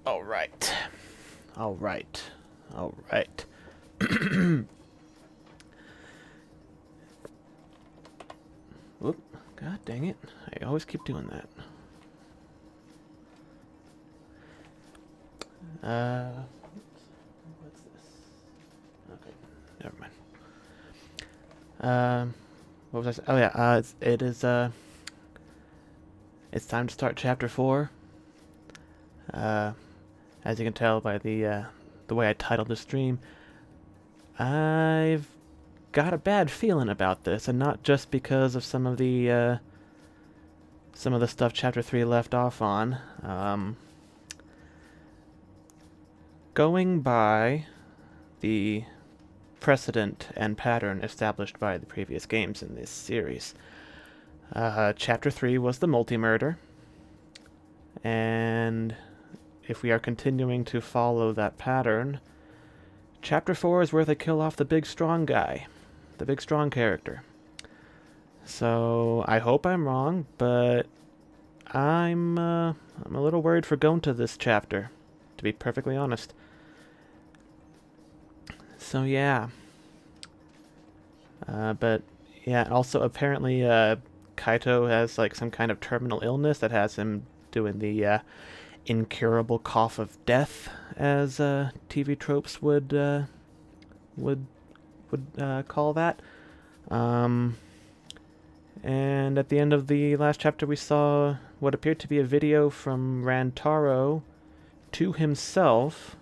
All right. All right. All right. Whoop. God dang it. I always keep doing that. What's this? Okay. Never mind. What was I saying? Oh, yeah. It's time to start chapter 4. Uh, as you can tell by the way I titled the stream, I've got a bad feeling about this, and not just because of some of the stuff Chapter 3 left off on. Going by the precedent and pattern established by the previous games in this series, Chapter 3 was the multi-murder, and if we are continuing to follow that pattern, Chapter 4 is where they kill off the big strong guy, the big strong character. So I hope I'm wrong, but I'm a little worried for Gonta this chapter, to be perfectly honest. So yeah. But yeah, also apparently Kaito has like some kind of terminal illness that has him doing the incurable cough of death, as TV tropes would call that. And at the end of the last chapter, we saw what appeared to be a video from Rantaro to himself,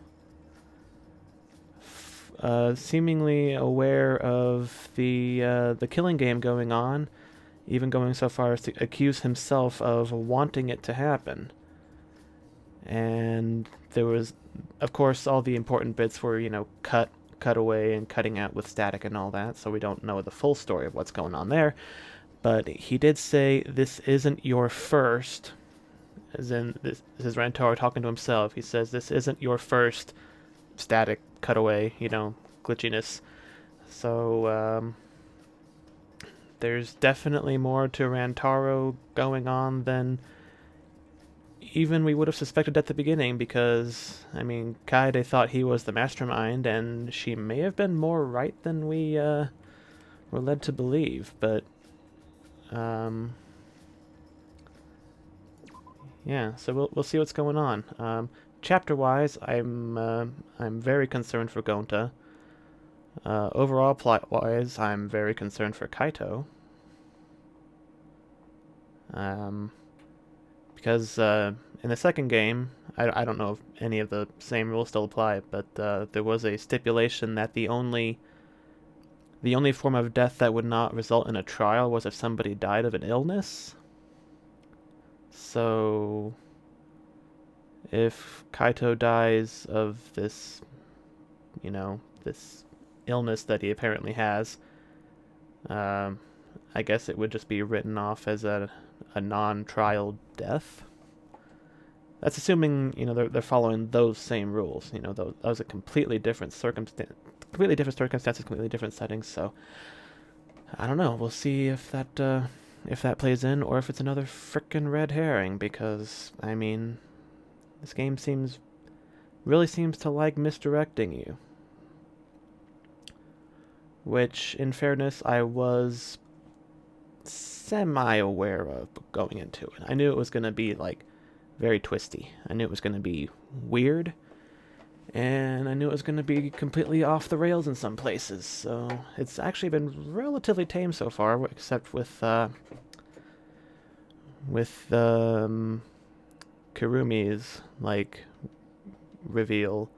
seemingly aware of the killing game going on, even going so far as to accuse himself of wanting it to happen. And there was, of course, all the important bits were, cut away and cutting out with static and all that, so we don't know the full story of what's going on there. But he did say, this isn't your first, as in, this is Rantaro talking to himself. He says, this isn't your first static cutaway, glitchiness. So, there's definitely more to Rantaro going on than even we would have suspected at the beginning, because, Kaede thought he was the mastermind, and she may have been more right than we were led to believe, but yeah, so we'll see what's going on. Chapter-wise, I'm very concerned for Gonta. Overall, plot-wise, I'm very concerned for Kaito. Because in the second game, I don't know if any of the same rules still apply, but there was a stipulation that the only form of death that would not result in a trial was if somebody died of an illness. So, if Kaito dies of this, this illness that he apparently has, I guess it would just be written off as a non-trial death. That's assuming, they're following those same rules. Those are completely different circumstances, completely different settings. So I don't know. We'll see if that plays in, or if it's another frickin' red herring. Because this game really seems to like misdirecting you. Which, in fairness, I was semi-aware of going into it. I knew it was going to be, very twisty. I knew it was going to be weird. And I knew it was going to be completely off the rails in some places. So it's actually been relatively tame so far, except with Kurumi's, reveal,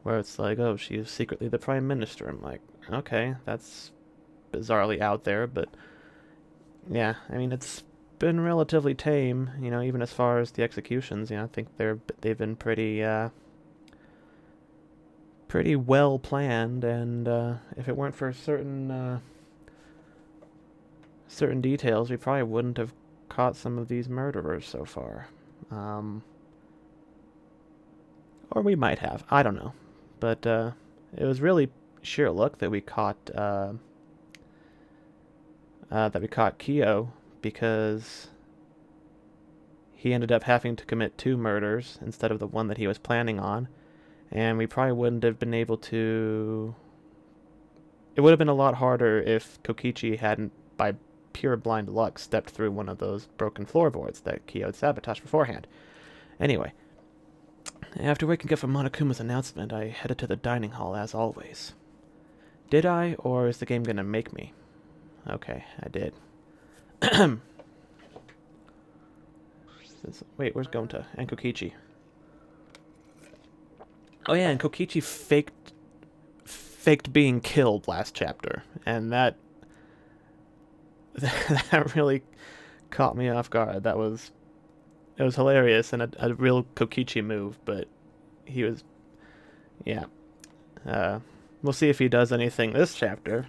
where it's like, oh, she's secretly the prime minister. I'm like, okay, that's bizarrely out there, but yeah, it's been relatively tame, even as far as the executions. I think they've been pretty well planned, and if it weren't for certain details, we probably wouldn't have caught some of these murderers so far. Or we might have, I don't know. But it was really sheer luck that we caught Kyo, because he ended up having to commit 2 murders instead of the one that he was planning on. And we probably wouldn't have been able to... It would have been a lot harder if Kokichi hadn't, by pure blind luck, stepped through one of those broken floorboards that Kyo had sabotaged beforehand. Anyway, after waking up from Monokuma's announcement, I headed to the dining hall as always. Did I, or is the game gonna make me? Okay, I did. Wait, where's Gonta? And Kokichi. Oh yeah, and Kokichi faked being killed last chapter, and that really caught me off guard. It was hilarious and a real Kokichi move, but he was, yeah. We'll see if he does anything this chapter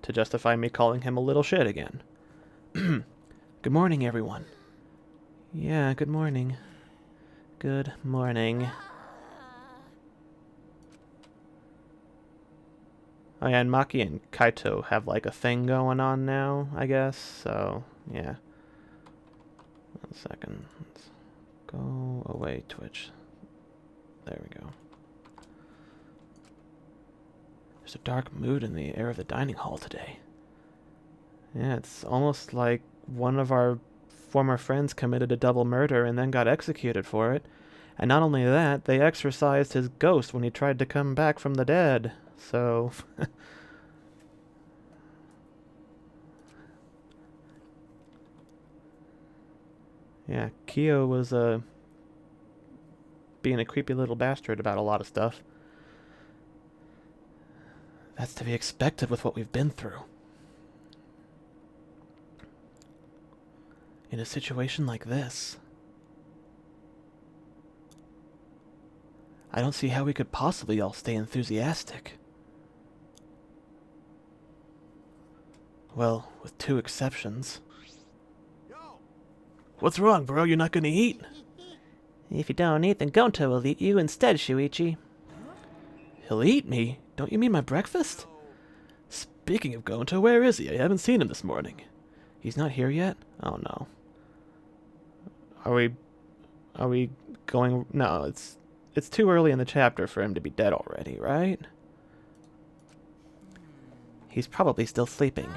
to justify me calling him a little shit again. Good morning, everyone. Yeah, good morning. Good morning. Oh yeah, and Maki and Kaito have like a thing going on now, I guess, so, yeah. 1 second. Let's go away, Twitch. There we go. There's a dark mood in the air of the dining hall today. Yeah, it's almost like one of our former friends committed a double murder and then got executed for it. And not only that, they exorcised his ghost when he tried to come back from the dead. So... yeah, Kyo was being a creepy little bastard about a lot of stuff. That's to be expected with what we've been through. In a situation like this, I don't see how we could possibly all stay enthusiastic. Well, with 2 exceptions. What's wrong, bro? You're not gonna eat? If you don't eat, then Gonta will eat you instead, Shuichi. He'll eat me? Don't you mean my breakfast? Speaking of Gonta, where is he? I haven't seen him this morning. He's not here yet? Oh no. Are we going... No, it's too early in the chapter for him to be dead already, right? He's probably still sleeping.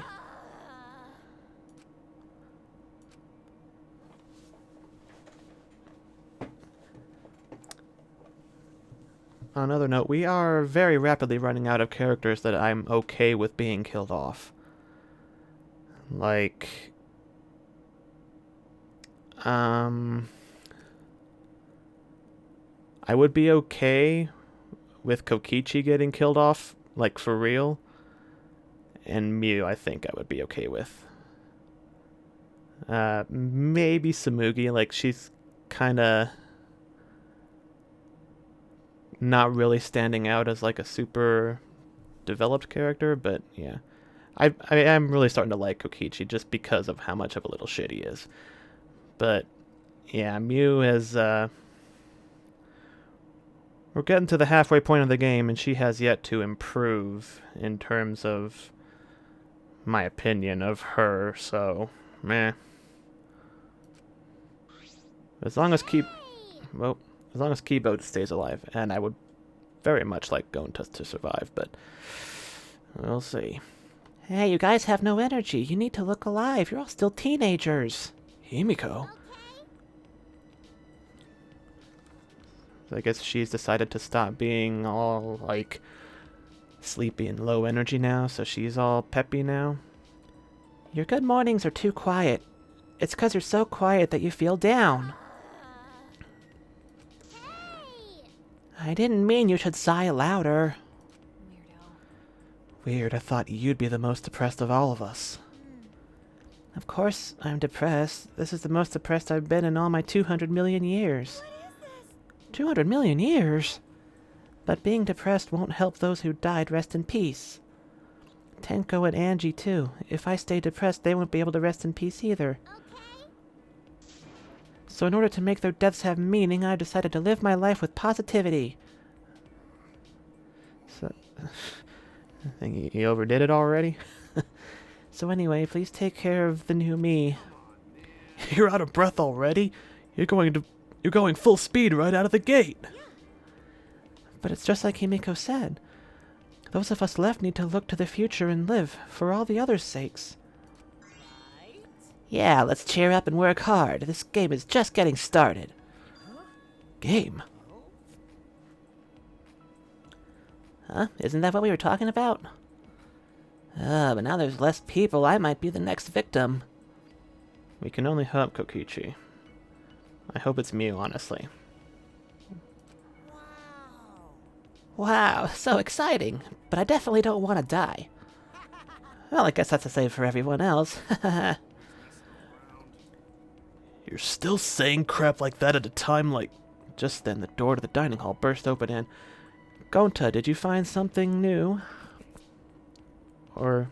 On another note, we are very rapidly running out of characters that I'm okay with being killed off. Like... I would be okay with Kokichi getting killed off, like for real. And Miu, I think I would be okay with. Maybe Samuki, like she's kinda... not really standing out as like a super developed character, but yeah. I'm really starting to like Kokichi just because of how much of a little shit he is. But yeah, Miu has we're getting to the halfway point of the game and she has yet to improve in terms of my opinion of her, so meh. As long as Kibo stays alive, and I would very much like Gonta to survive, but we'll see. Hey, you guys have no energy. You need to look alive. You're all still teenagers. Himiko? So I guess she's decided to stop being all, like, sleepy and low energy now, so she's all peppy now. Your good mornings are too quiet. It's 'cause you're so quiet that you feel down. I didn't mean you should sigh louder. Weirdo. Weird, I thought you'd be the most depressed of all of us. Of course I'm depressed. This is the most depressed I've been in all my 200 million years. What is this? 200 million years? But being depressed won't help those who died rest in peace. Tenko and Angie too. If I stay depressed, they won't be able to rest in peace either. So in order to make their deaths have meaning, I've decided to live my life with positivity. So, I think he overdid it already. So anyway, please take care of the new me. You're out of breath already? You're going full speed right out of the gate. But it's just like Himiko said. Those of us left need to look to the future and live, for all the others' sakes. Yeah, let's cheer up and work hard. This game is just getting started. Game? Huh? Isn't that what we were talking about? But now there's less people. I might be the next victim. We can only hope, Kokichi. I hope it's Mew, honestly. Wow, so exciting. But I definitely don't want to die. Well, I guess that's the same for everyone else. You're still saying crap like that at a time like... Just then, the door to the dining hall burst open and... Gonta, did you find something new? Or...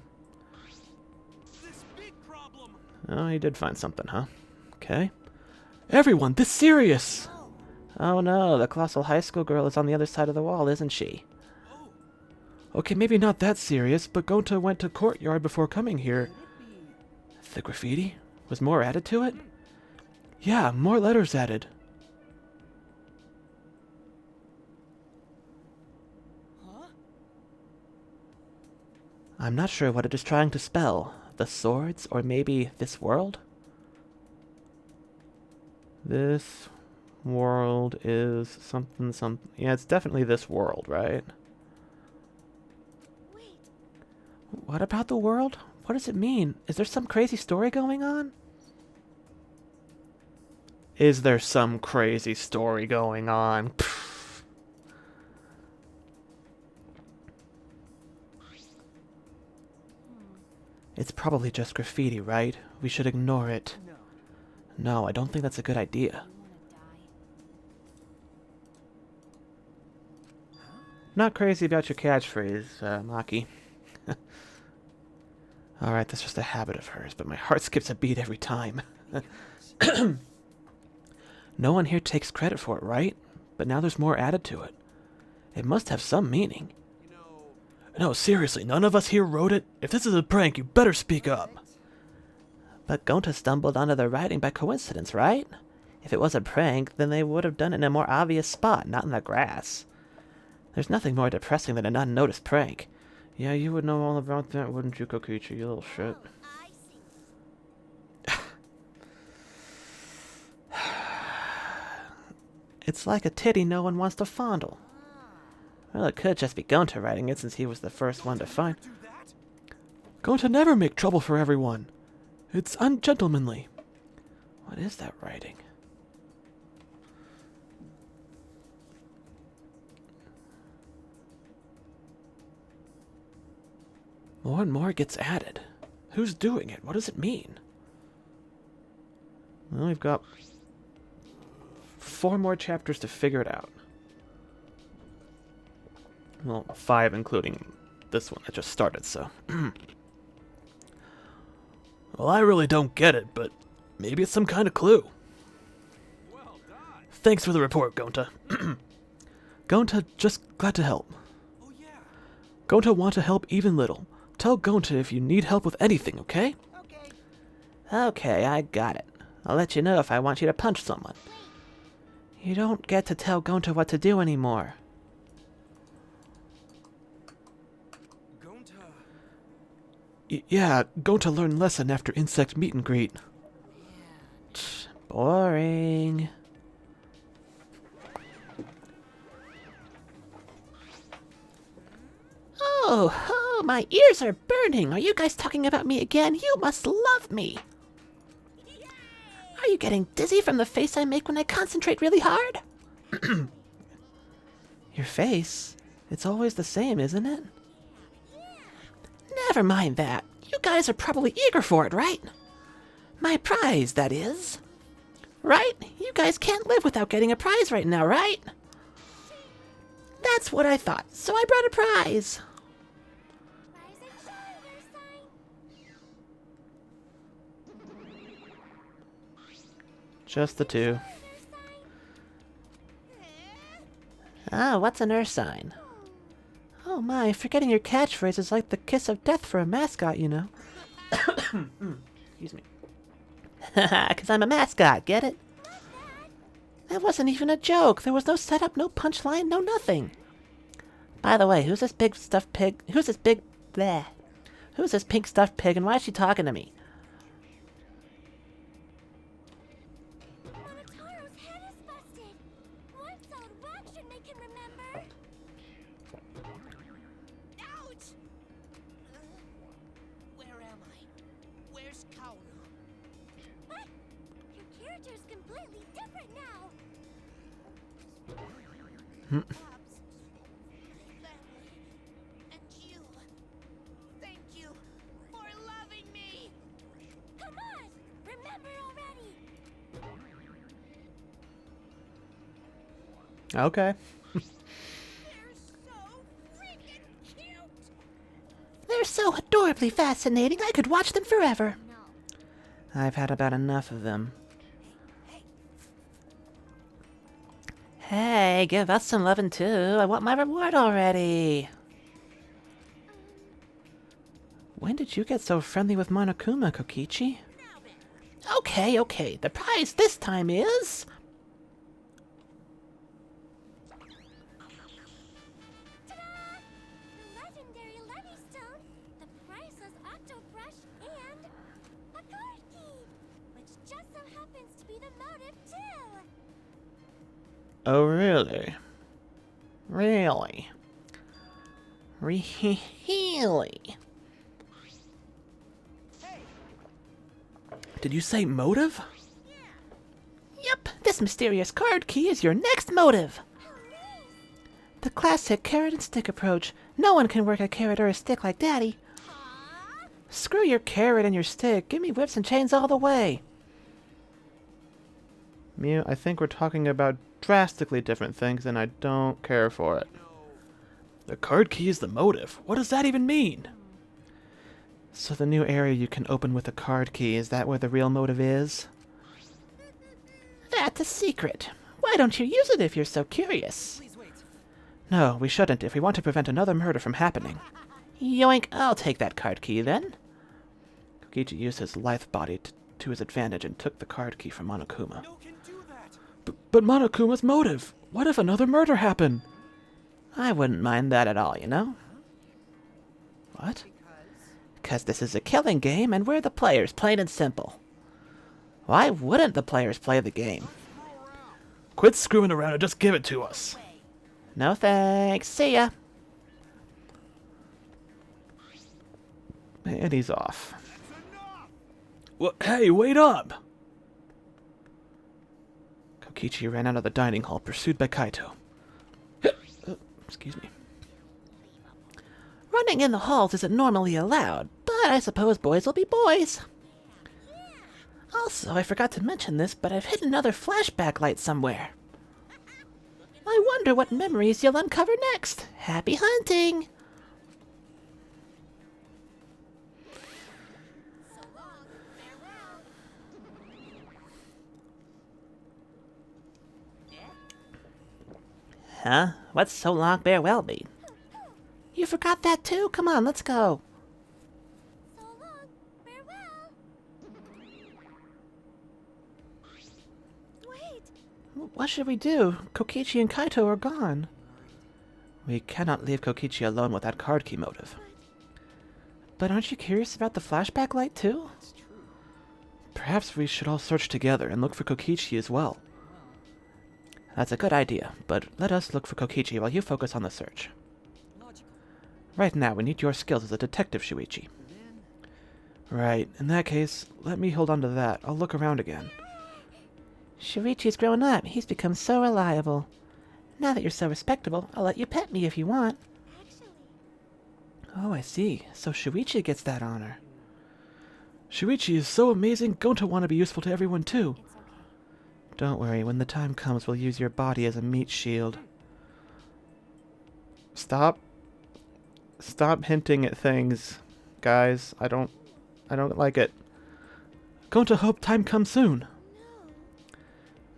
Oh, he did find something, huh? Okay. Everyone, this serious! Oh no, the colossal high school girl is on the other side of the wall, isn't she? Okay, maybe not that serious, but Gonta went to courtyard before coming here. The graffiti? Was more added to it? Yeah, more letters added. I'm not sure what it is trying to spell. The swords, or maybe this world? This world is something. Yeah, it's definitely this world, right? Wait. What about the world? What does it mean? Is there some crazy story going on? Is there some crazy story going on? Pfft. It's probably just graffiti, right? We should ignore it. No, I don't think that's a good idea. Not crazy about your catchphrase, Maki. Alright, that's just a habit of hers, but my heart skips a beat every time. No one here takes credit for it, right? But now there's more added to it. It must have some meaning. No, seriously, none of us here wrote it. If this is a prank, you better speak up. But Gonta stumbled onto the writing by coincidence, right? If it was a prank, then they would have done it in a more obvious spot, not in the grass. There's nothing more depressing than an unnoticed prank. Yeah, you would know all about that, wouldn't you, Kokichi, you little shit? It's like a titty no one wants to fondle. Well, it could just be Gonta writing it since he was the first one to find. Gonta never make trouble for everyone. It's ungentlemanly. What is that writing? More and more gets added. Who's doing it? What does it mean? Well, we've got 4 more chapters to figure it out. Well, 5 including this one that just started, so... Well, I really don't get it, but maybe it's some kind of clue. Well done. Thanks for the report, Gonta. Gonta, just glad to help. Oh, yeah. Gonta want to help even little. Tell Gonta if you need help with anything, okay? Okay, I got it. I'll let you know if I want you to punch someone. You don't get to tell Gonta what to do anymore. Yeah, Gonta learned lesson after insect meet and greet. Boring. Oh, my ears are burning. Are you guys talking about me again? You must love me. Are you getting dizzy from the face I make when I concentrate really hard? Your face? It's always the same, isn't it? Never mind that. You guys are probably eager for it, right? My prize, that is. Right? You guys can't live without getting a prize right now, right? That's what I thought, so I brought a prize. Just the 2. Ah, what's an earth sign? Oh my, forgetting your catchphrase is like the kiss of death for a mascot, you know. Excuse me. Haha, 'cause I'm a mascot, get it? That wasn't even a joke. There was no setup, no punchline, no nothing. By the way, who's this big stuffed pig? Who's this big... bleh? Who's this pink stuffed pig, and why is she talking to me? Monotaro's head is busted. One solid whack should make him remember. Ouch! Where am I? Where's Kaoru? What? Your character's completely different now. Pops, family, and you. Thank you for loving me. Come on! Remember already! Okay. They're so freaking cute. They're so adorably fascinating, I could watch them forever. No. I've had about enough of them. Hey, give us some lovin' too. I want my reward already. When did you get so friendly with Monokuma, Kokichi? Okay, okay. The prize this time is... Ta-da! The legendary Levystone, the priceless Octobrush, and a card key, which just so happens to be the motive too. Oh, really? Really? Really? Did you say motive? Yep, this mysterious card key is your next motive. How nice! The classic carrot and stick approach. No one can work a carrot or a stick like Daddy. Aww! Screw your carrot and your stick. Give me whips and chains all the way. Mew, I think we're talking about drastically different things, and I don't care for it. The card key is the motive. What does that even mean? So the new area you can open with a card key, is that where the real motive is? That's a secret. Why don't you use it if you're so curious? Please wait. No, we shouldn't if we want to prevent another murder from happening. Yoink, I'll take that card key then. Kokichi used his lithe body to his advantage and took the card key from Monokuma. No can do that. But Monokuma's motive! What if another murder happened? I wouldn't mind that at all, you know? What? Because this is a killing game and we're the players, plain and simple. Why wouldn't the players play the game? Quit screwing around and just give it to us. No thanks. See ya. And he's off. Well, hey, wait up! Kokichi ran out of the dining hall, pursued by Kaito. Excuse me. Running in the halls isn't normally allowed, but I suppose boys will be boys. Also, I forgot to mention this, but I've hidden another flashback light somewhere. I wonder what memories you'll uncover next. Happy hunting! So long, farewell. Huh? What's so long farewell mean? You forgot that too? Come on, let's go. So long, farewell. Wait, What should we do? Kokichi and Kaito are gone. We cannot leave Kokichi alone with that card key motive. But aren't you curious about the flashback light too? Perhaps we should all search together and look for Kokichi as well. That's a good idea, but let us look for Kokichi while you focus on the search. Logical. Right now, we need your skills as a detective, Shuichi. Right, in that case, let me hold on to that. I'll look around again. Shuichi's grown up. He's become so reliable. Now that you're so respectable, I'll let you pet me if you want. actually, Oh, I see. So Shuichi gets that honor. Shuichi is so amazing, going to want to be useful to everyone too. it's okay. Don't worry, when the time comes, we'll use your body as a meat shield. Stop hinting at things, guys. I don't like it. Going to hope time comes soon.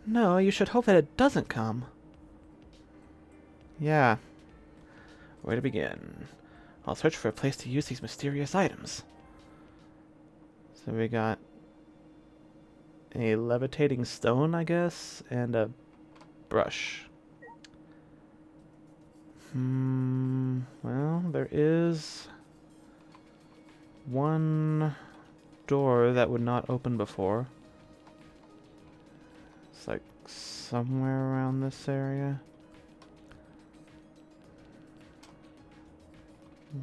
No, you should hope that it doesn't come. Yeah. Where to begin? I'll search for a place to use these mysterious items. So we got a levitating stone, I guess, and a brush. Well, there is one door that would not open before. It's like somewhere around this area.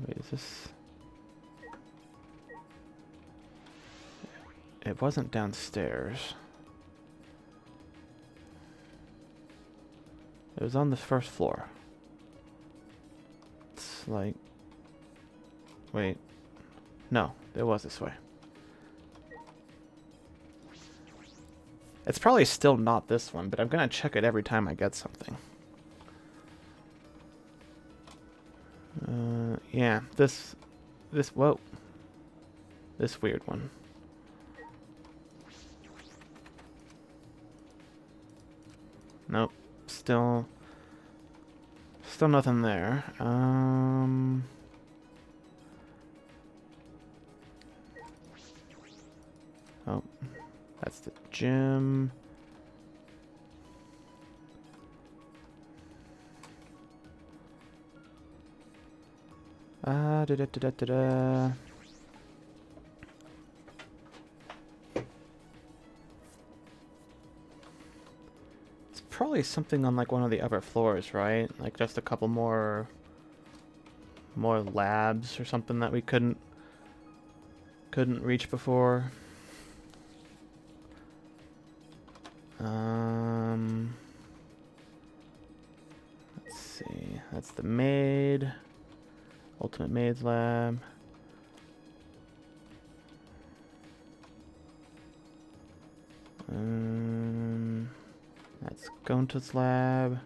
Wait, is this... It wasn't downstairs. It was on the first floor. It's like... Wait. No, it was this way. It's probably still not this one, but I'm gonna check it every time I get something. Yeah, this, whoa. This weird one. Nope, still nothing there. Oh, that's the gym. Da-da-da-da-da-da. It's probably something on like one of the upper floors, right? Like just a couple more labs or something that we couldn't reach before. Let's see. That's the maid. Ultimate Maid's Lab. That's Gonta's lab.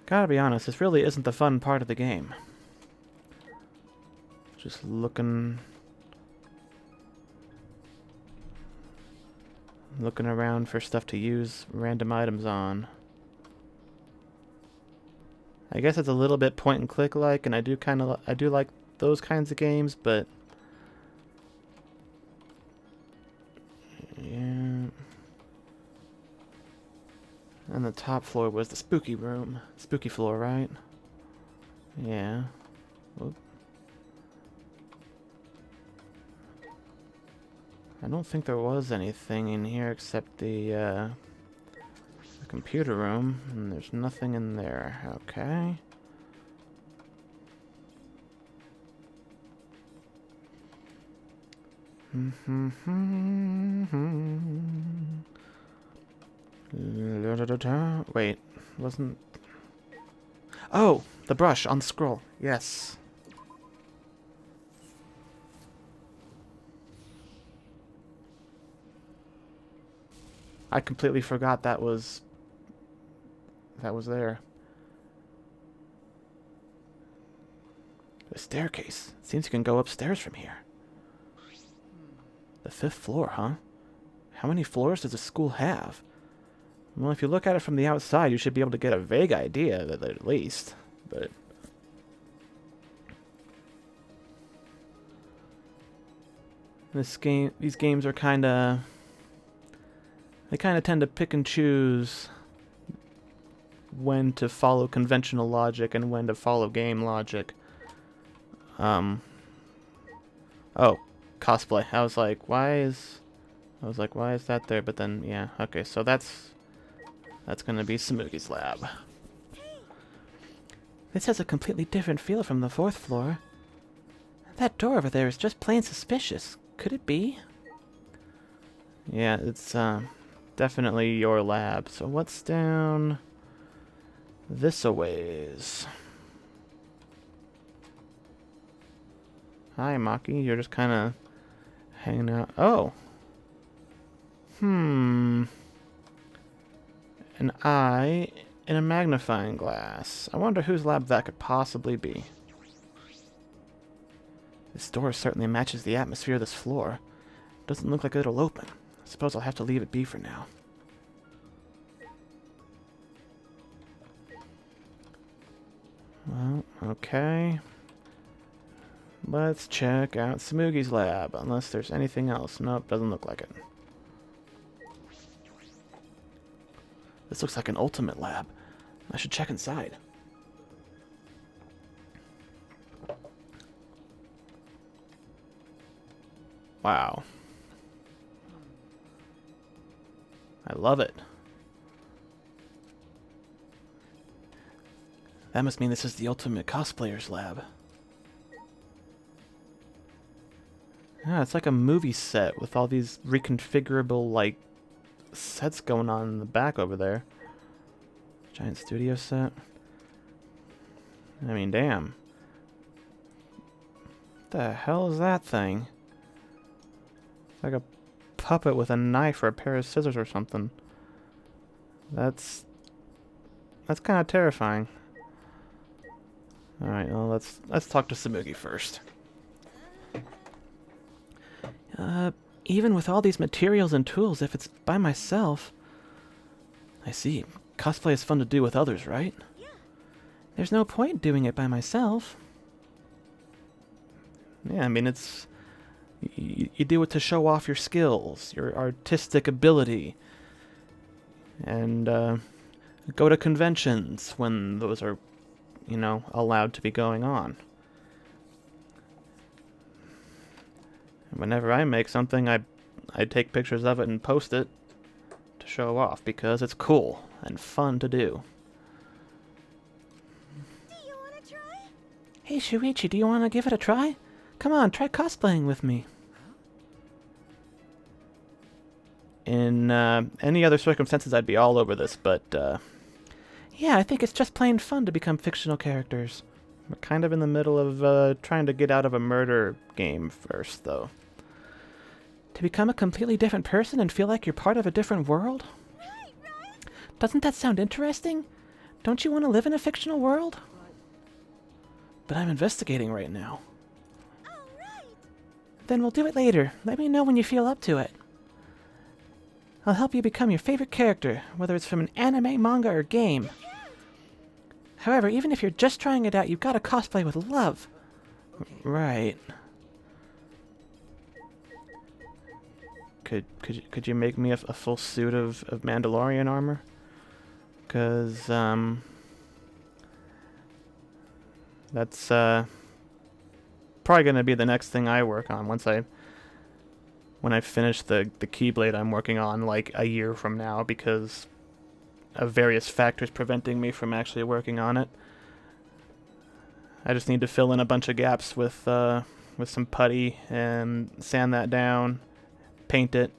Gotta be honest, this really isn't the fun part of the game. Just looking around for stuff to use random items on. I guess it's a little bit point and click like, and I do like those kinds of games, but yeah. And the top floor was the spooky room. Spooky floor, right? Yeah. Whoop. I don't think there was anything in here except the computer room, and there's nothing in there. Okay. Wait, wasn't... Oh, the brush on the scroll. Yes. I completely forgot that was there. The staircase. It seems you can go upstairs from here. The 5th floor, huh? How many floors does a school have? Well, if you look at it from the outside, you should be able to get a vague idea of it at least. But these games are they kind of tend to pick and choose when to follow conventional logic and when to follow game logic. Oh, cosplay. I was like, why is that there? But then, yeah, okay, so that's gonna be Samuki's lab. This has a completely different feel from the 4th floor. That door over there is just plain suspicious. Could it be? Yeah, it's definitely your lab. So what's down this a ways? Hi, Maki. You're just kind of hanging out. Oh. An eye in a magnifying glass. I wonder whose lab that could possibly be. This door certainly matches the atmosphere of this floor. Doesn't look like it'll open. I suppose I'll have to leave it be for now. Well, okay. Let's check out Samugi's lab, unless there's anything else. Nope, doesn't look like it. This looks like an ultimate lab. I should check inside. Wow. I love it. That must mean this is the ultimate cosplayer's lab. Yeah, it's like a movie set with all these reconfigurable, like, sets going on in the back over there. Giant studio set. I mean, damn. What the hell is that thing? It's like a puppet with a knife or a pair of scissors or something. That's kind of terrifying. All right, well, let's talk to Samuki first. Even with all these materials and tools, if it's by myself... I see. Cosplay is fun to do with others, right? Yeah. There's no point doing it by myself. Yeah, I mean, it's... You do it to show off your skills, your artistic ability. And, go to conventions when those are, you know, allowed to be going on. Whenever I make something, I take pictures of it and post it to show off because it's cool and fun to do. Do you want to try? Hey, Shuichi, do you want to give it a try? Come on, try cosplaying with me. In any other circumstances, I'd be all over this, but Yeah, I think it's just plain fun to become fictional characters. we're kind of in the middle of trying to get out of a murder game first, though. To become a completely different person and feel like you're part of a different world? Right, right. Doesn't that sound interesting? Don't you want to live in a fictional world? But I'm investigating right now. All right. Then we'll do it later. Let me know when you feel up to it. I'll help you become your favorite character, whether it's from an anime, manga, or game. However, even if you're just trying it out, you've got to cosplay with love. Right. Could you make me a full suit of Mandalorian armor? Because, that's, probably going to be the next thing I work on when I finish the Keyblade I'm working on, like, a year from now, because of various factors preventing me from actually working on it. I just need to fill in a bunch of gaps with some putty and sand that down, paint it,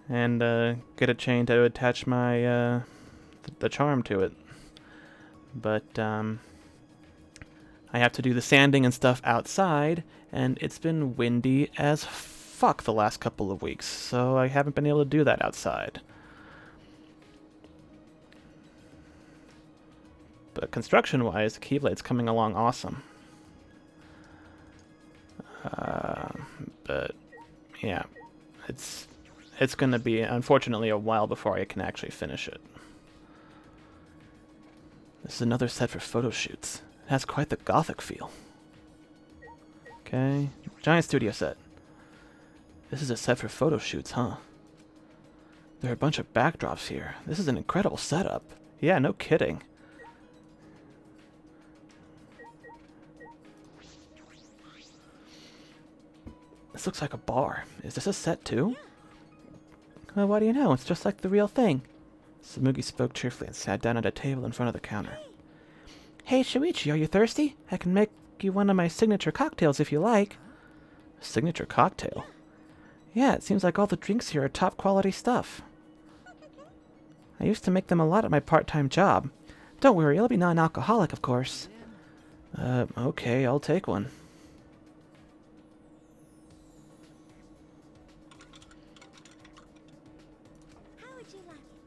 and get a chain to attach my the charm to it. But I have to do the sanding and stuff outside, and it's been windy as fuck the last couple of weeks, so I haven't been able to do that outside. But construction-wise, the Keyblade's coming along awesome. But yeah, it's going to be, unfortunately, a while before I can actually finish it. This is another set for photo shoots. It has quite the gothic feel. Okay, giant studio set. This is a set for photo shoots, huh? There are a bunch of backdrops here. This is an incredible setup. Yeah, no kidding. This looks like a bar. Is this a set too? Well, what do you know? It's just like the real thing. Samuki spoke cheerfully and sat down at a table in front of the counter. Hey, Shuichi, are you thirsty? I can make you one of my signature cocktails if you like. Signature cocktail? Yeah, it seems like all the drinks here are top quality stuff. I used to make them a lot at my part-time job. Don't worry, it'll be non-alcoholic, of course. Okay, I'll take one. How would you like it?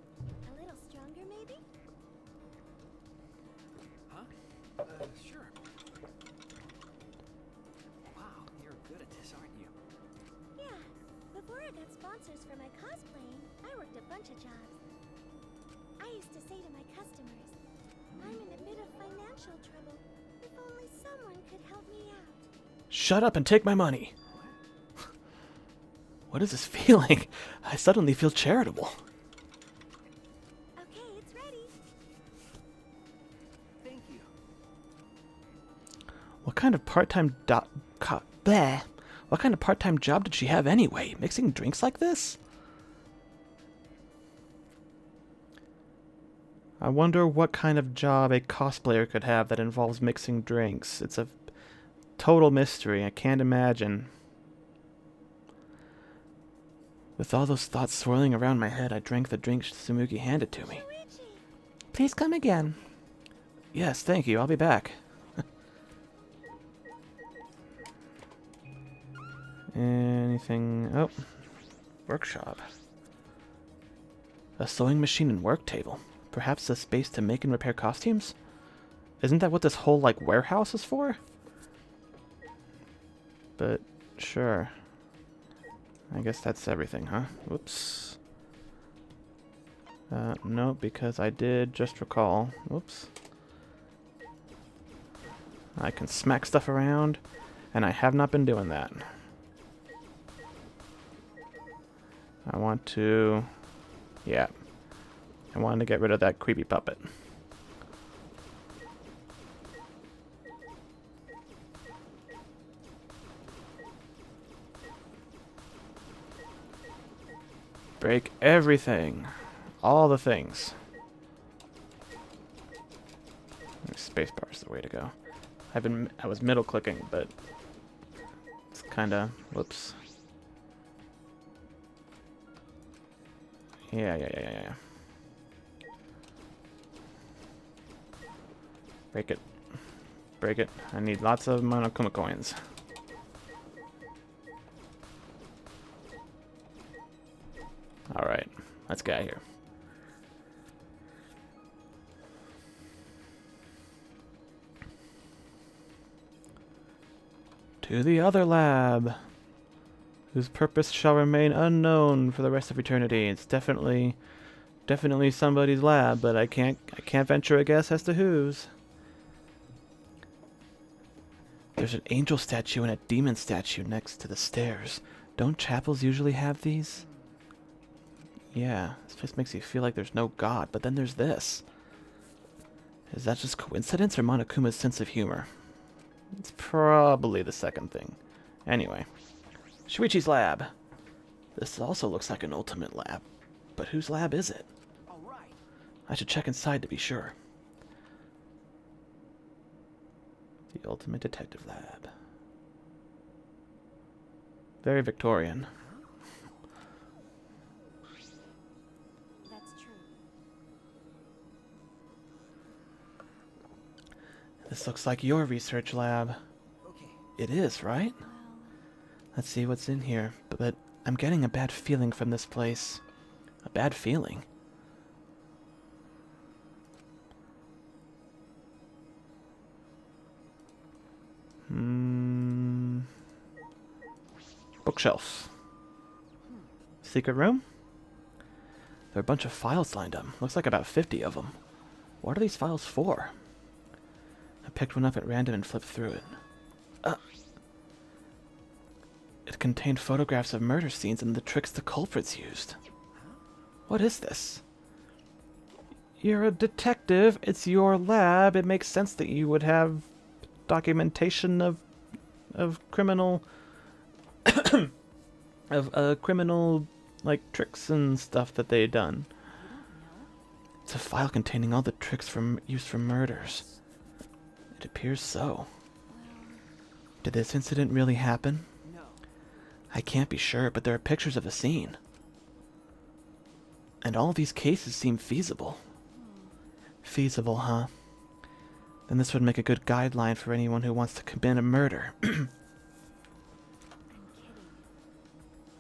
A little stronger, maybe? Huh? Sure. Wow, you're good at this, aren't you? Yeah. Before I got sponsors for my cosplaying, I worked a bunch of jobs. I used to say to my customers, I'm in a bit of financial trouble. If only someone could help me out. Shut up and take my money. What is this feeling? I suddenly feel charitable. Okay, it's ready. Thank you. What kind of part-time What kind of part-time job did she have anyway? Mixing drinks like this? I wonder what kind of job a cosplayer could have that involves mixing drinks. It's a total mystery. I can't imagine. With all those thoughts swirling around my head, I drank the drink Samuki handed to me. Shuichi. Please come again. Yes, thank you. I'll be back. Anything... Oh. Workshop. A sewing machine and work table. Perhaps a space to make and repair costumes? Isn't that what this whole, like, warehouse is for? But, sure. I guess that's everything, huh? Whoops. No, because I did just recall. Whoops. I can smack stuff around, and I have not been doing that. I want to... Yeah. I wanted to get rid of that creepy puppet. Break everything. All the things. Spacebar is the way to go. I was middle clicking, but it's kinda whoops. Yeah. Break it. Break it. I need lots of Monokuma coins. Alright, let's get out of here. To the other lab, whose purpose shall remain unknown for the rest of eternity. It's definitely somebody's lab, but I can't venture a guess as to whose. There's an angel statue and a demon statue next to the stairs. Don't chapels usually have these? Yeah, this place makes you feel like there's no god, but then there's this. Is that just coincidence or Monokuma's sense of humor? It's probably the second thing. Anyway. Shuichi's lab. This also looks like an ultimate lab. But whose lab is it? All right. I should check inside to be sure. The ultimate detective lab. Very Victorian. That's true. This looks like your research lab. Okay. It is, right? Well, Let's see what's in here. But I'm getting a bad feeling from this place. A bad feeling. Bookshelf. Secret room? There are a bunch of files lined up. Looks like about 50 of them. What are these files for? I picked one up at random and flipped through it. It contained photographs of murder scenes and the tricks the culprits used. What is this? You're a detective. It's your lab. It makes sense that you would have documentation of criminal of criminal like tricks and stuff that they done. It's a file containing all the tricks used for murders. It appears so. Did this incident really happen? No. I can't be sure, but there are pictures of the scene. And all these cases seem feasible. Feasible, huh? Then this would make a good guideline for anyone who wants to commit a murder.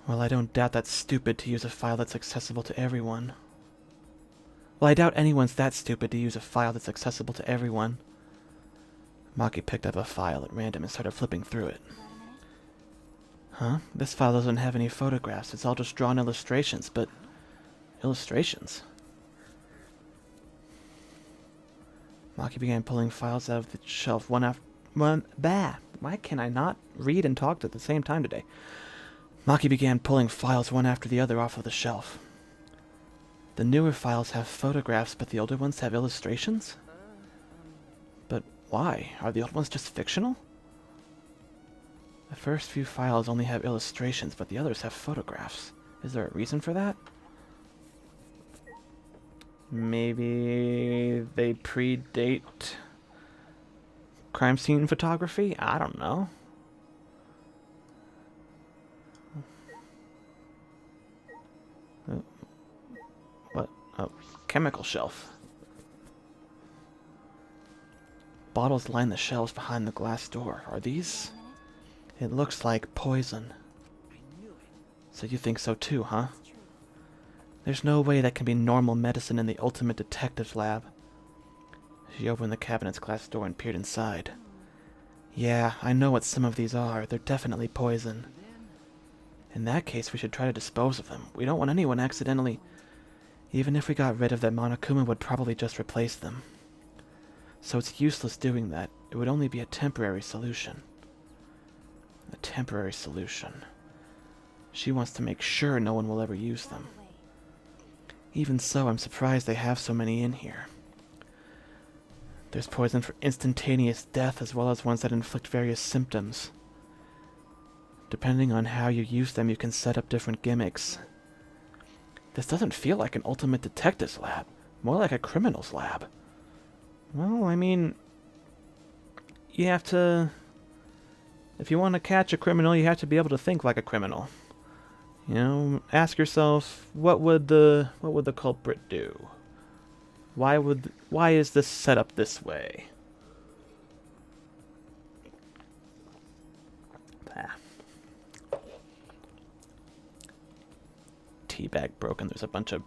Well, I don't doubt that's stupid to use a file that's accessible to everyone. Well, I doubt anyone's that stupid to use a file that's accessible to everyone. Maki picked up a file at random and started flipping through it. Huh? This file doesn't have any photographs. It's all just drawn illustrations, but... illustrations? Maki began pulling files out of the shelf one Why can I not read and talk at the same time today? Maki began pulling files one after the other off of the shelf. The newer files have photographs, but the older ones have illustrations? But why? Are the old ones just fictional? The first few files only have illustrations, but the others have photographs. Is there a reason for that? Maybe they predate crime scene photography? I don't know. What? Oh, chemical shelf. Bottles line the shelves behind the glass door. Are these? It looks like poison. So you think so too, huh? There's no way that can be normal medicine in the ultimate detective's lab. She opened the cabinet's glass door and peered inside. Yeah, I know what some of these are. They're definitely poison. In that case, we should try to dispose of them. We don't want anyone accidentally... Even if we got rid of them, Monokuma would probably just replace them. So it's useless doing that. It would only be a temporary solution. A temporary solution. She wants to make sure no one will ever use them. Even so, I'm surprised they have so many in here. There's poison for instantaneous death as well as ones that inflict various symptoms. Depending on how you use them, you can set up different gimmicks. This doesn't feel like an ultimate detective's lab, more like a criminal's lab. Well, I mean, you have to... If you want to catch a criminal, you have to be able to think like a criminal. You know, ask yourself, what would the culprit do? Why is this set up this way? Ah. Tea bag broken. There's a bunch of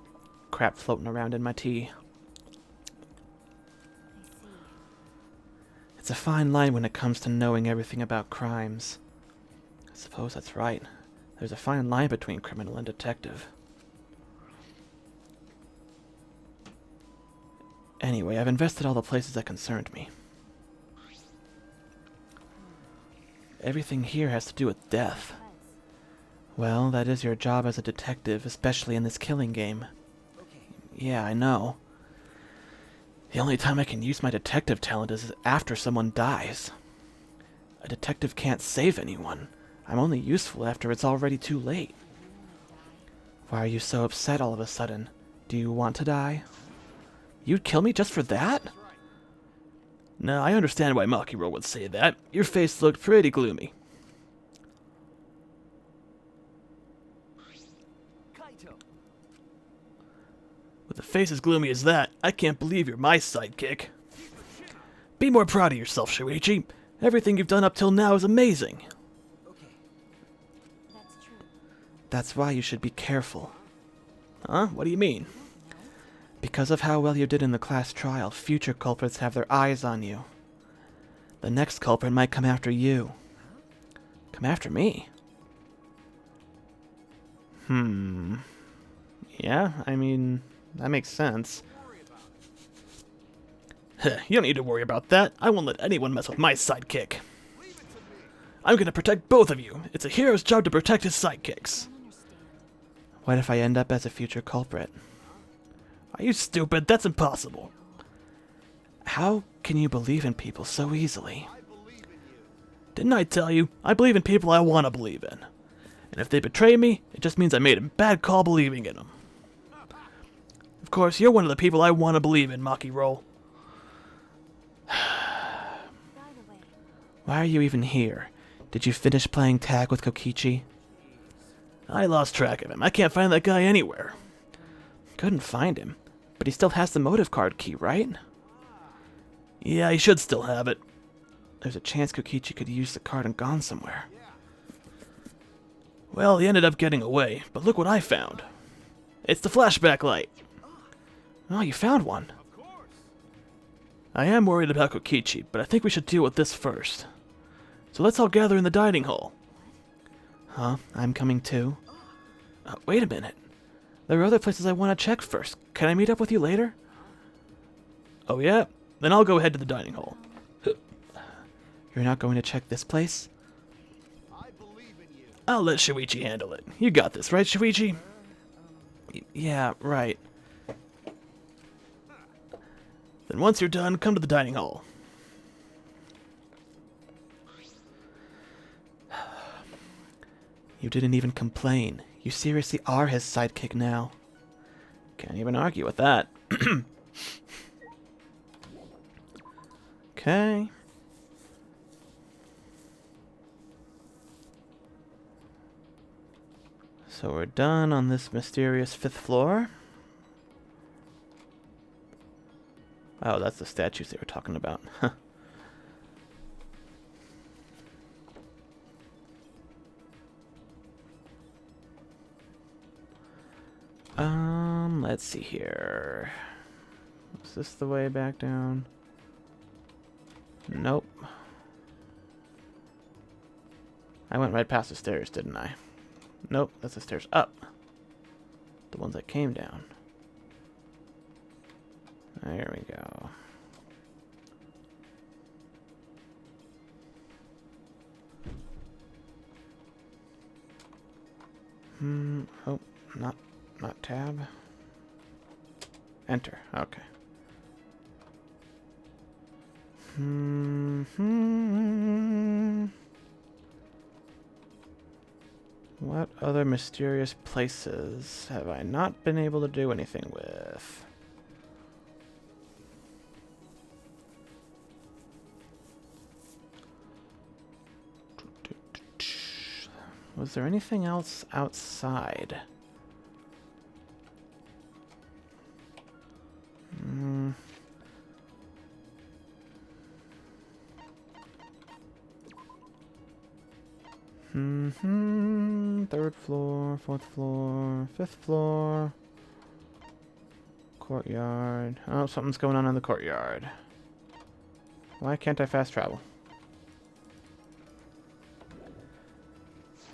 crap floating around in my tea. It's a fine line when it comes to knowing everything about crimes. I suppose that's right. There's a fine line between criminal and detective. Anyway, I've invested all the places that concerned me. Everything here has to do with death. Well, that is your job as a detective, especially in this killing game. Yeah, I know. The only time I can use my detective talent is after someone dies. A detective can't save anyone. I'm only useful after it's already too late. Why are you so upset all of a sudden? Do you want to die? You'd kill me just for that? No, I understand why Makiro would say that. Your face looked pretty gloomy. With a face as gloomy as that, I can't believe you're my sidekick. Be more proud of yourself, Shuichi. Everything you've done up till now is amazing. That's true. That's why you should be careful. Huh? What do you mean? Because of how well you did in the class trial, future culprits have their eyes on you. The next culprit might come after you. Come after me? Yeah, I mean, that makes sense. You don't need to worry about that. I won't let anyone mess with my sidekick. I'm gonna protect both of you. It's a hero's job to protect his sidekicks. What if I end up as a future culprit? Are you stupid? That's impossible. How can you believe in people so easily? Didn't I tell you? I believe in people I want to believe in. And if they betray me, it just means I made a bad call believing in them. Of course, you're one of the people I want to believe in, Makiro. By the way, Why are you even here? Did you finish playing tag with Kokichi? I lost track of him. I can't find that guy anywhere. Couldn't find him. But he still has the motive card key, right? Yeah, he should still have it. There's a chance Kokichi could use the card and gone somewhere. Well, he ended up getting away, but look what I found. It's the flashback light. Oh, you found one. I am worried about Kokichi, but I think we should deal with this first. So let's all gather in the dining hall. Huh? I'm coming too. Wait a minute. There are other places I want to check first. Can I meet up with you later? Oh yeah? Then I'll go ahead to the dining hall. You're You're not going to check this place? I'll let Shuichi handle it. You got this, right, Shuichi? Yeah, right. Then once you're done, come to the dining hall. You didn't even complain. You seriously are his sidekick now. Can't even argue with that. Okay. So we're done on this mysterious 5th floor. Oh, that's the statues they were talking about. Let's see here. Is this the way back down? Nope. I went right past the stairs, didn't I? Nope, that's the stairs up. The ones that came down. There we go. Oh, not tab. Enter. Okay. What other mysterious places have I not been able to do anything with? Was there anything else outside? Third floor, 4th floor, 5th floor. Courtyard. Oh, something's going on in the courtyard. Why can't I fast travel?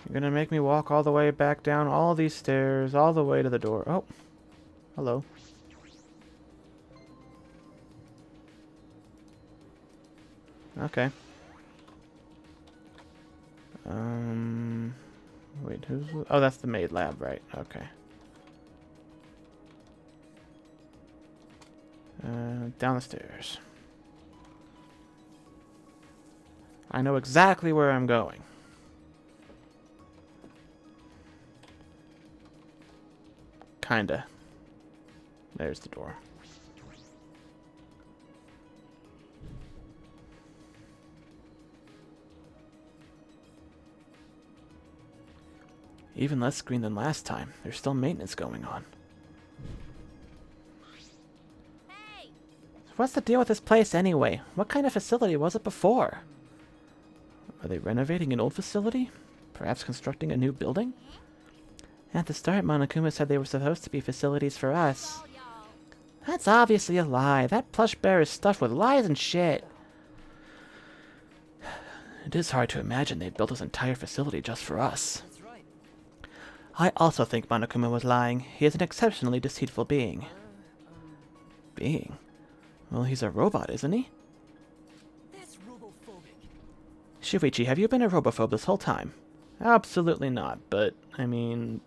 You're gonna make me walk all the way back down all these stairs, all the way to the door. Oh, hello. Okay. Wait, who's... Oh, that's the maid lab, right. Okay. Down the stairs. I know exactly where I'm going. Kinda. There's the door. Even less green than last time. There's still maintenance going on. Hey! What's the deal with this place anyway? What kind of facility was it before? Are they renovating an old facility? Perhaps constructing a new building? At the start, Monokuma said they were supposed to be facilities for us. All y'all. That's obviously a lie. That plush bear is stuffed with lies and shit. It is hard to imagine they'd built this entire facility just for us. That's right. I also think Monokuma was lying. He is an exceptionally deceitful being. Being? Well, he's a robot, isn't he? That's robophobic. Shuichi, have you been a robophobe this whole time? Absolutely not, but, I mean,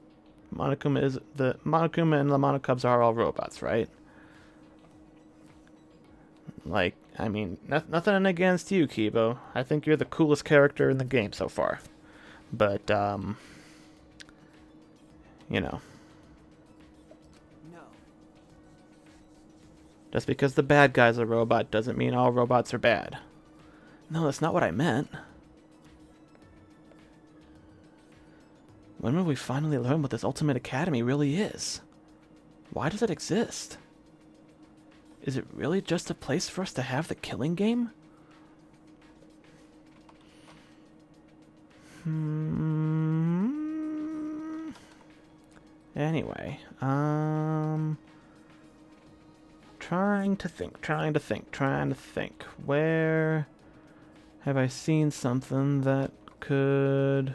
Monokuma and the Monokubs are all robots, right? Like, I mean, nothing against you, Kibo. I think you're the coolest character in the game so far. But, you know. No. Just because the bad guy's a robot doesn't mean all robots are bad. No, that's not what I meant. When will we finally learn what this Ultimate Academy really is? Why does it exist? Is it really just a place for us to have the killing game? Anyway, trying to think. Where have I seen something that could...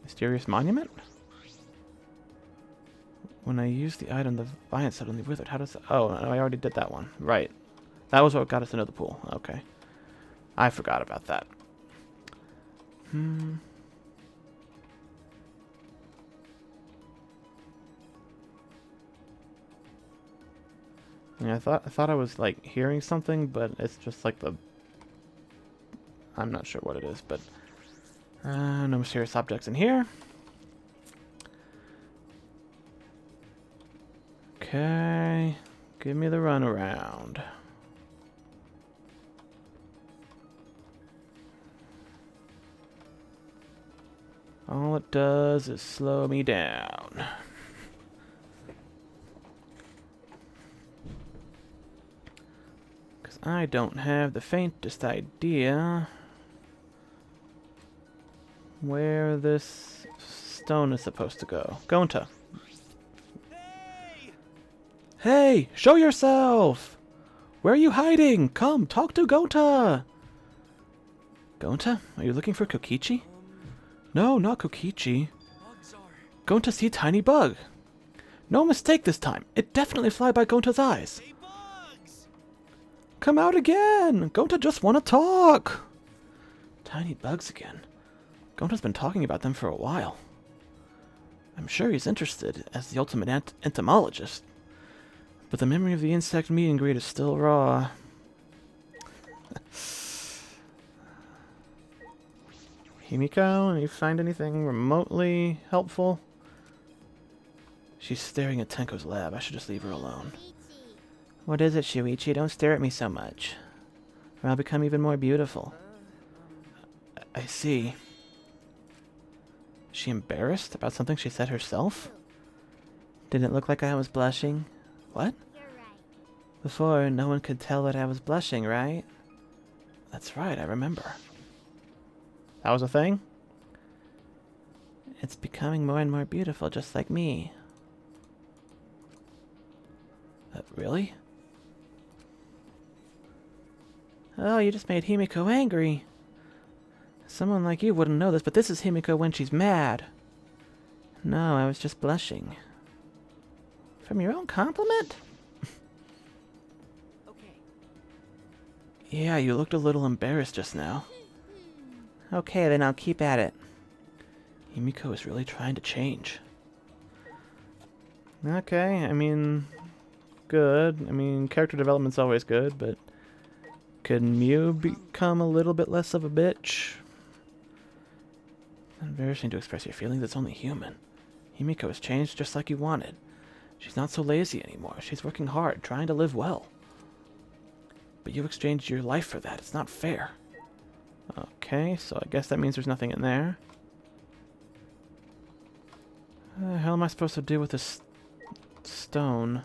Mysterious monument? When I use the item, the vine suddenly withered. How does... Oh, no, I already did that one. Right. That was what got us into the pool. Okay. I forgot about that. Yeah, I thought I was like hearing something, but it's just like the... I'm not sure what it is, but no mysterious objects in here. Okay, give me the runaround. All it does is slow me down. Because I don't have the faintest idea where this stone is supposed to go. Gonta. Hey, show yourself! Where are you hiding? Come, talk to Gonta! Gonta, are you looking for Kokichi? No, not Kokichi. Bugs are. Gonta see tiny bug. No mistake this time. It definitely fly by Gonta's eyes. Hey, bugs! Come out again! Gonta just wanna talk! Tiny bugs again. Gonta's been talking about them for a while. I'm sure he's interested as the ultimate entomologist. But the memory of the insect meet and greet is still raw. Himiko, you find anything remotely helpful? She's staring at Tenko's lab. I should just leave her alone. What is it, Shuichi? Don't stare at me so much, or I'll become even more beautiful. I see. Is she embarrassed about something she said herself? Didn't it look like I was blushing? What? You're right. Before, no one could tell that I was blushing, right? That's right, I remember. That was a thing? It's becoming more and more beautiful, just like me. Really? Oh, you just made Himiko angry. Someone like you wouldn't know this, but this is Himiko when she's mad. No, I was just blushing. From your own compliment? Okay. Yeah, you looked a little embarrassed just now. Okay, then I'll keep at it. Himiko is really trying to change. Okay, I mean, good. I mean, character development's always good, but could Mew become a little bit less of a bitch? Embarrassing to express your feelings, it's only human. Himiko has changed just like you wanted. She's not so lazy anymore. She's working hard, trying to live well. But you exchanged your life for that. It's not fair. Okay, so I guess that means there's nothing in there. What the hell am I supposed to do with this stone?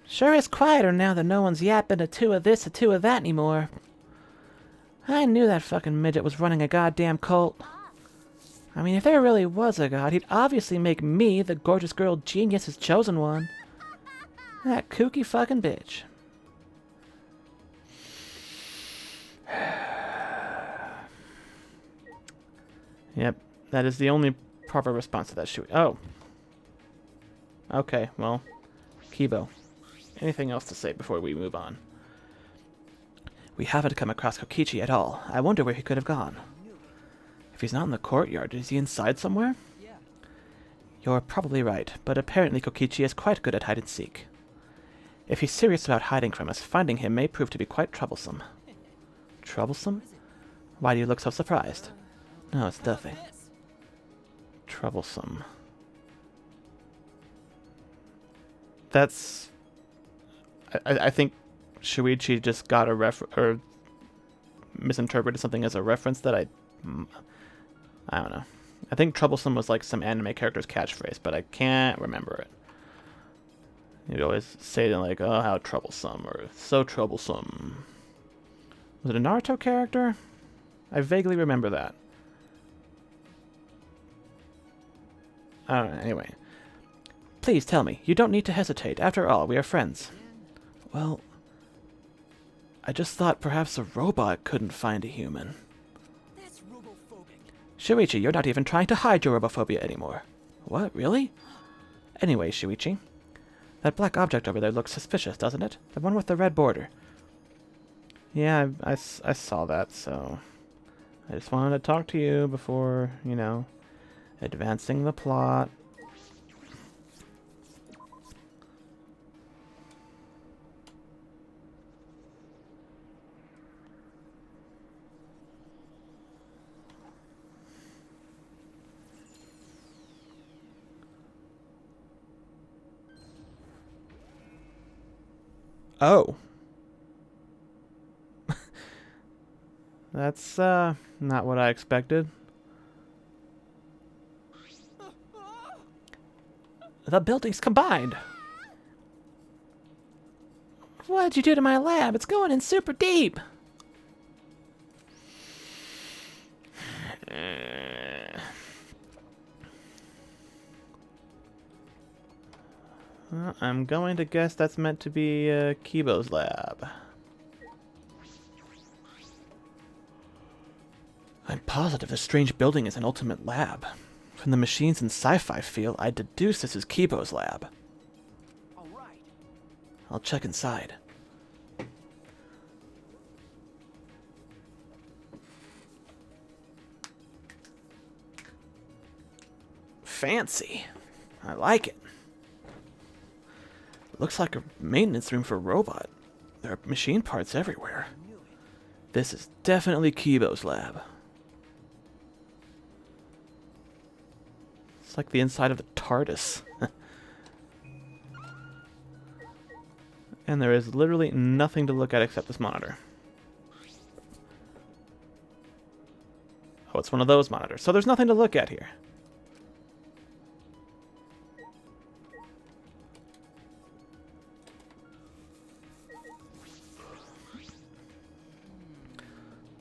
Sure is quieter now that no one's yapping a two of this, a two of that anymore. I knew that fucking midget was running a goddamn cult. I mean, if there really was a god, he'd obviously make me, the gorgeous girl genius, his chosen one. That kooky fucking bitch. Yep, that is the only proper response to that shoot. Oh. Okay, well, Kibo. Anything else to say before we move on? We haven't come across Kokichi at all. I wonder where he could have gone. If he's not in the courtyard, is he inside somewhere? Yeah. You're probably right, but apparently Kokichi is quite good at hide and seek. If he's serious about hiding from us, finding him may prove to be quite troublesome. Troublesome? Why do you look so surprised? No, it's nothing. This. Troublesome. That's... I think Shuichi just got a or misinterpreted something as a reference that I don't know. I think troublesome was like some anime character's catchphrase, but I can't remember it. You'd always say like, oh, how troublesome, or so troublesome. Was it a Naruto character? I vaguely remember that. I don't know, anyway. Please tell me. You don't need to hesitate. After all, we are friends. Well, I just thought perhaps a robot couldn't find a human. That's robophobic. Shuichi, you're not even trying to hide your robophobia anymore. What, really? Anyway, Shuichi, That black object over there looks suspicious, doesn't it? The one with the red border. Yeah, I saw that, so... I just wanted to talk to you before, you know, advancing the plot. Oh. That's, not what I expected. The buildings combined! What'd you do to my lab? It's going in super deep! Well, I'm going to guess that's meant to be Kibo's lab. I'm positive this strange building is an ultimate lab. From the machines and sci-fi feel, I deduce this is Kibo's lab. All right. I'll check inside. Fancy. I like it. Looks like a maintenance room for a robot. There are machine parts everywhere. This is definitely Kibo's lab. It's like the inside of the TARDIS. And there is literally nothing to look at except this monitor. Oh, it's one of those monitors. So there's nothing to look at here.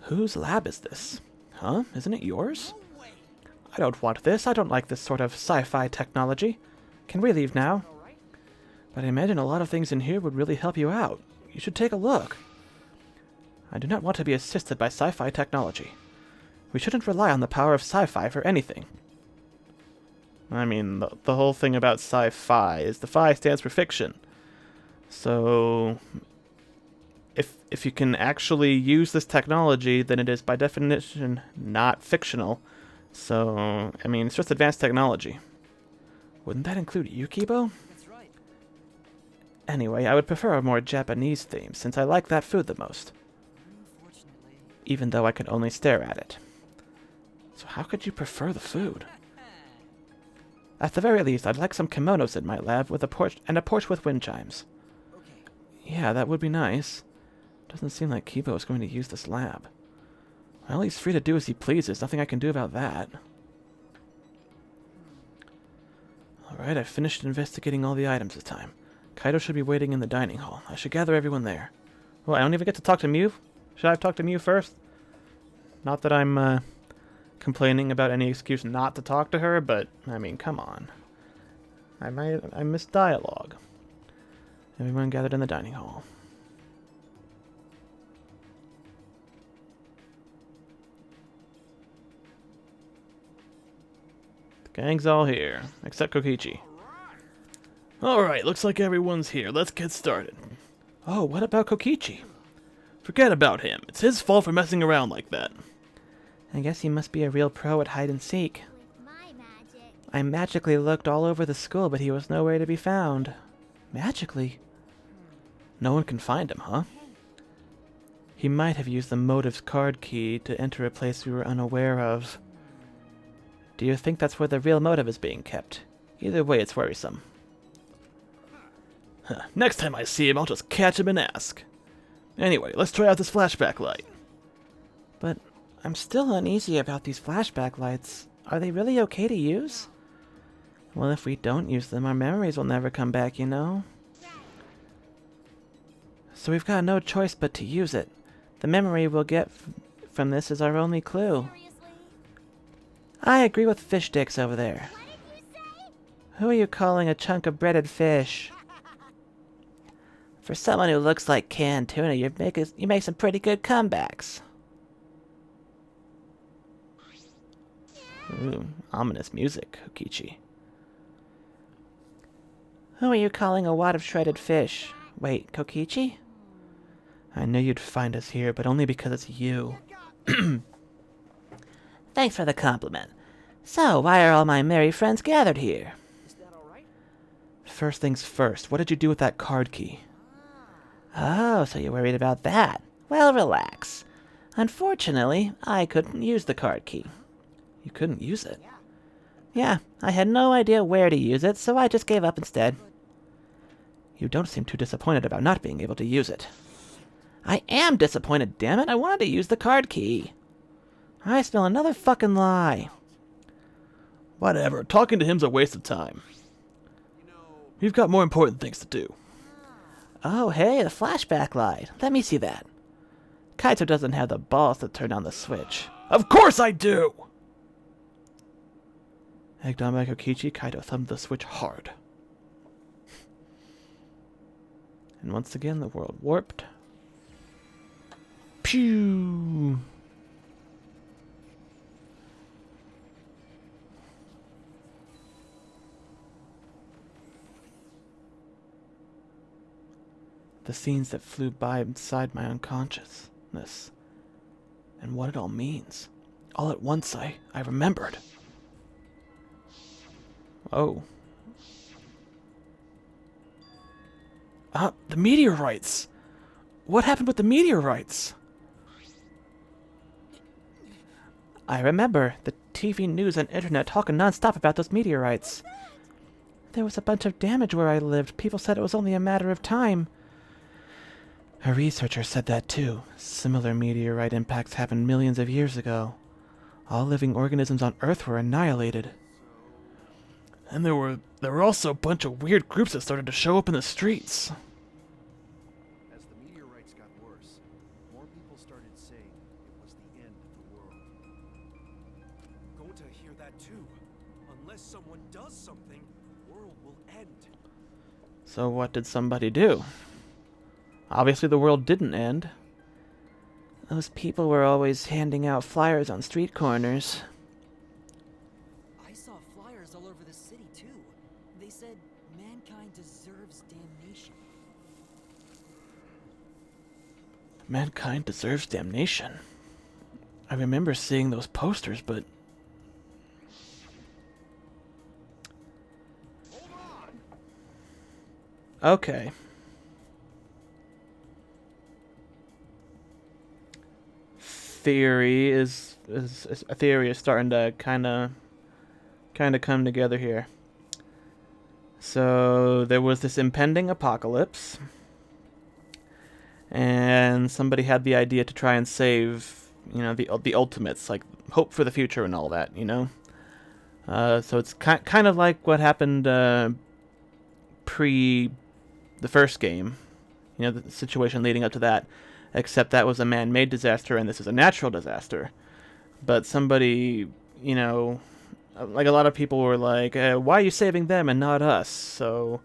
Whose lab is this? Huh? Isn't it yours? No way. I don't want this. I don't like this sort of sci-fi technology. Can we leave now? All right. But I imagine a lot of things in here would really help you out. You should take a look. I do not want to be assisted by sci-fi technology. We shouldn't rely on the power of sci-fi for anything. I mean, the whole thing about sci-fi is the phi stands for fiction. So... If you can actually use this technology, then it is by definition not fictional. So, I mean, it's just advanced technology. Wouldn't that include Yukibo? That's right. Anyway, I would prefer a more Japanese theme, since I like that food the most. Unfortunately. Even though I can only stare at it. So how could you prefer the food? At the very least, I'd like some kimonos in my lab with a porch and a porch with wind chimes. Okay. Yeah, that would be nice. Doesn't seem like Kibo is going to use this lab. Well, he's free to do as he pleases. Nothing I can do about that. Alright, I've finished investigating all the items this time. Kaido should be waiting in the dining hall. I should gather everyone there. Well, I don't even get to talk to Mew? Should I have talked to Mew first? Not that I'm, complaining about any excuse not to talk to her, but, I mean, come on. I missed dialogue. Everyone gathered in the dining hall. Gang's all here, except Kokichi. Alright, looks like everyone's here. Let's get started. Oh, what about Kokichi? Forget about him. It's his fault for messing around like that. I guess he must be a real pro at hide and seek. With my magic. I magically looked all over the school, but he was nowhere to be found. Magically? No one can find him, huh? He might have used the motive's card key to enter a place we were unaware of. Do you think that's where the real motive is being kept? Either way, it's worrisome. Huh. Next time I see him, I'll just catch him and ask. Anyway, let's try out this flashback light. But I'm still uneasy about these flashback lights. Are they really okay to use? Well, if we don't use them, our memories will never come back, you know? So we've got no choice but to use it. The memory we'll get from this is our only clue. Seriously? I agree with Fish Dicks over there. What did you say? Who are you calling a chunk of breaded fish? For someone who looks like canned tuna, you make some pretty good comebacks. Ooh, ominous music, Kokichi. Who are you calling a wad of shredded fish? Wait, Kokichi? I knew you'd find us here, but only because it's you. Thanks for the compliment. So, why are all my merry friends gathered here? Is that all right? First things first, what did you do with that card key? Oh, so you're worried about that. Well, relax. Unfortunately, I couldn't use the card key. You couldn't use it. Yeah, I had no idea where to use it, so I just gave up instead. You don't seem too disappointed about not being able to use it. I am disappointed, damn it. I wanted to use the card key. I smell another fucking lie. Whatever, talking to him's a waste of time. We've got more important things to do. Oh, hey, the flashback light. Let me see that. Kaito doesn't have the balls to turn on the switch. Of course I do! Egged on by Kokichi, Kaito thumbed the switch hard. And once again, the world warped. Pew! The scenes that flew by inside my unconsciousness. And what it all means. All at once I remembered. Oh. The meteorites! What happened with the meteorites? I remember the TV news and internet talking nonstop about those meteorites. There was a bunch of damage where I lived. People said it was only a matter of time. A researcher said that too. Similar meteorite impacts happened millions of years ago. All living organisms on Earth were annihilated. And there were also a bunch of weird groups that started to show up in the streets. As the meteorites got worse, more people started saying it was the end of the world. Going to hear that too. Unless someone does something, the world will end. So what did somebody do? Obviously the world didn't end. Those people were always handing out flyers on street corners. I saw flyers all over the city too. They said mankind deserves damnation. Mankind deserves damnation. I remember seeing those posters, but... Okay. Theory is a theory is starting to kind of come together here. So there was this impending apocalypse, and somebody had the idea to try and save, the ultimates, like hope for the future and all that, So it's kind of like what happened pre the first game, the situation leading up to that. Except that was a man-made disaster, and this is a natural disaster. But somebody, like a lot of people were like, why are you saving them and not us? So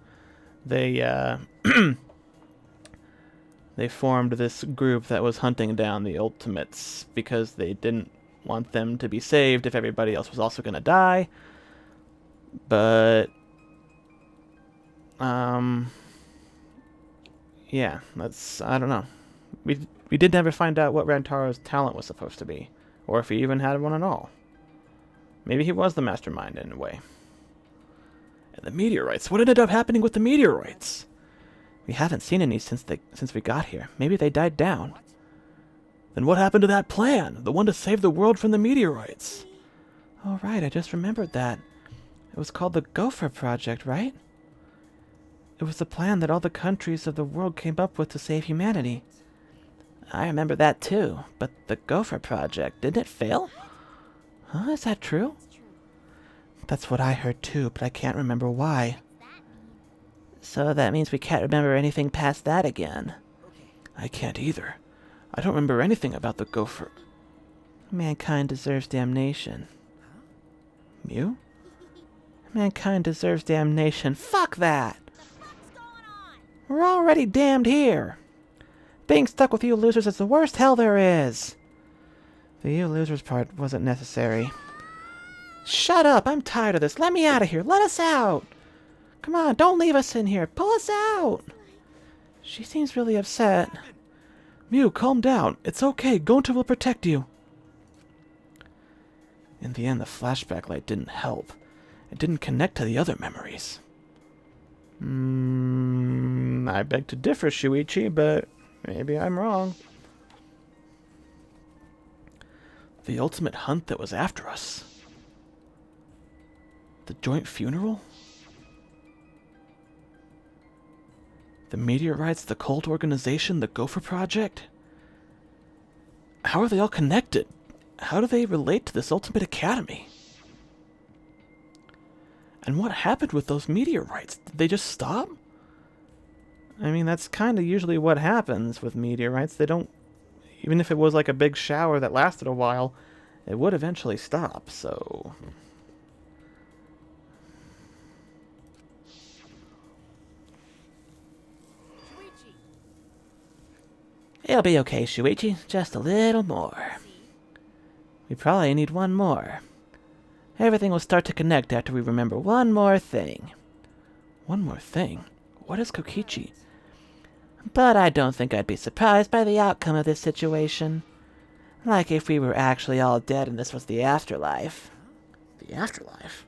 they they formed this group that was hunting down the Ultimates because they didn't want them to be saved if everybody else was also going to die. But, yeah, I don't know. We did never find out what Rantaro's talent was supposed to be, or if he even had one at all. Maybe he was the mastermind in a way. And the meteorites, what ended up happening with the meteorites? We haven't seen any since we got here. Maybe they died down. Then what happened to that plan? The one to save the world from the meteorites? Oh right, I just remembered that. It was called the Gopher Project, right? It was the plan that all the countries of the world came up with to save humanity. I remember that too, but the Gopher Project, didn't it fail? Huh, is that true? That's what I heard too, but I can't remember why. So that means we can't remember anything past that again. I can't either. I don't remember anything about the Gopher. Mankind deserves damnation. You? Mankind deserves damnation. Fuck that! We're already damned here. Being stuck with you losers is the worst hell there is. The you losers part wasn't necessary. Shut up! I'm tired of this. Let me out of here. Let us out! Come on, don't leave us in here. Pull us out. She seems really upset. Mew, calm down. It's okay. Gonta will protect you. In the end, the flashback light didn't help. It didn't connect to the other memories. I beg to differ, Shuichi, but maybe I'm wrong. The ultimate hunt that was after us. The joint funeral? The meteorites, the cult organization, the Gopher Project? How are they all connected? How do they relate to this ultimate academy? And what happened with those meteorites? Did they just stop? I mean, that's kind of usually what happens with meteorites. They don't... Even if it was like a big shower that lasted a while, it would eventually stop, so... Shuichi, It'll be okay, Shuichi. Just a little more. We probably need one more. Everything will start to connect after we remember one more thing. One more thing. What is Kokichi? But I don't think I'd be surprised by the outcome of this situation. Like if we were actually all dead and this was the afterlife. The afterlife?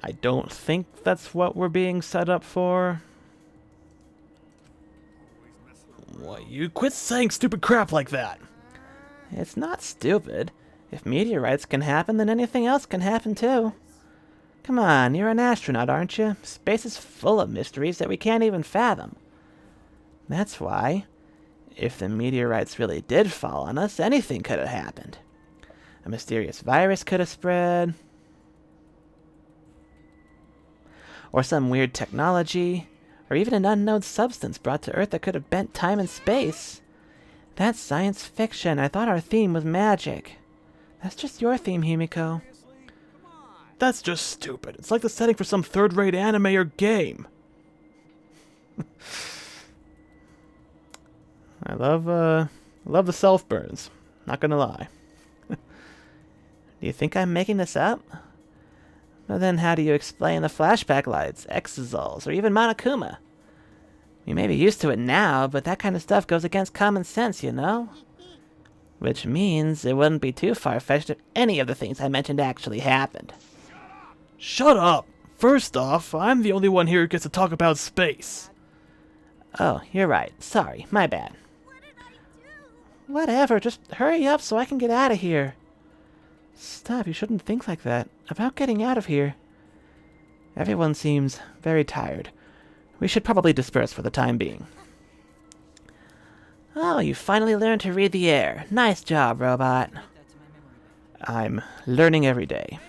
I don't think that's what we're being set up for. What, you quit saying stupid crap like that! It's not stupid. If meteorites can happen, then anything else can happen too. Come on, you're an astronaut, aren't you? Space is full of mysteries that we can't even fathom. That's why, if the meteorites really did fall on us, anything could have happened. A mysterious virus could have spread. Or some weird technology. Or even an unknown substance brought to Earth that could have bent time and space. That's science fiction. I thought our theme was magic. That's just your theme, Himiko. That's just stupid. It's like the setting for some third-rate anime or game. I love the self-burns. Not gonna lie. Do you think I'm making this up? Well, then how do you explain the flashback lights, exosols, or even Monokuma? We may be used to it now, but that kind of stuff goes against common sense, you know? Which means it wouldn't be too far-fetched if any of the things I mentioned actually happened. Shut up! First off, I'm the only one here who gets to talk about space. Oh, you're right. Sorry, my bad. What did I do? Whatever, just hurry up so I can get out of here. Stop, you shouldn't think like that. About getting out of here. Everyone seems very tired. We should probably disperse for the time being. Oh, you finally learned to read the air. Nice job, robot. I'm learning every day.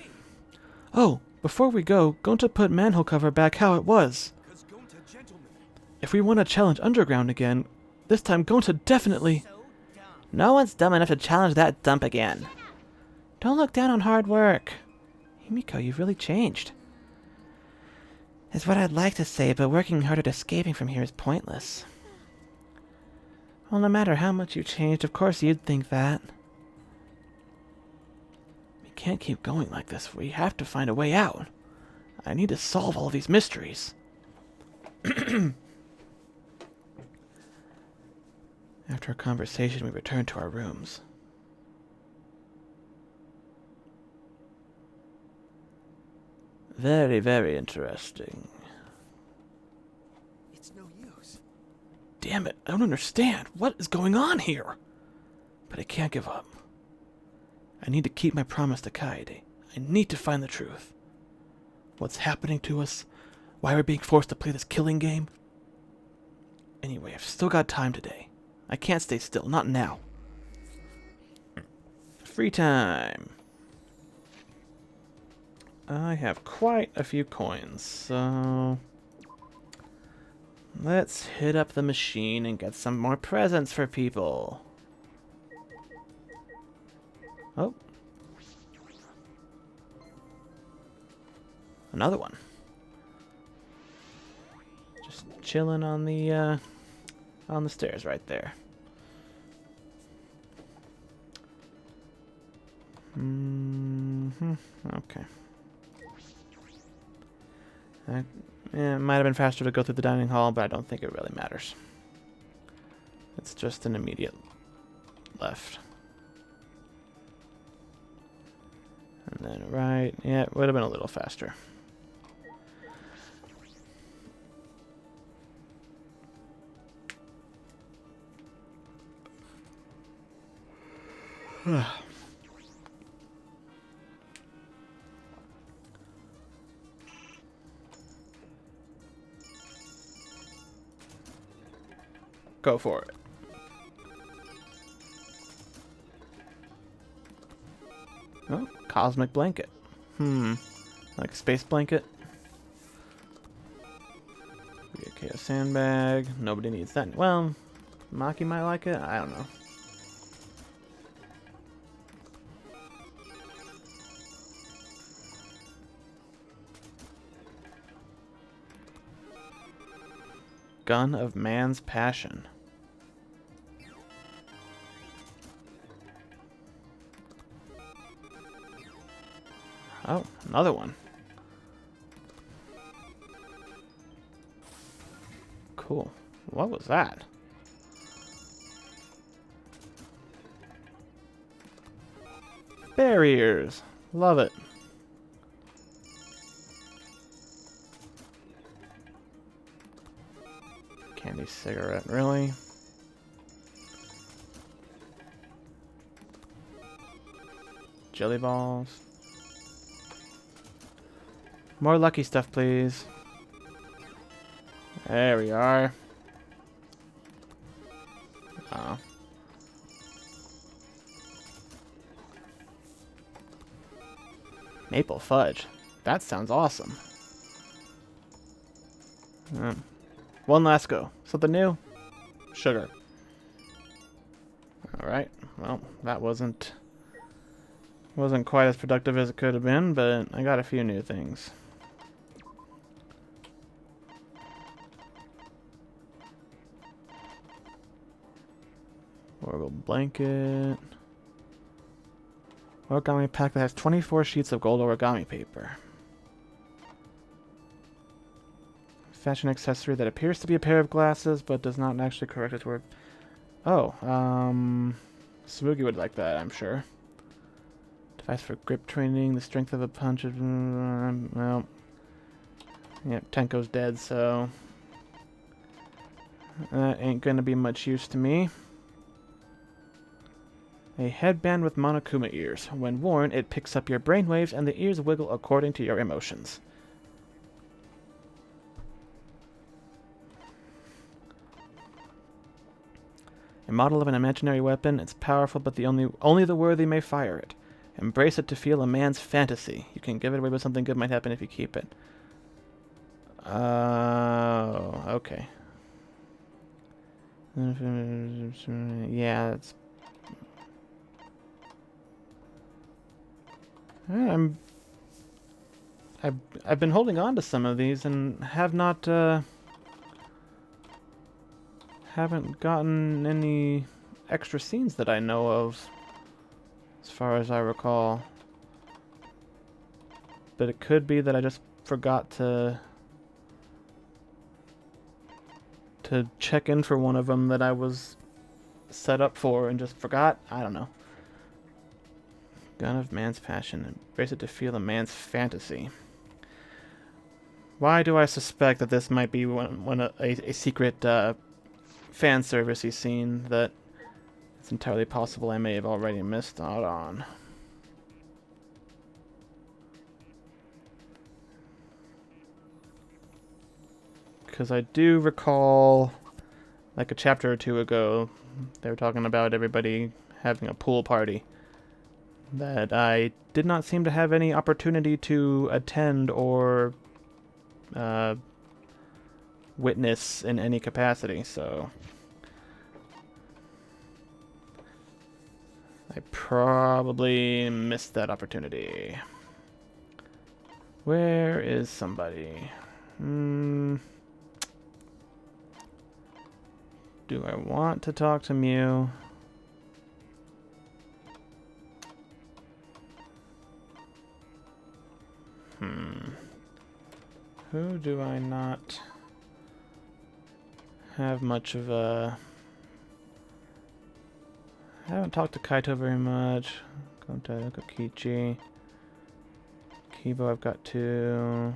Oh, before we go, Gonta put manhole cover back how it was. If we want to challenge Underground again, this time Gonta definitely... No one's dumb enough to challenge that dump again. Don't look down on hard work. Himiko, you've really changed. Is what I'd like to say, but working hard at escaping from here is pointless. Well, no matter how much you've changed, of course you'd think that. We can't keep going like this. We have to find a way out. I need to solve all these mysteries. After a conversation, we returned to our rooms. Very, very interesting. It's no use. Damn it, I don't understand. What is going on here? But I can't give up. I need to keep my promise to Kaede. I need to find the truth. What's happening to us? Why we're being forced to play this killing game? Anyway, I've still got time today. I can't stay still, not now. Free time. I have quite a few coins, so... let's hit up the machine and get some more presents for people. Oh. Another one. Just chilling on the stairs right there. Okay. It might have been faster to go through the dining hall, but I don't think it really matters. It's just an immediate left. And then right. Yeah, it would have been a little faster. Go for it. Oh, cosmic blanket. Like space blanket. Okay, a sandbag. Nobody needs that. Well, Maki might like it. I don't know. Gun of man's passion. Oh, another one. Cool. What was that? Barriers. Love it. Candy cigarette, really? Jelly balls. More lucky stuff, please. There we are. Oh. Maple fudge. That sounds awesome. One last go. Something new? Sugar. Alright. Well, that wasn't quite as productive as it could have been, but I got a few new things. Orbital blanket. Origami pack that has 24 sheets of gold origami paper. Fashion accessory that appears to be a pair of glasses, but does not actually correct its word. Oh, Samuki would like that, I'm sure. Device for grip training, the strength of a punch. Well, yeah, Tenko's dead, so that ain't gonna be much use to me. A headband with Monokuma ears. When worn, it picks up your brainwaves and the ears wiggle according to your emotions. A model of an imaginary weapon. It's powerful, but only the worthy may fire it. Embrace it to feel a man's fantasy. You can give it away, but something good might happen if you keep it. Oh, okay. Yeah, that's... I've been holding on to some of these and have not haven't gotten any extra scenes that I know of, as far as I recall. But it could be that I just forgot to check in for one of them that I was set up for and just forgot. I don't know. Gun of man's passion. Embrace it to feel a man's fantasy. Why do I suspect that this might be a secret fan servicey scene that it's entirely possible I may have already missed out on? Because I do recall, like a chapter or two ago, they were talking about everybody having a pool party that I did not seem to have any opportunity to attend or witness in any capacity, so I probably missed that opportunity. Where is somebody? Do I want to talk to Mew? Who do I not have much of a... I haven't talked to Kaito very much. Gonta, Kokichi. Kibo I've got two.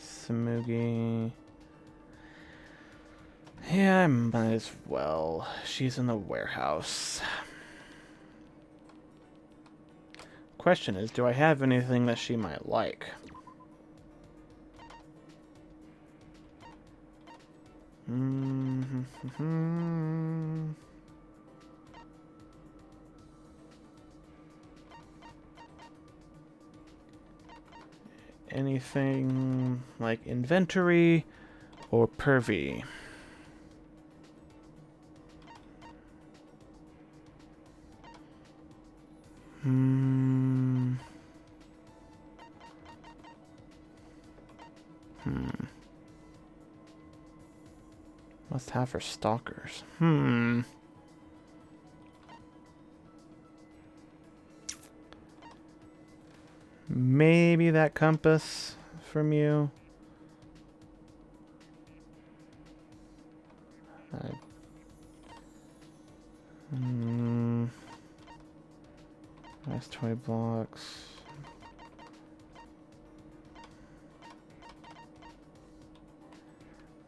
Samugi. Yeah, I might as well. She's in the warehouse. Question is, do I have anything that she might like? Anything like inventory or pervy? Must have for stalkers. Maybe that compass from you. Nice toy blocks.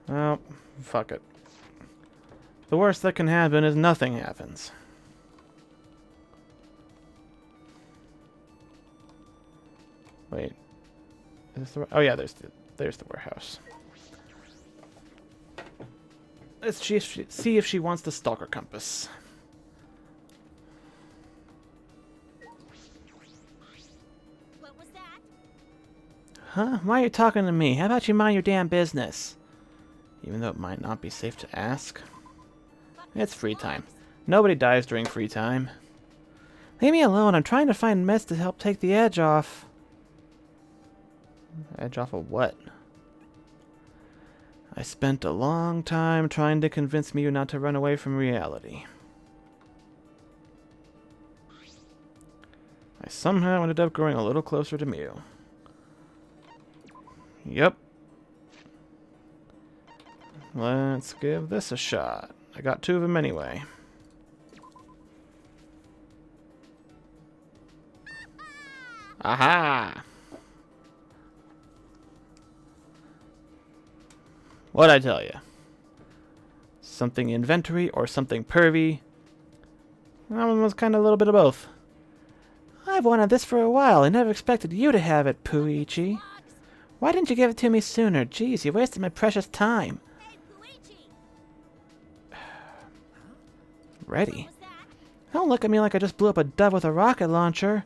Well, fuck it. The worst that can happen is nothing happens. Wait. Is this the... Oh yeah, there's the warehouse. Let's see if she wants the stalker compass. What was that? Huh? Why are you talking to me? How about you mind your damn business? Even though it might not be safe to ask. It's free time. Nobody dies during free time. Leave me alone. I'm trying to find meds to help take the edge off. Edge off of what? I spent a long time trying to convince Miyu not to run away from reality. I somehow ended up growing a little closer to Miyu. Yep. Let's give this a shot. I got two of them anyway. Aha! What'd I tell you? Something inventory or something pervy? That one was kind of a little bit of both. I've wanted this for a while. I never expected you to have it, Shuichi. Why didn't you give it to me sooner? Jeez, you wasted my precious time. Hey, Shuichi! Ready? What was that? Don't look at me like I just blew up a dove with a rocket launcher.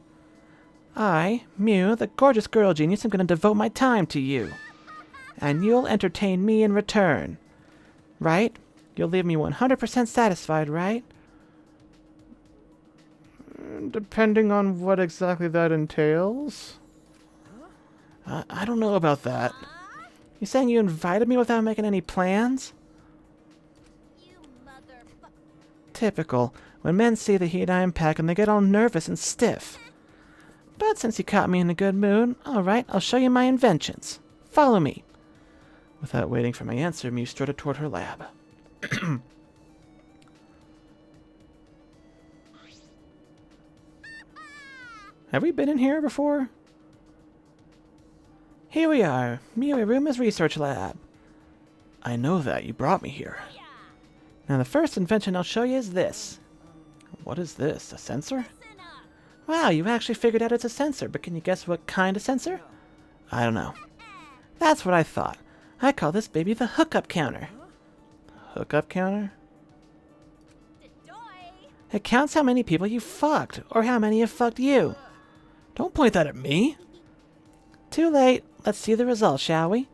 I, Mew, the gorgeous girl genius, am going to devote my time to you. And you'll entertain me in return. Right? You'll leave me 100% satisfied, right? Depending on what exactly that entails. I don't know about that. You saying you invited me without making any plans? You motherfucker. Typical. When men see the heat I am packing, they get all nervous and stiff. But since you caught me in a good mood, alright, I'll show you my inventions. Follow me. Without waiting for my answer, Mew strutted toward her lab. Have we been in here before? Here we are. Miuiruma's research lab. I know that. You brought me here. Now the first invention I'll show you is this. What is this? A sensor? Listen up. Wow, you actually figured out it's a sensor, but can you guess what kind of sensor? I don't know. That's what I thought. I call this baby the hookup counter. Hookup counter? Doy. It counts how many people you fucked, or how many have fucked you. Don't point that at me. Too late. Let's see the results, shall we?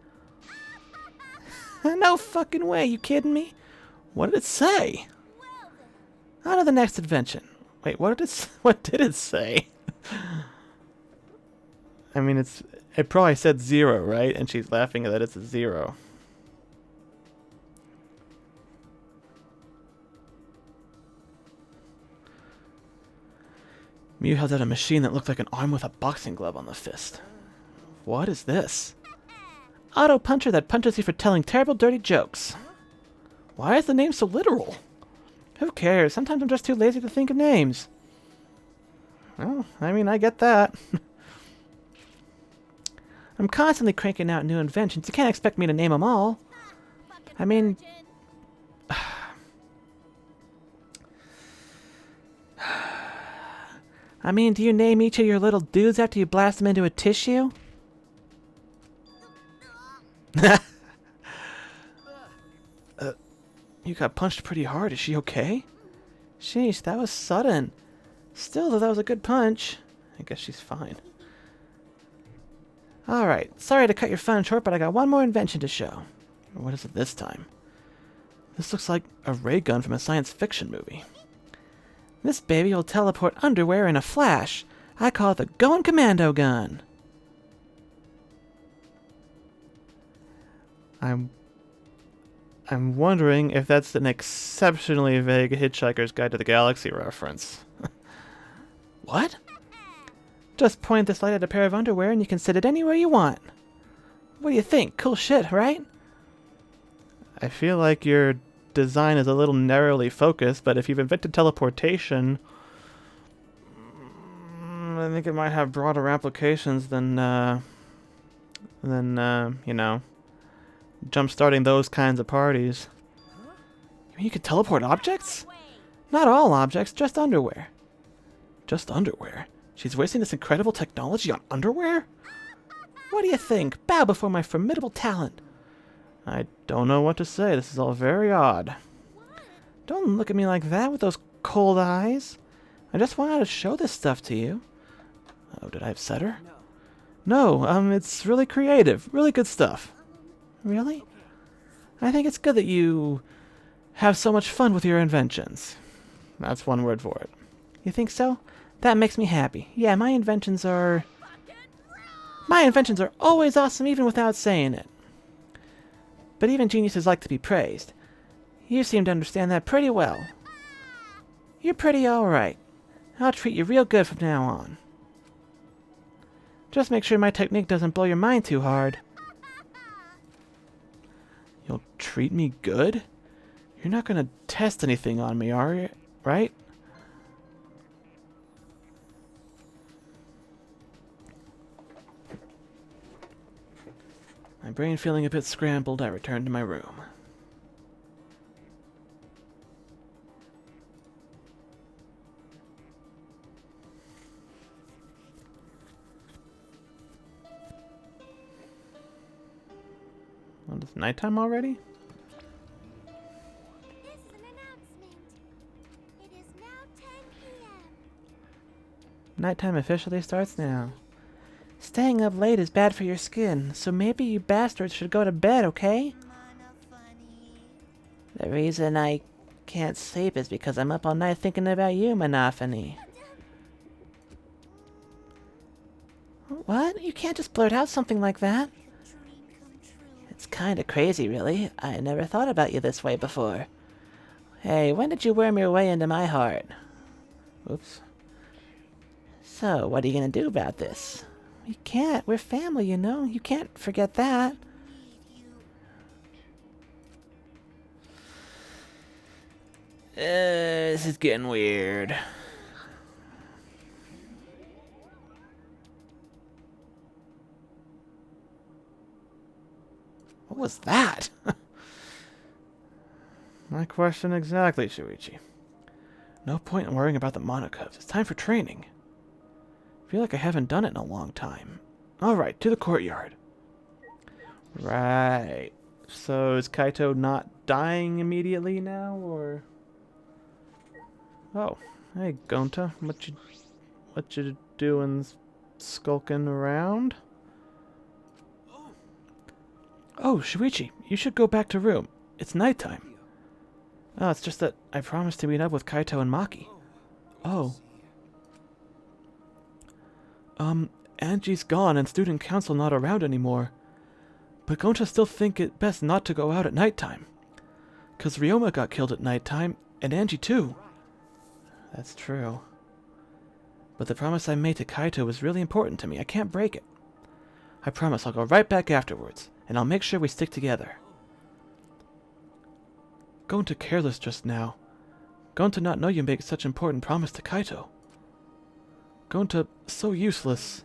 No fucking way, you kidding me? What did it say? Well then. On to the next invention. Wait, what did it say? I mean, it probably said 0, right? And she's laughing that it's a 0. Mew held out a machine that looked like an arm with a boxing glove on the fist. What is this? Auto puncher that punches you for telling terrible, dirty jokes. Why is the name so literal? Who cares? Sometimes I'm just too lazy to think of names. Well, I mean, I get that. I'm constantly cranking out new inventions. You can't expect me to name them all. I mean... do you name each of your little dudes after you blast them into a tissue? You got punched pretty hard. Is she okay? Sheesh, that was sudden. Still, though, that was a good punch. I guess she's fine. Alright, sorry to cut your fun short, but I got one more invention to show. What is it this time? This looks like a ray gun from a science fiction movie. This baby will teleport underwear in a flash. I call it the Goin' Commando Gun. I'm wondering if that's an exceptionally vague Hitchhiker's Guide to the Galaxy reference. What? Just point this light at a pair of underwear and you can sit it anywhere you want. What do you think? Cool shit, right? I feel like your design is a little narrowly focused, but if you've invented teleportation, I think it might have broader applications than you know, jump-starting those kinds of parties. You mean you could teleport objects? Not all objects, just underwear. Just underwear? She's wasting this incredible technology on underwear? What do you think? Bow before my formidable talent. I don't know what to say. This is all very odd. Don't look at me like that with those cold eyes. I just wanted to show this stuff to you. Oh, did I upset her? No, it's really creative. Really good stuff. Really? I think it's good that you have so much fun with your inventions. That's one word for it. You think so? That makes me happy. Yeah, my inventions are always awesome even without saying it. But even geniuses like to be praised. You seem to understand that pretty well. You're pretty alright. I'll treat you real good from now on. Just make sure my technique doesn't blow your mind too hard. You'll treat me good? You're not gonna test anything on me, are you? Right? My brain feeling a bit scrambled, I returned to my room. Well, it's nighttime already? This is an announcement. It is now 10 p.m. Nighttime officially starts now. Staying up late is bad for your skin, so maybe you bastards should go to bed, okay? The reason I can't sleep is because I'm up all night thinking about you, Monophony. What? You can't just blurt out something like that. It's kinda crazy, really. I never thought about you this way before. Hey, when did you worm your way into my heart? Oops. So, what are you gonna do about this? You can't. We're family, you know. You can't forget that. This is getting weird. What was that? My question exactly, Shuichi. No point in worrying about the Monocubs. It's time for training. I feel like I haven't done it in a long time. Alright, to the courtyard. Right. So is Kaito not dying immediately now, or... Oh, hey Gonta, what you doing skulking around? Oh, Shuichi, you should go back to room. It's nighttime. Oh, it's just that I promised to meet up with Kaito and Maki. Oh. Angie's gone and student council not around anymore. But Gonta still think it best not to go out at nighttime. 'Cause Ryoma got killed at nighttime, and Angie too. That's true. But the promise I made to Kaito was really important to me. I can't break it. I promise I'll go right back afterwards, and I'll make sure we stick together. Gonta careless just now. Gonta not know you make such important promise to Kaito. Gonta so useless.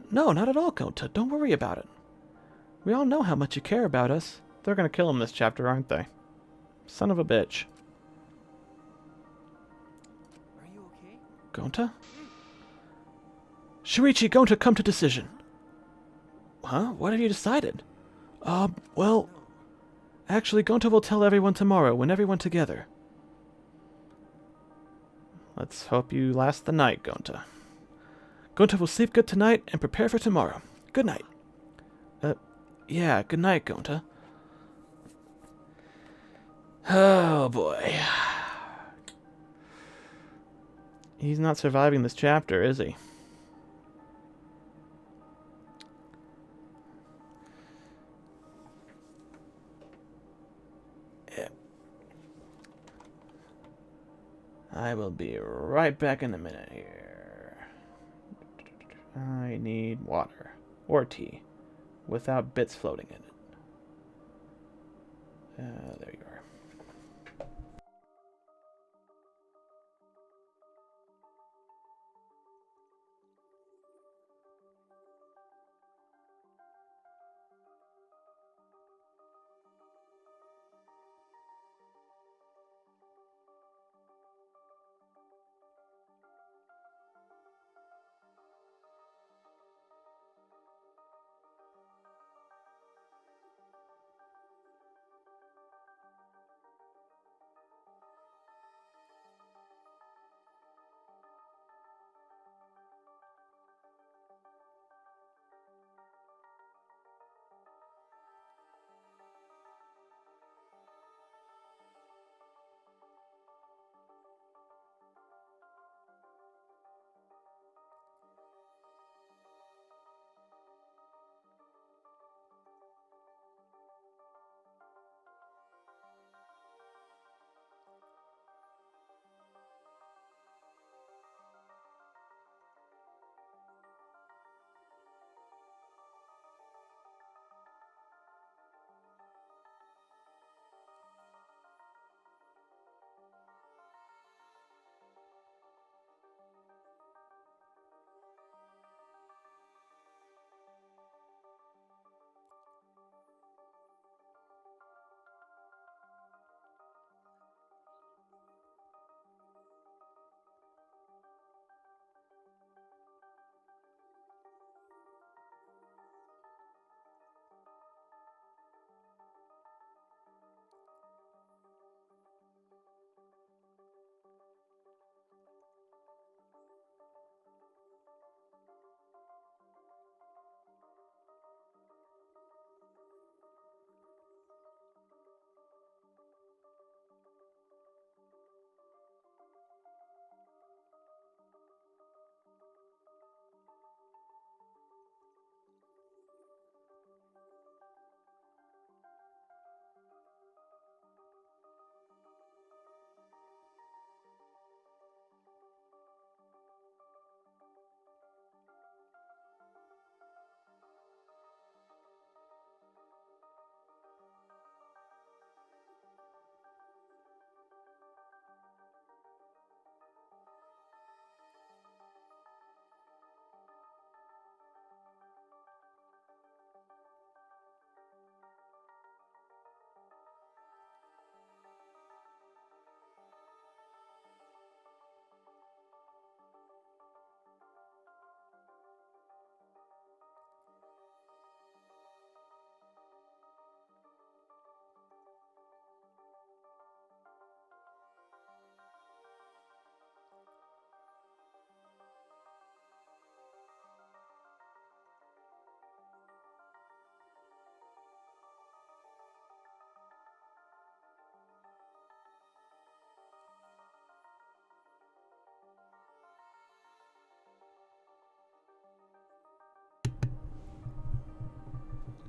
No, not at all, Gonta. Don't worry about it. We all know how much you care about us. They're gonna kill him this chapter, aren't they? Son of a bitch. Are you okay? Gonta? Shuichi, Gonta, come to decision. Huh? What have you decided? Well... Actually, Gonta will tell everyone tomorrow, when everyone together. Let's hope you last the night, Gonta. Gonta will sleep good tonight and prepare for tomorrow. Good night. Yeah, good night, Gonta. Oh, boy. He's not surviving this chapter, is he? I will be right back in a minute here. I need water. Or tea. Without bits floating in it. There you are.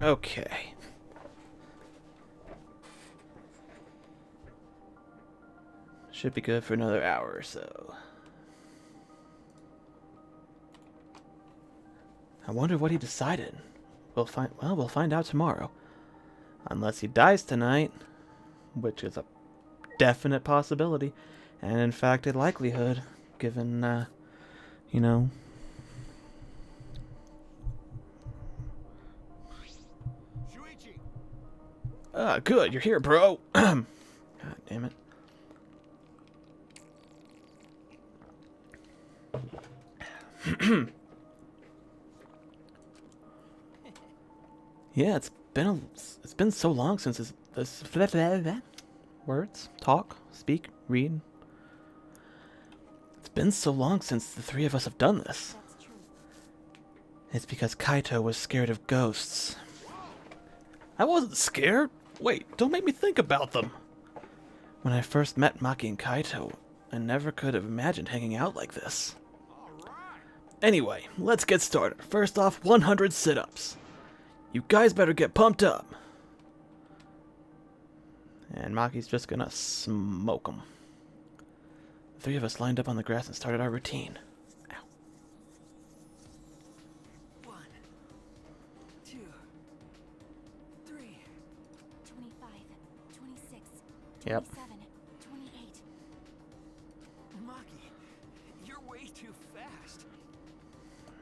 Okay. Should be good for another hour or so. I wonder what he decided. We'll find out tomorrow. Unless he dies tonight, which is a definite possibility, and in fact a likelihood, given, you know... Shuichi! Ah, good, you're here, bro! God damn it. Yeah, it's been so long since this words, talk, speak, read. It's been so long since the three of us have done this. That's true. It's because Kaito was scared of ghosts. I wasn't scared. Wait, don't make me think about them. When I first met Maki and Kaito, I never could have imagined hanging out like this. Anyway, let's get started. First off, 100 sit-ups. You guys better get pumped up. And Maki's just gonna smoke them. The three of us lined up on the grass and started our routine. Ow. 1, 2, 3. 25, 26, Yep. 27, 28. Maki, you're way too fast.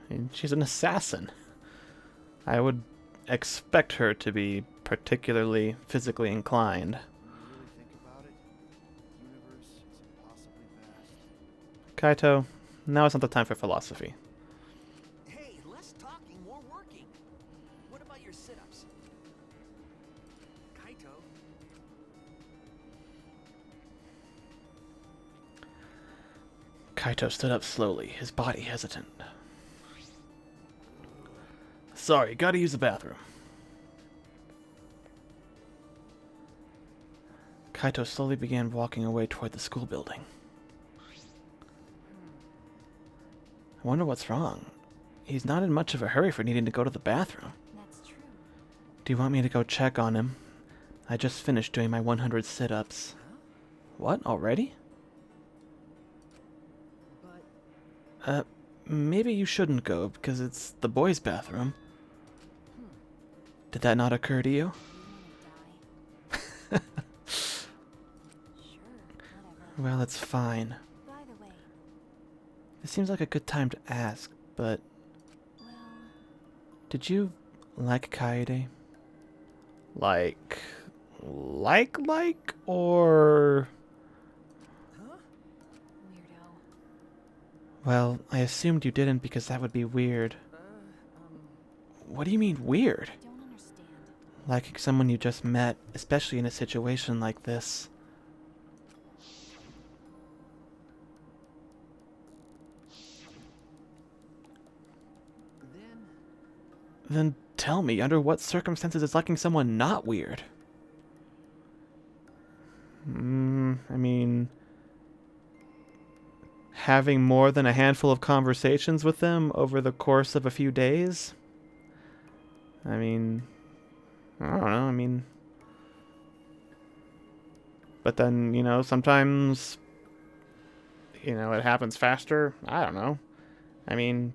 And she's an assassin. I would expect her to be particularly physically inclined. When you really think about it, the universe is impossibly vast. Kaito, now is not the time for philosophy. Hey, less talking, more working. What about your sit-ups? Kaito? Kaito stood up slowly, his body hesitant. Sorry, gotta use the bathroom. Kaito slowly began walking away toward the school building. I wonder what's wrong. He's not in much of a hurry for needing to go to the bathroom. That's true. Do you want me to go check on him? I just finished doing my 100 sit-ups. What, already? But Maybe you shouldn't go, because it's the boys' bathroom. Did that not occur to you? You wanna die? Sure, whatever. Well, it's fine. By the way, It seems like a good time to ask, but well, did you like Kaede? Like, or... huh? weirdo. Well, I assumed you didn't because that would be weird. What do you mean, weird? I don't understand. Liking someone you just met, especially in a situation like this. Then tell me, under what circumstances is liking someone not weird? I mean... having more than a handful of conversations with them over the course of a few days? I mean... I don't know, but then, you know, sometimes, you know, it happens faster. I don't know. I mean...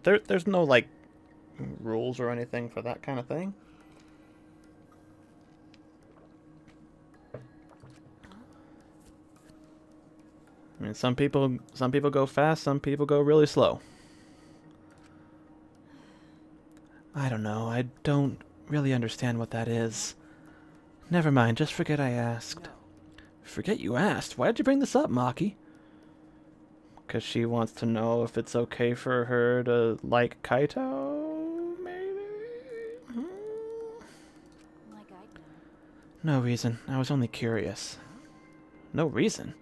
There's no, like, rules or anything for that kind of thing. I mean, some people go fast, some people go really slow. I don't know, I don't really understand what that is. Never mind, just forget I asked. No. Forget you asked? Why did you bring this up, Maki? Because she wants to know if it's okay for her to like Kaito, maybe? Like I'd know. No reason, I was only curious. No reason?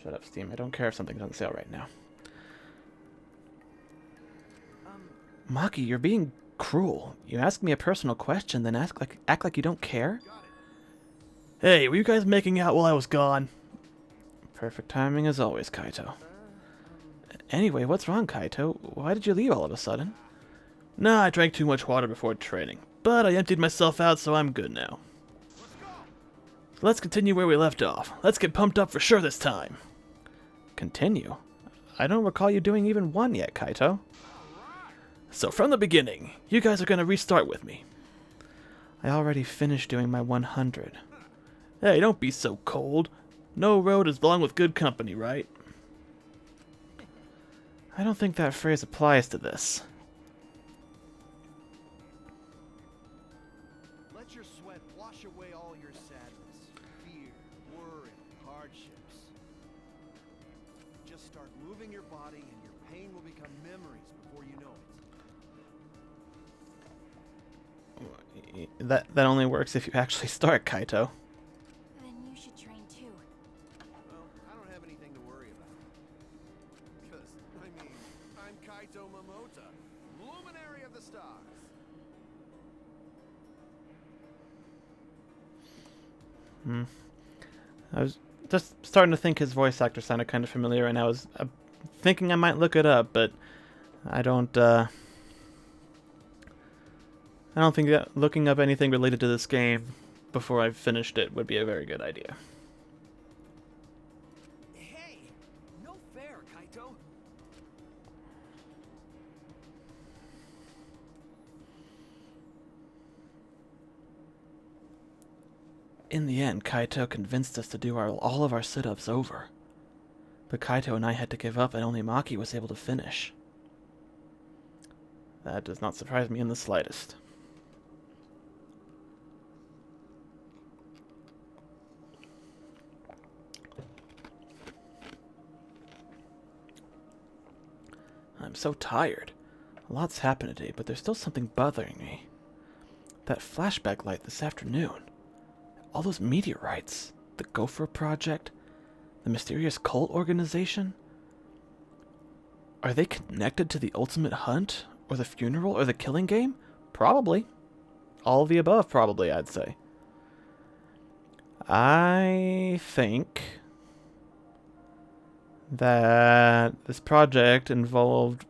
Shut up, Steam. I don't care if something's on sale right now. Maki, you're being cruel. You ask me a personal question, then act like you don't care? Hey, were you guys making out while I was gone? Perfect timing as always, Kaito. Anyway, what's wrong, Kaito? Why did you leave all of a sudden? Nah, I drank too much water before training. But I emptied myself out, so I'm good now. Let's go! Let's continue where we left off. Let's get pumped up for sure this time. Continue? I don't recall you doing even one yet, Kaito. So from the beginning, you guys are going to restart with me. I already finished doing my 100. Hey, don't be so cold. No road is long with good company, right? I don't think that phrase applies to this. Let your sweat wash away all your sadness, fear, worry, hardships. Just start moving your body and your pain will become memories before you know it. That only works if you actually start, Kaito. Then you should train too. Well, I don't have anything to worry about. Because, I mean, I'm Kaito Momota, luminary of the stars. I was just starting to think his voice actor sounded kind of familiar, and I was thinking I might look it up, but I don't think that looking up anything related to this game before I've finished it would be a very good idea. Hey! No fair, Kaito! In the end, Kaito convinced us to do all of our sit-ups over. But Kaito and I had to give up, and only Maki was able to finish. That does not surprise me in the slightest. I'm so tired. A lot's happened today, but there's still something bothering me. That flashback light this afternoon. All those meteorites. The Gopher Project. The mysterious cult organization. Are they connected to the ultimate hunt? Or the funeral? Or the killing game? Probably. All of the above, probably, I'd say. I think that this project involved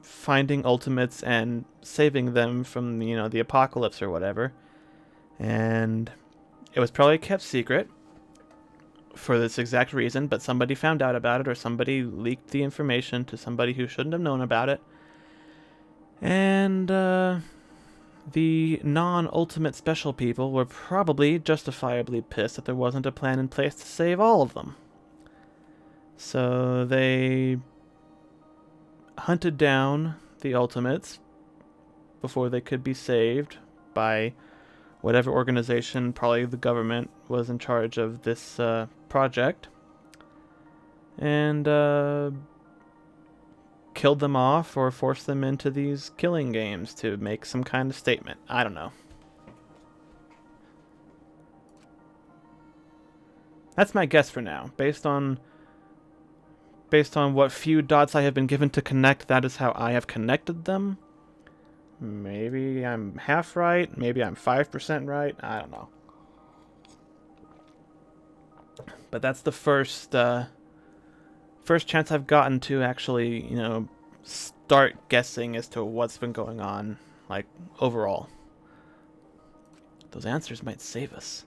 finding ultimates and saving them from, the apocalypse or whatever. And it was probably kept secret for this exact reason, but somebody found out about it, or somebody leaked the information to somebody who shouldn't have known about it. And the non-ultimate special people were probably justifiably pissed that there wasn't a plan in place to save all of them. So they hunted down the ultimates before they could be saved by whatever organization, probably the government, was in charge of this project. And killed them off or forced them into these killing games to make some kind of statement. I don't know. That's my guess for now. Based on what few dots I have been given to connect, that is how I have connected them. Maybe I'm half right. Maybe I'm 5% right. I don't know. But that's the first chance I've gotten to actually, start guessing as to what's been going on, like, overall. Those answers might save us.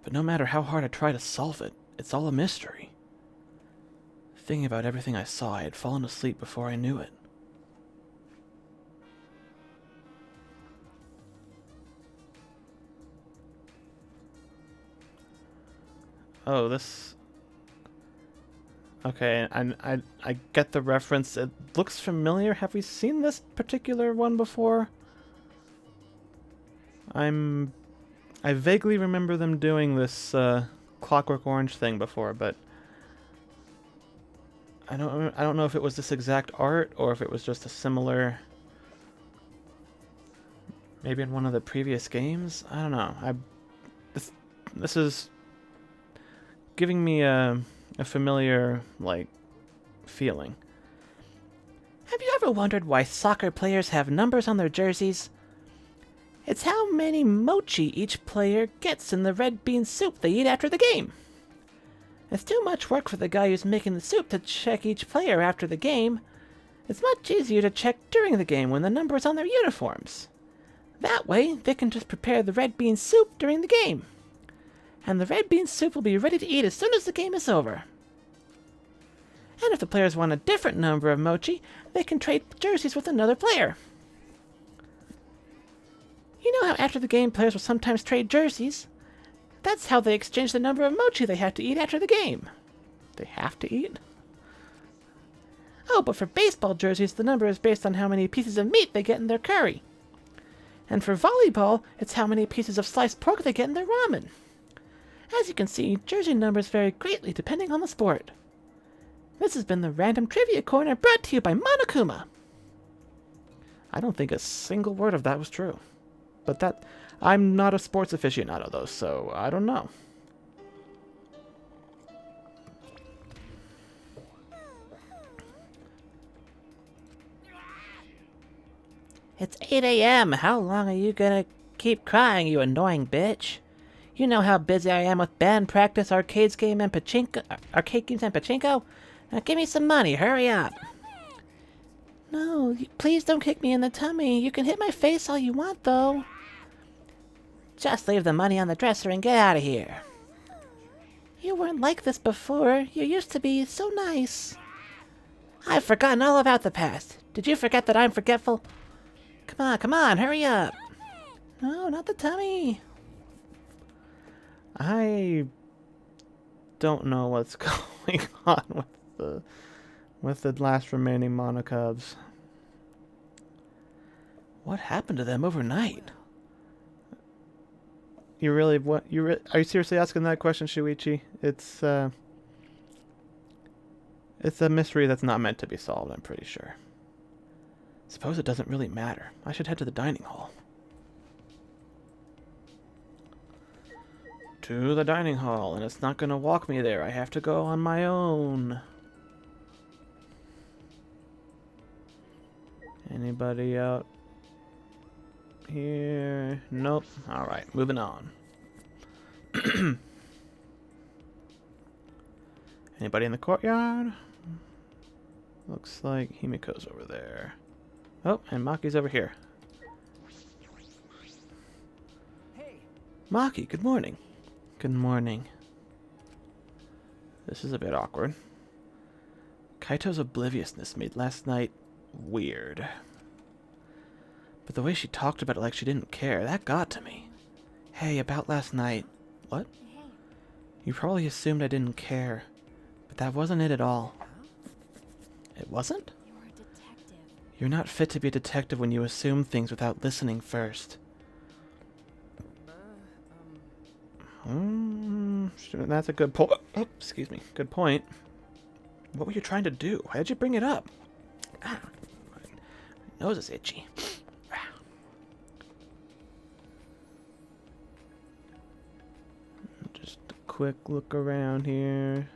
But no matter how hard I try to solve it, it's all a mystery. Thinking about everything I saw, I had fallen asleep before I knew it. Oh, this... Okay, I get the reference. It looks familiar. Have we seen this particular one before? I vaguely remember them doing this Clockwork Orange thing before, but I don't know if it was this exact art or if it was just a similar, maybe in one of the previous games. I don't know. This is giving me a familiar, like, feeling. Have you ever wondered why soccer players have numbers on their jerseys? It's how many mochi each player gets in the red bean soup they eat after the game. It's too much work for the guy who's making the soup to check each player after the game. It's much easier to check during the game when the number is on their uniforms. That way, they can just prepare the red bean soup during the game. And the red bean soup will be ready to eat as soon as the game is over. And if the players want a different number of mochi, they can trade jerseys with another player. You know how after the game players will sometimes trade jerseys? That's how they exchange the number of mochi they have to eat after the game. They have to eat? Oh, but for baseball jerseys, the number is based on how many pieces of meat they get in their curry. And for volleyball, it's how many pieces of sliced pork they get in their ramen. As you can see, jersey numbers vary greatly depending on the sport. This has been the Random Trivia Corner brought to you by Monokuma. I don't think a single word of that was true. But that... I'm not a sports aficionado, though, so I don't know. It's 8 a.m. How long are you gonna keep crying, you annoying bitch? You know how busy I am with band practice, arcade games, and pachinko? Now give me some money, hurry up. No, please don't kick me in the tummy. You can hit my face all you want, though. Just leave the money on the dresser and get out of here. You weren't like this before. You used to be so nice. I've forgotten all about the past. Did you forget that I'm forgetful? Come on, hurry up. No, not the tummy. I don't know what's going on with the last remaining monocubs. What happened to them overnight? You really are you seriously asking that question, Shuichi? It's a mystery that's not meant to be solved, I'm pretty sure. Suppose it doesn't really matter. I should head to the dining hall. To the dining hall, and it's not gonna walk me there. I have to go on my own. Anybody out here? Nope. Alright, moving on. Anybody in the courtyard? Looks like Himiko's over there. Oh, and Maki's over here. Hey, Maki, good morning. Good morning. This is a bit awkward. Kaito's obliviousness made last night weird. But the way she talked about it like she didn't care, that got to me. Hey, about last night. What? Hey, You probably assumed I didn't care, but that wasn't it at all. It wasn't? you're a detective. You're not fit to be a detective when you assume things without listening first. That's a good point. Oh, excuse me. Good point. What were you trying to do? Why did you bring it up? Ah, my nose is itchy. Just a quick look around here.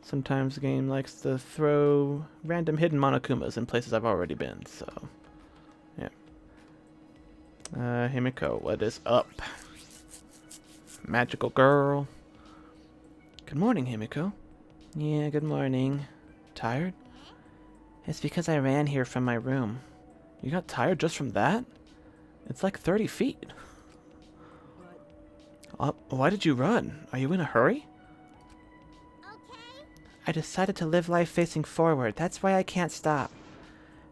Sometimes the game likes to throw random hidden Monokumas in places I've already been, so... yeah. Himiko, what is up? Magical girl. Good morning, Himiko. Yeah, good morning. Tired? It's because I ran here from my room. You got tired just from that? It's like 30 feet. Why did you run? Are you in a hurry? Okay. I decided to live life facing forward. That's why I can't stop.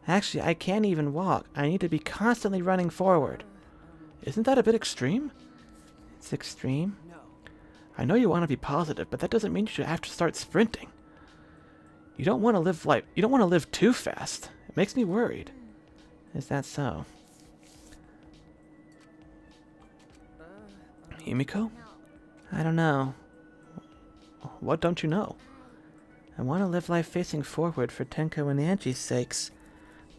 Actually, I can't even walk. I need to be constantly running forward. Isn't that a bit extreme? It's extreme. no. I know you want to be positive, but that doesn't mean you should have to start sprinting. You don't want to live too fast. It makes me worried. Is that so? Himiko? No. I don't know. What don't you know? I want to live life facing forward for Tenko and Angie's sakes,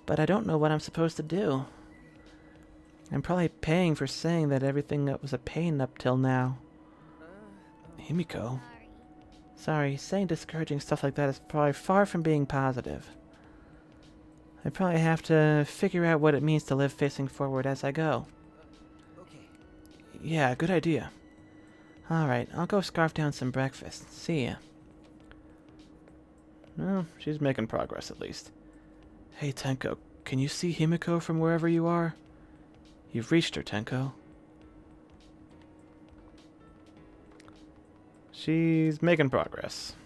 but I don't know what I'm supposed to do. I'm probably paying for saying that everything that was a pain up till now. Himiko? Sorry, saying discouraging stuff like that is probably far from being positive. I probably have to figure out what it means to live facing forward as I go. Okay. Yeah, good idea. Alright, I'll go scarf down some breakfast. See ya. Well, she's making progress at least. Hey Tenko, can you see Himiko from wherever you are? You've reached her, Tenko. She's making progress.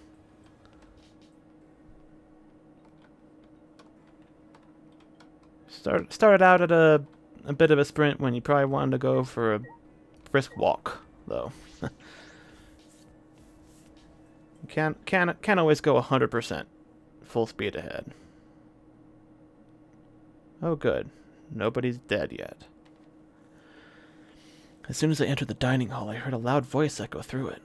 Started out at a bit of a sprint when you probably wanted to go for a brisk walk, though. You can't always go 100% full speed ahead. Oh, good. Nobody's dead yet. As soon as I entered the dining hall, I heard a loud voice echo through it.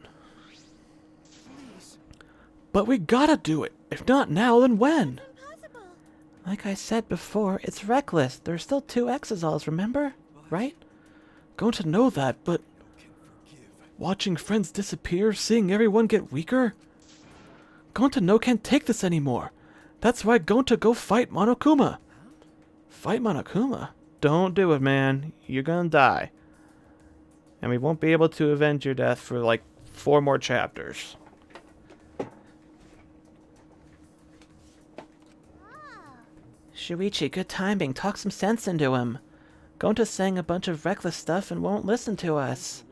But we gotta do it! If not now, then when? Impossible. Like I said before, it's reckless. There's still 2 exosols, remember? Right? Going to know that, but watching friends disappear, seeing everyone get weaker? Gonta no can't take this anymore. That's why Gonta go fight Monokuma. Fight Monokuma? Don't do it, man. You're gonna die. And we won't be able to avenge your death for like 4 more chapters. Shuichi, good timing. Talk some sense into him. Gonta's saying a bunch of reckless stuff and won't listen to us.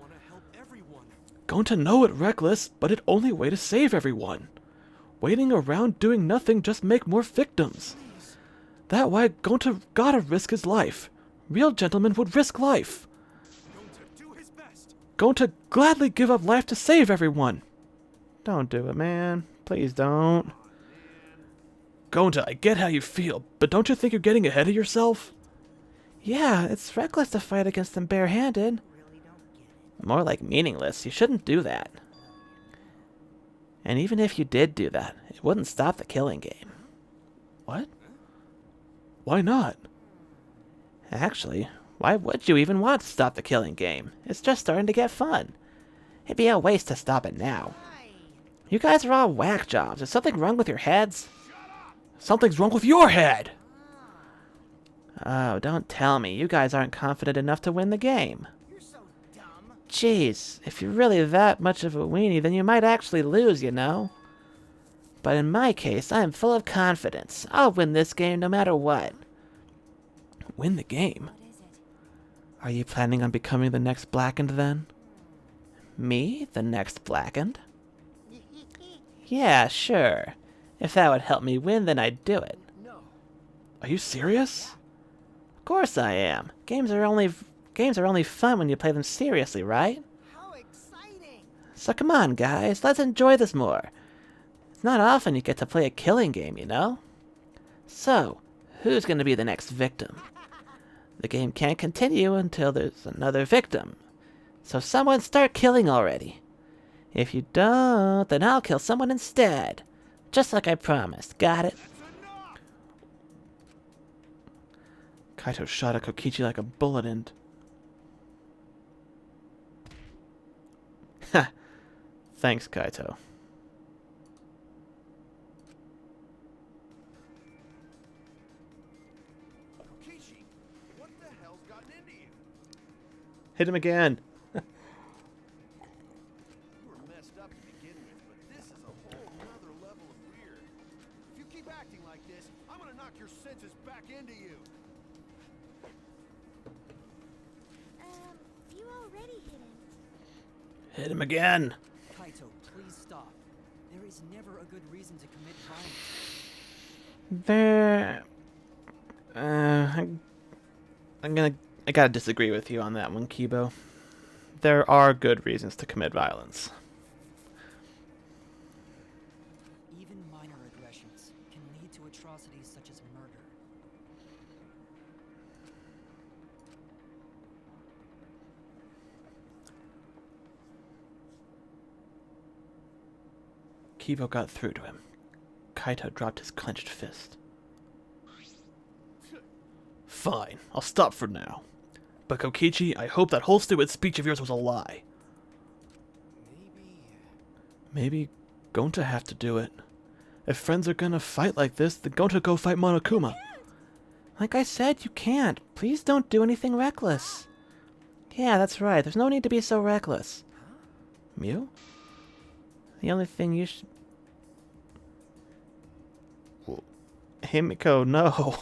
Gonta know it reckless, but it only way to save everyone. Waiting around doing nothing just make more victims. That why Gonta gotta risk his life. Real gentlemen would risk life. Gonta gladly give up life to save everyone. Don't do it, man. Please don't. Gonta, I get how you feel, but don't you think you're getting ahead of yourself? Yeah, it's reckless to fight against them barehanded. More like meaningless. You shouldn't do that. And even if you did do that, it wouldn't stop the killing game. What? Why not? Actually, why would you even want to stop the killing game? It's just starting to get fun. It'd be a waste to stop it now. You guys are all whack jobs. Is something wrong with your heads? Something's wrong with your head! Oh, don't tell me. You guys aren't confident enough to win the game. You're so dumb. Jeez, if you're really that much of a weenie, then you might actually lose, you know? But in my case, I am full of confidence. I'll win this game no matter what. Win the game? What is it? Are you planning on becoming the next Blackened then? Me? The next Blackened? Yeah, sure. If that would help me win, then I'd do it. Are you serious? Of course I am. Games are only fun when you play them seriously, right? How exciting! So come on, guys, let's enjoy this more. It's not often you get to play a killing game, you know? So, who's going to be the next victim? The game can't continue until there's another victim. So someone start killing already. If you don't, then I'll kill someone instead. Just like I promised. Got it? Kaito shot at Kokichi like a bullet and... Ha! Thanks, Kaito. Kokichi, what the hell's gotten into you? Hit him again! You were messed up to begin with, but this is a whole nother level of weird. If you keep acting like this, I'm gonna knock your senses back into you. You already hit him. Hit him again! Kaito, please stop. There is never a good reason to commit violence. There... I gotta disagree with you on that one, Kibo. There are good reasons to commit violence. Even minor aggressions can lead to atrocities such as murder. Kibo got through to him. Kaito dropped his clenched fist. Fine, I'll stop for now. But Kokichi, I hope that whole stupid speech of yours was a lie. Maybe Gonta have to do it. If friends are gonna fight like this, then Gonta go fight Monokuma. Like I said, you can't. Please don't do anything reckless. Yeah, that's right. There's no need to be so reckless. Mew? The only thing you should... Himiko, no.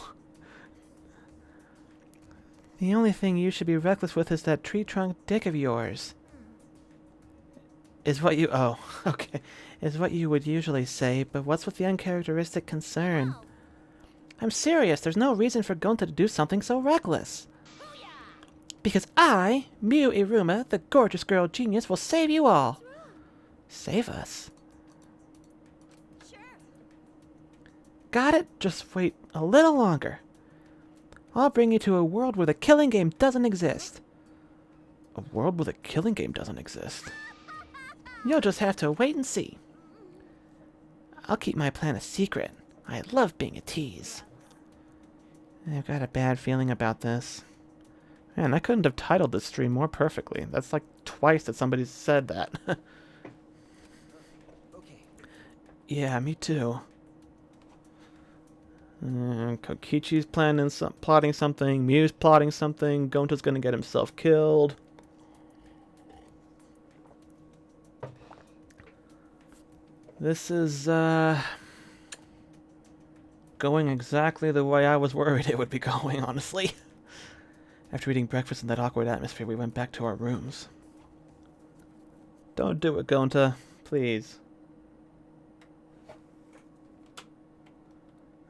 The only thing you should be reckless with is that tree trunk dick of yours. Is what you... Oh, okay. Is what you would usually say, but what's with the uncharacteristic concern? I'm serious. There's no reason for Gonta to do something so reckless. Because I, Miu Iruma, the gorgeous girl genius, will save you all. Save us? Sure. Got it? Just wait a little longer. I'll bring you to a world where the killing game doesn't exist. A world where the killing game doesn't exist? You'll just have to wait and see. I'll keep my plan a secret. I love being a tease. I've got a bad feeling about this. Man, I couldn't have titled this stream more perfectly. That's like twice that somebody said that. Okay. Yeah, me too. Kokichi's plotting something. Miu's plotting something. Gonta's gonna get himself killed. This is, going exactly the way I was worried it would be going, honestly. After eating breakfast in that awkward atmosphere, we went back to our rooms. Don't do it, Gonta. Please.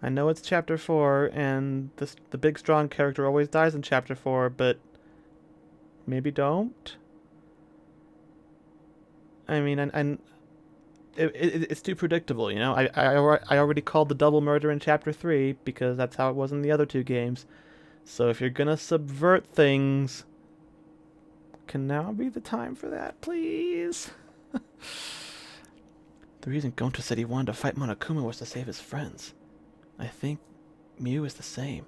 I know it's chapter 4, and the big strong character always dies in chapter 4, but maybe don't? I mean, it's too predictable, you know? I already called the double murder in chapter 3, because that's how it was in the other 2 games. So if you're gonna subvert things, can now be the time for that, please? The reason Gonta said he wanted to fight Monokuma was to save his friends. I think Miu is the same.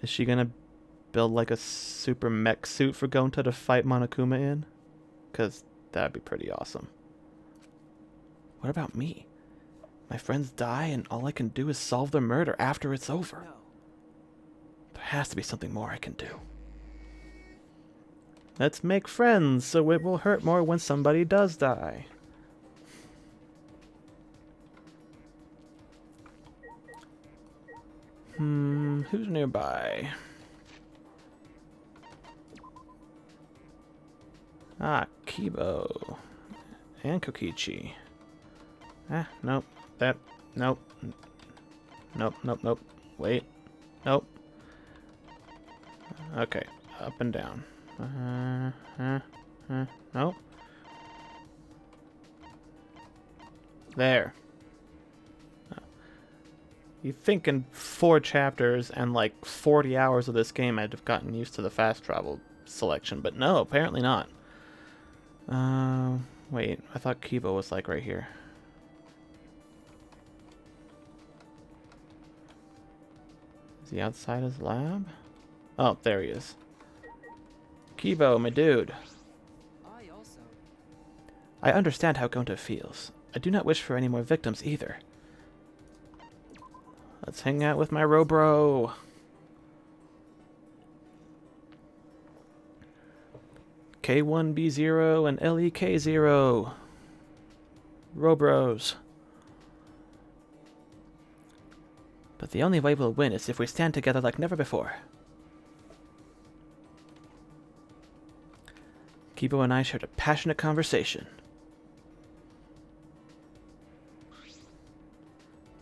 Is she gonna build like a super mech suit for Gonta to fight Monokuma in? Because that'd be pretty awesome. What about me? My friends die and all I can do is solve their murder after it's over. No. There has to be something more I can do. Let's make friends so it will hurt more when somebody does die. Who's nearby? Ah, Kibo. And Kokichi. Ah, nope. Nope. Nope. Wait. Nope. Okay, up and down. Nope. There. You'd think in 4 chapters and like 40 hours of this game I'd have gotten used to the fast travel selection, but no, apparently not. Wait, I thought Kibo was like right here. Is he outside his lab? Oh, there he is. Kibo, my dude. I understand how Gonta feels. I do not wish for any more victims either. Let's hang out with my Robro. K1B0 and LEK0. Robros. But the only way we'll win is if we stand together like never before. Kibo and I shared a passionate conversation.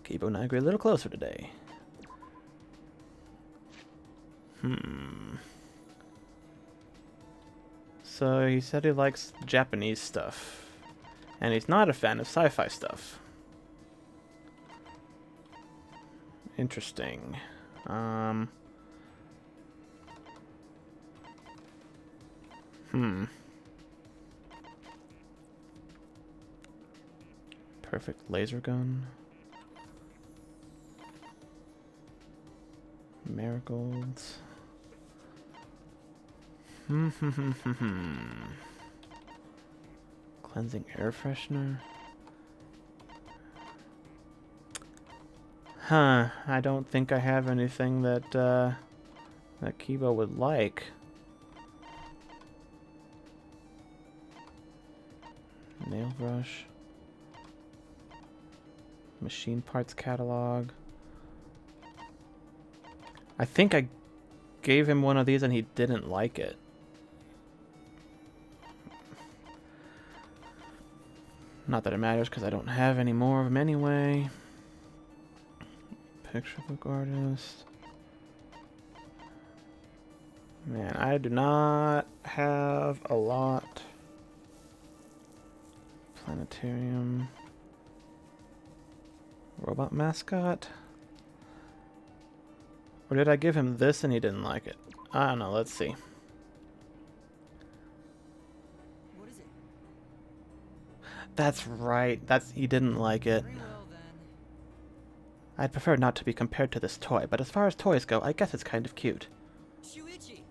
Kibo and I grew a little closer today. So he said he likes Japanese stuff. And he's not a fan of sci-fi stuff. Interesting. Perfect laser gun. Marigolds. Cleansing air freshener. I don't think I have anything that that Kibo would like. Nail brush. Machine parts catalog. I think I gave him one of these and he didn't like it. Not that it matters because I don't have any more of them anyway. Picture book artist. Man, I do not have a lot. Planetarium. Robot mascot. Or did I give him this and he didn't like it? I don't know, let's see. What is it? That's right. He didn't like it. Very well then. I'd prefer not to be compared to this toy, but as far as toys go, I guess it's kind of cute. Shuichi!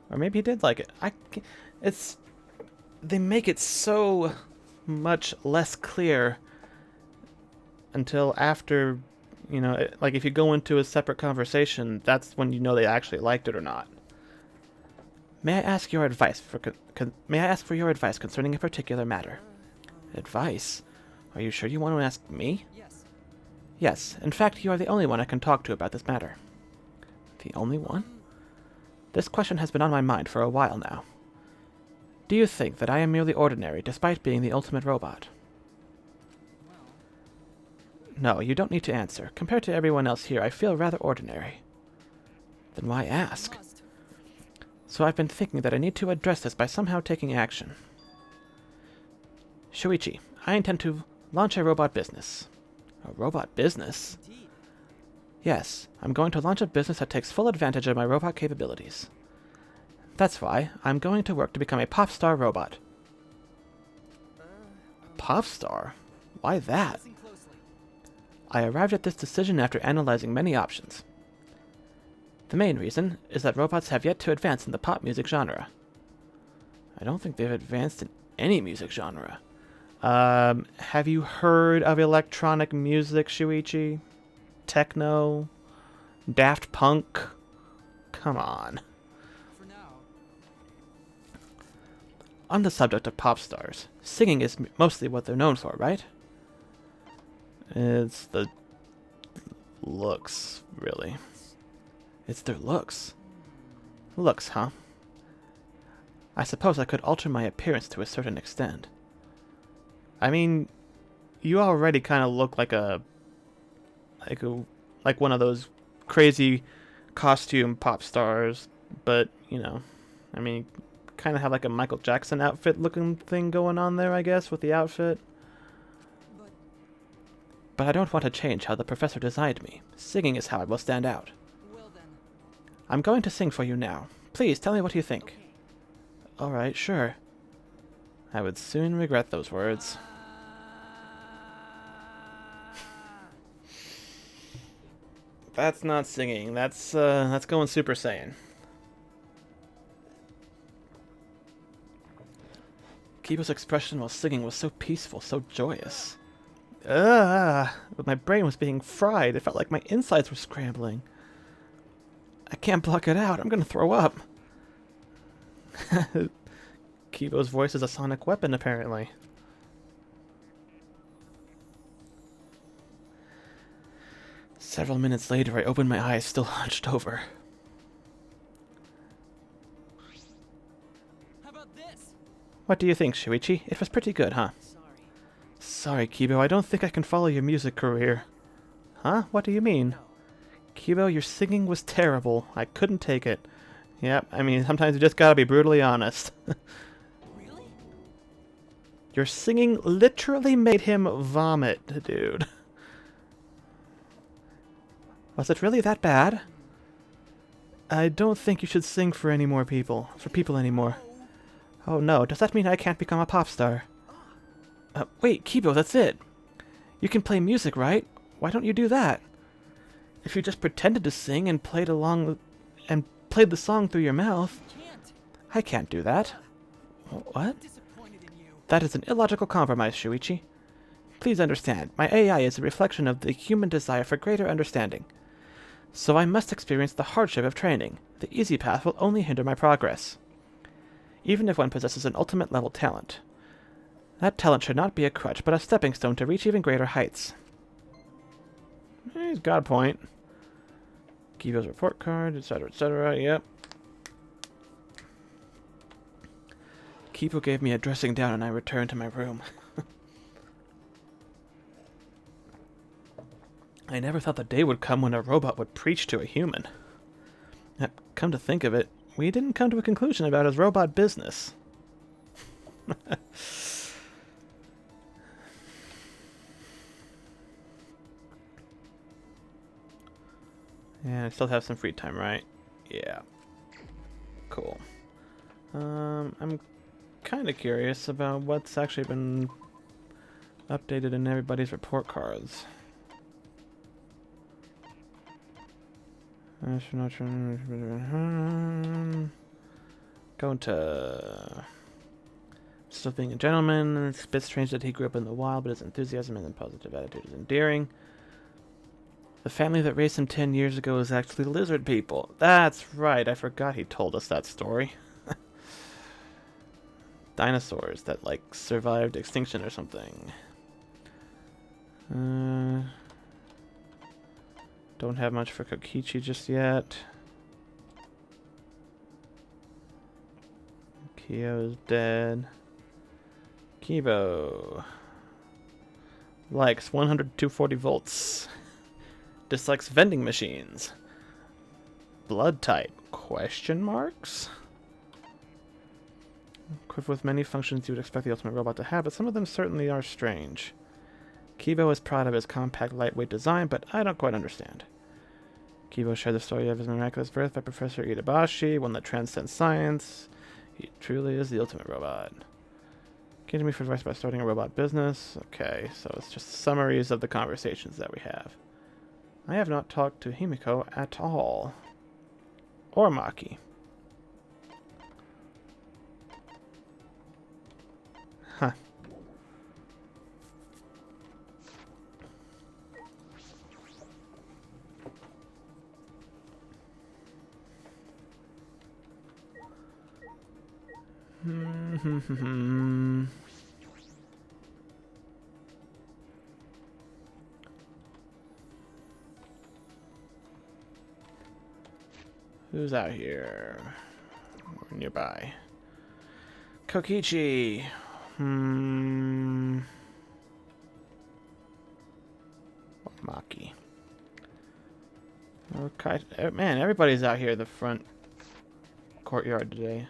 Or maybe he did like it. They make it so much less clear until after, you know, like if you go into a separate conversation, that's when you know they actually liked it or not. May I ask your advice may I ask for your advice concerning a particular matter? Advice? Are you sure you want to ask me? Yes. Yes. In fact, you are the only one I can talk to about this matter. The only one? This question has been on my mind for a while now. Do you think that I am merely ordinary, despite being the ultimate robot? Well, No, you don't need to answer. Compared to everyone else here, I feel rather ordinary. Then why ask? must. So I've been thinking that I need to address this by somehow taking action. Shuichi, I intend to launch a robot business. A robot business? Indeed. Yes, I'm going to launch a business that takes full advantage of my robot capabilities. That's why I'm going to work to become a pop star robot. A pop star? Why that? Listen closely. I arrived at this decision after analyzing many options. The main reason is that robots have yet to advance in the pop music genre. I don't think they've advanced in any music genre. Have you heard of electronic music, Shuichi? Techno? Daft Punk? Come on. For now, On the subject of pop stars, singing is mostly what they're known for, right? It's the looks, really. It's their looks. Looks, huh? I suppose I could alter my appearance to a certain extent. I mean, you already kind of look like like one of those crazy costume pop stars, but, you know, I mean, kind of have like a Michael Jackson outfit looking thing going on there, I guess, with the outfit. but But I don't want to change how the professor designed me. Singing is how I will stand out. well then. I'm going to sing for you now. Please tell me what you think. Okay. Alright, sure. I would soon regret those words. That's not singing. That's going Super Saiyan. Kibo's expression while singing was so peaceful, so joyous. But my brain was being fried. It felt like my insides were scrambling. I can't block it out. I'm gonna throw up. Kibo's voice is a sonic weapon, apparently. Several minutes later, I opened my eyes, still hunched over. How about this? What do you think, Shuichi? It was pretty good, huh? Sorry. Sorry, Kibo, I don't think I can follow your music career. Huh? What do you mean? No. Kibo, your singing was terrible. I couldn't take it. Yep, I mean, sometimes you just gotta be brutally honest. Really? Your singing literally made him vomit, dude. Was it really that bad? I don't think you should sing for any more people. For people anymore. Oh no, does that mean I can't become a pop star? Wait, Kibo, that's it. You can play music, right? Why don't you do that? If you just pretended to sing and played along and played the song through your mouth. Can't. I can't do that. What? I'm disappointed in you. That is an illogical compromise, Shuichi. Please understand, my AI is a reflection of the human desire for greater understanding. So I must experience the hardship of training. The easy path will only hinder my progress. Even if one possesses an ultimate level talent. That talent should not be a crutch, but a stepping stone to reach even greater heights. He's got a point. Kibo's report card, etc., etc. Yep. Kibo gave me a dressing down and I returned to my room. I never thought the day would come when a robot would preach to a human. Come to think of it, we didn't come to a conclusion about his robot business. Yeah, I still have some free time, right? Yeah. Cool. I'm kind of curious about what's actually been updated in everybody's report cards. Going to still being a gentleman. It's a bit strange that he grew up in the wild, but his enthusiasm and positive attitude is endearing. The family that raised him 10 years ago is actually lizard people. That's right, I forgot he told us that story. Dinosaurs that, like, survived extinction or something. Don't have much for Kokichi just yet. Kyo's dead. Kibo likes 100 240 volts. Dislikes vending machines. Blood type? Question marks? Equipped with many functions you would expect the ultimate robot to have, but some of them certainly are strange. Kibo is proud of his compact, lightweight design, but I don't quite understand. Kibo shared the story of his miraculous birth by Professor Itabashi, one that transcends science. He truly is the ultimate robot. Came to me for advice about starting a robot business. Okay, so it's just summaries of the conversations that we have. I have not talked to Himiko at all. Or Maki. Huh. Who's out here? Or nearby? Kokichi. Maki. Okay. Man, everybody's out here in the front courtyard today.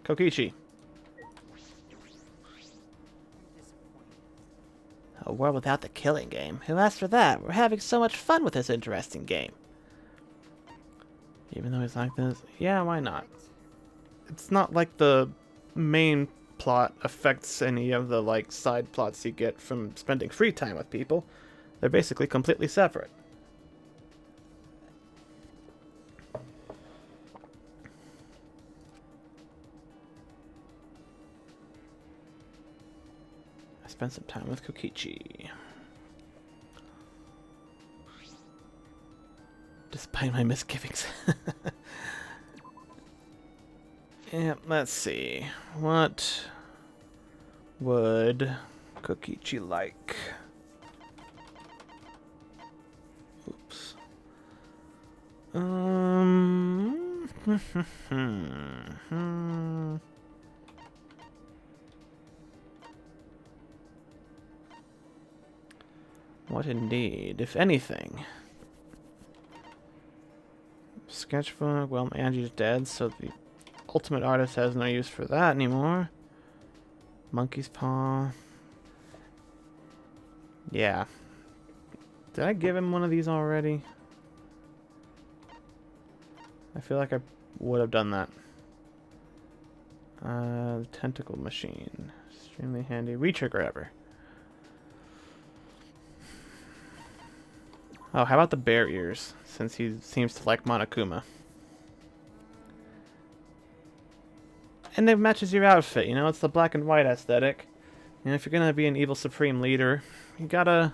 Kokichi. A world without the killing game. Who asked for that? We're having so much fun with this interesting game. Even though he's like this, yeah, why not? It's not like the main plot affects any of the, like, side plots you get from spending free time with people. They're basically completely separate. I spent some time with Kokichi. Despite my misgivings. Yeah, let's see. What would Kokichi like? Oops. What indeed, if anything? Sketchbook, well, Angie's dead, so the ultimate artist has no use for that anymore. Monkey's paw. Yeah. Did I give him one of these already? I feel like I would have done that. Tentacle machine. Extremely handy. Reacher grabber. Oh, how about the bear ears, since he seems to like Monokuma. And it matches your outfit, you know, it's the black and white aesthetic. And if you're gonna be an evil supreme leader, you gotta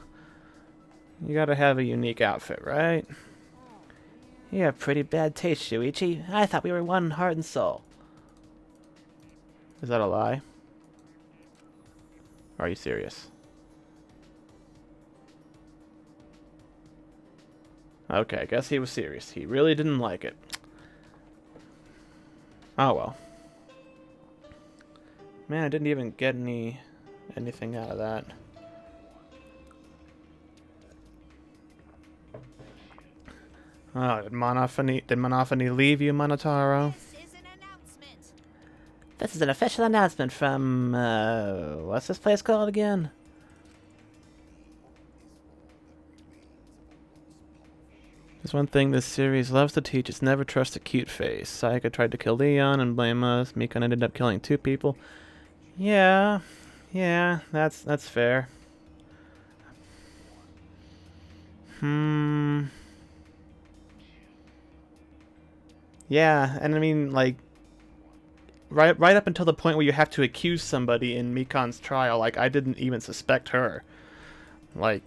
have a unique outfit, right? You have pretty bad taste, Shuichi. I thought we were one heart and soul. Is that a lie? Or are you serious? Okay, I guess he was serious. He really didn't like it. Oh well. Man, I didn't even get anything out of that. Oh, did Monophony leave you, Monotaro? This is an announcement. This is an official announcement from, what's this place called again? There's one thing this series loves to teach, it's never trust a cute face. Sayaka tried to kill Leon and blame us. Mikon ended up killing 2 people. Yeah, that's fair. Yeah, and I mean, like, right up until the point where you have to accuse somebody in Mikon's trial, like, I didn't even suspect her. Like,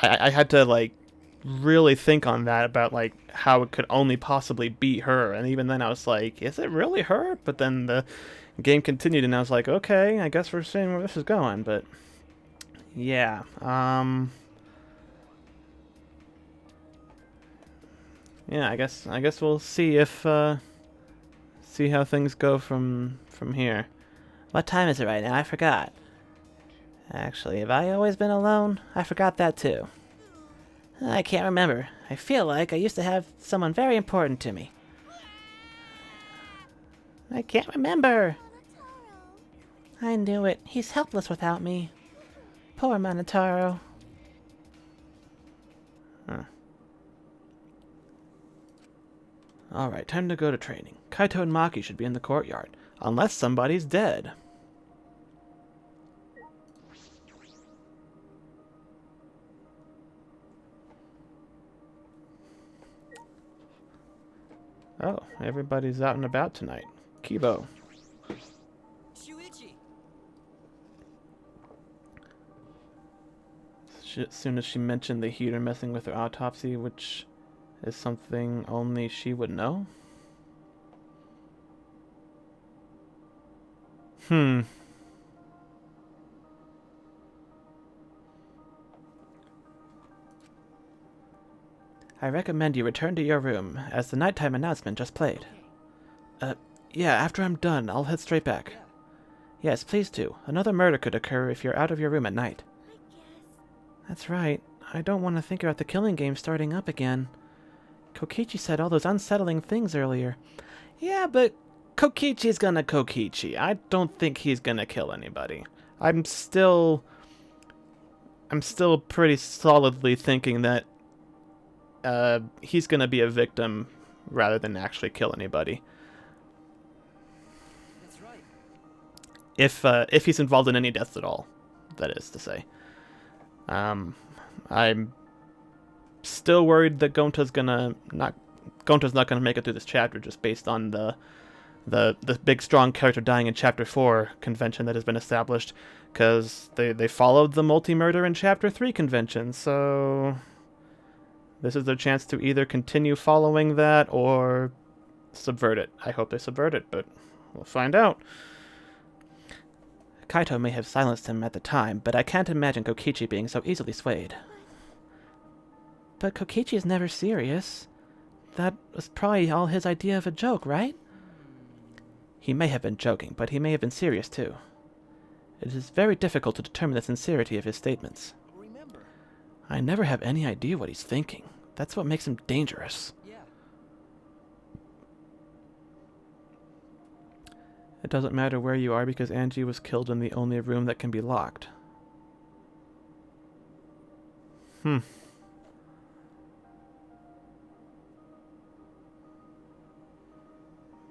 I had to, like, really think on that about, like, how it could only possibly be her, and even then I was like, is it really her? But then the game continued, and I was like, okay, I guess we're seeing where this is going, but yeah, yeah, I guess we'll see if see how things go from here. What time is it right now? I forgot. Actually, have I always been alone? I forgot that too. I can't remember. I feel like I used to have someone very important to me. I can't remember. I knew it. He's helpless without me. Poor Monotaro. Huh. Alright, time to go to training. Kaito and Maki should be in the courtyard. Unless somebody's dead. Oh, everybody's out and about tonight. Kibo. Shuichi! As soon as she mentioned the heater messing with her autopsy, which is something only she would know? I recommend you return to your room, as the nighttime announcement just played. Yeah, after I'm done, I'll head straight back. Yeah. Yes, please do. Another murder could occur if you're out of your room at night. I guess. That's right. I don't want to think about the killing game starting up again. Kokichi said all those unsettling things earlier. Yeah, but Kokichi's gonna Kokichi. I don't think he's gonna kill anybody. I'm still pretty solidly thinking that he's gonna be a victim rather than actually kill anybody. That's right. If he's involved in any deaths at all, that is to say. I'm still worried that Gonta's not gonna make it through this chapter just based on the big strong character dying in chapter 4 convention that has been established, because they followed the multi-murder in chapter 3 convention, so this is their chance to either continue following that or subvert it. I hope they subvert it, but we'll find out. Kaito may have silenced him at the time, but I can't imagine Kokichi being so easily swayed. But Kokichi is never serious. That was probably all his idea of a joke, right? He may have been joking, but he may have been serious too. It is very difficult to determine the sincerity of his statements. Remember, I never have any idea what he's thinking. That's what makes him dangerous. Yeah. It doesn't matter where you are because Angie was killed in the only room that can be locked.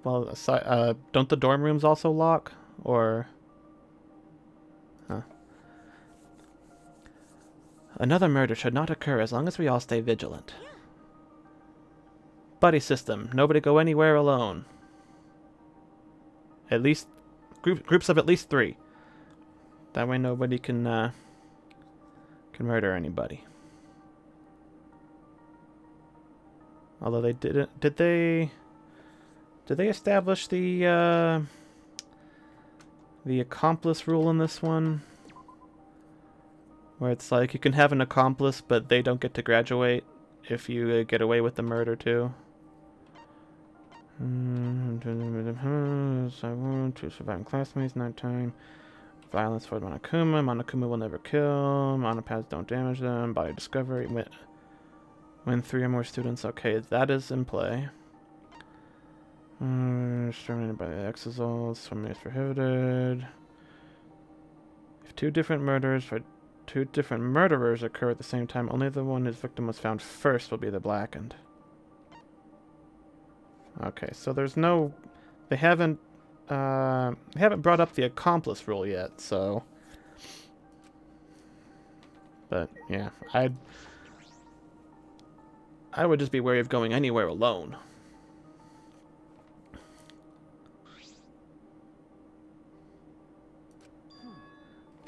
Well, don't the dorm rooms also lock? Or... Huh. Another murder should not occur as long as we all stay vigilant. Buddy system. Nobody go anywhere alone. At least... groups of at least 3. That way nobody can murder anybody. Although they didn't... Did they establish the the accomplice rule in this one, where it's like you can have an accomplice, but they don't get to graduate if you get away with the murder too. Two surviving classmates, nighttime. Violence for Monokuma. Monokuma will never kill. Monopaths don't damage them. Body discovery. When 3 or more students. Okay, that is in play. Exterminated by the Exosols. Swimming is prohibited. If two different murderers occur at the same time, only the one whose victim was found first will be the blackened. Okay, so there's no... They haven't brought up the accomplice rule yet, so... But, yeah, I would just be wary of going anywhere alone.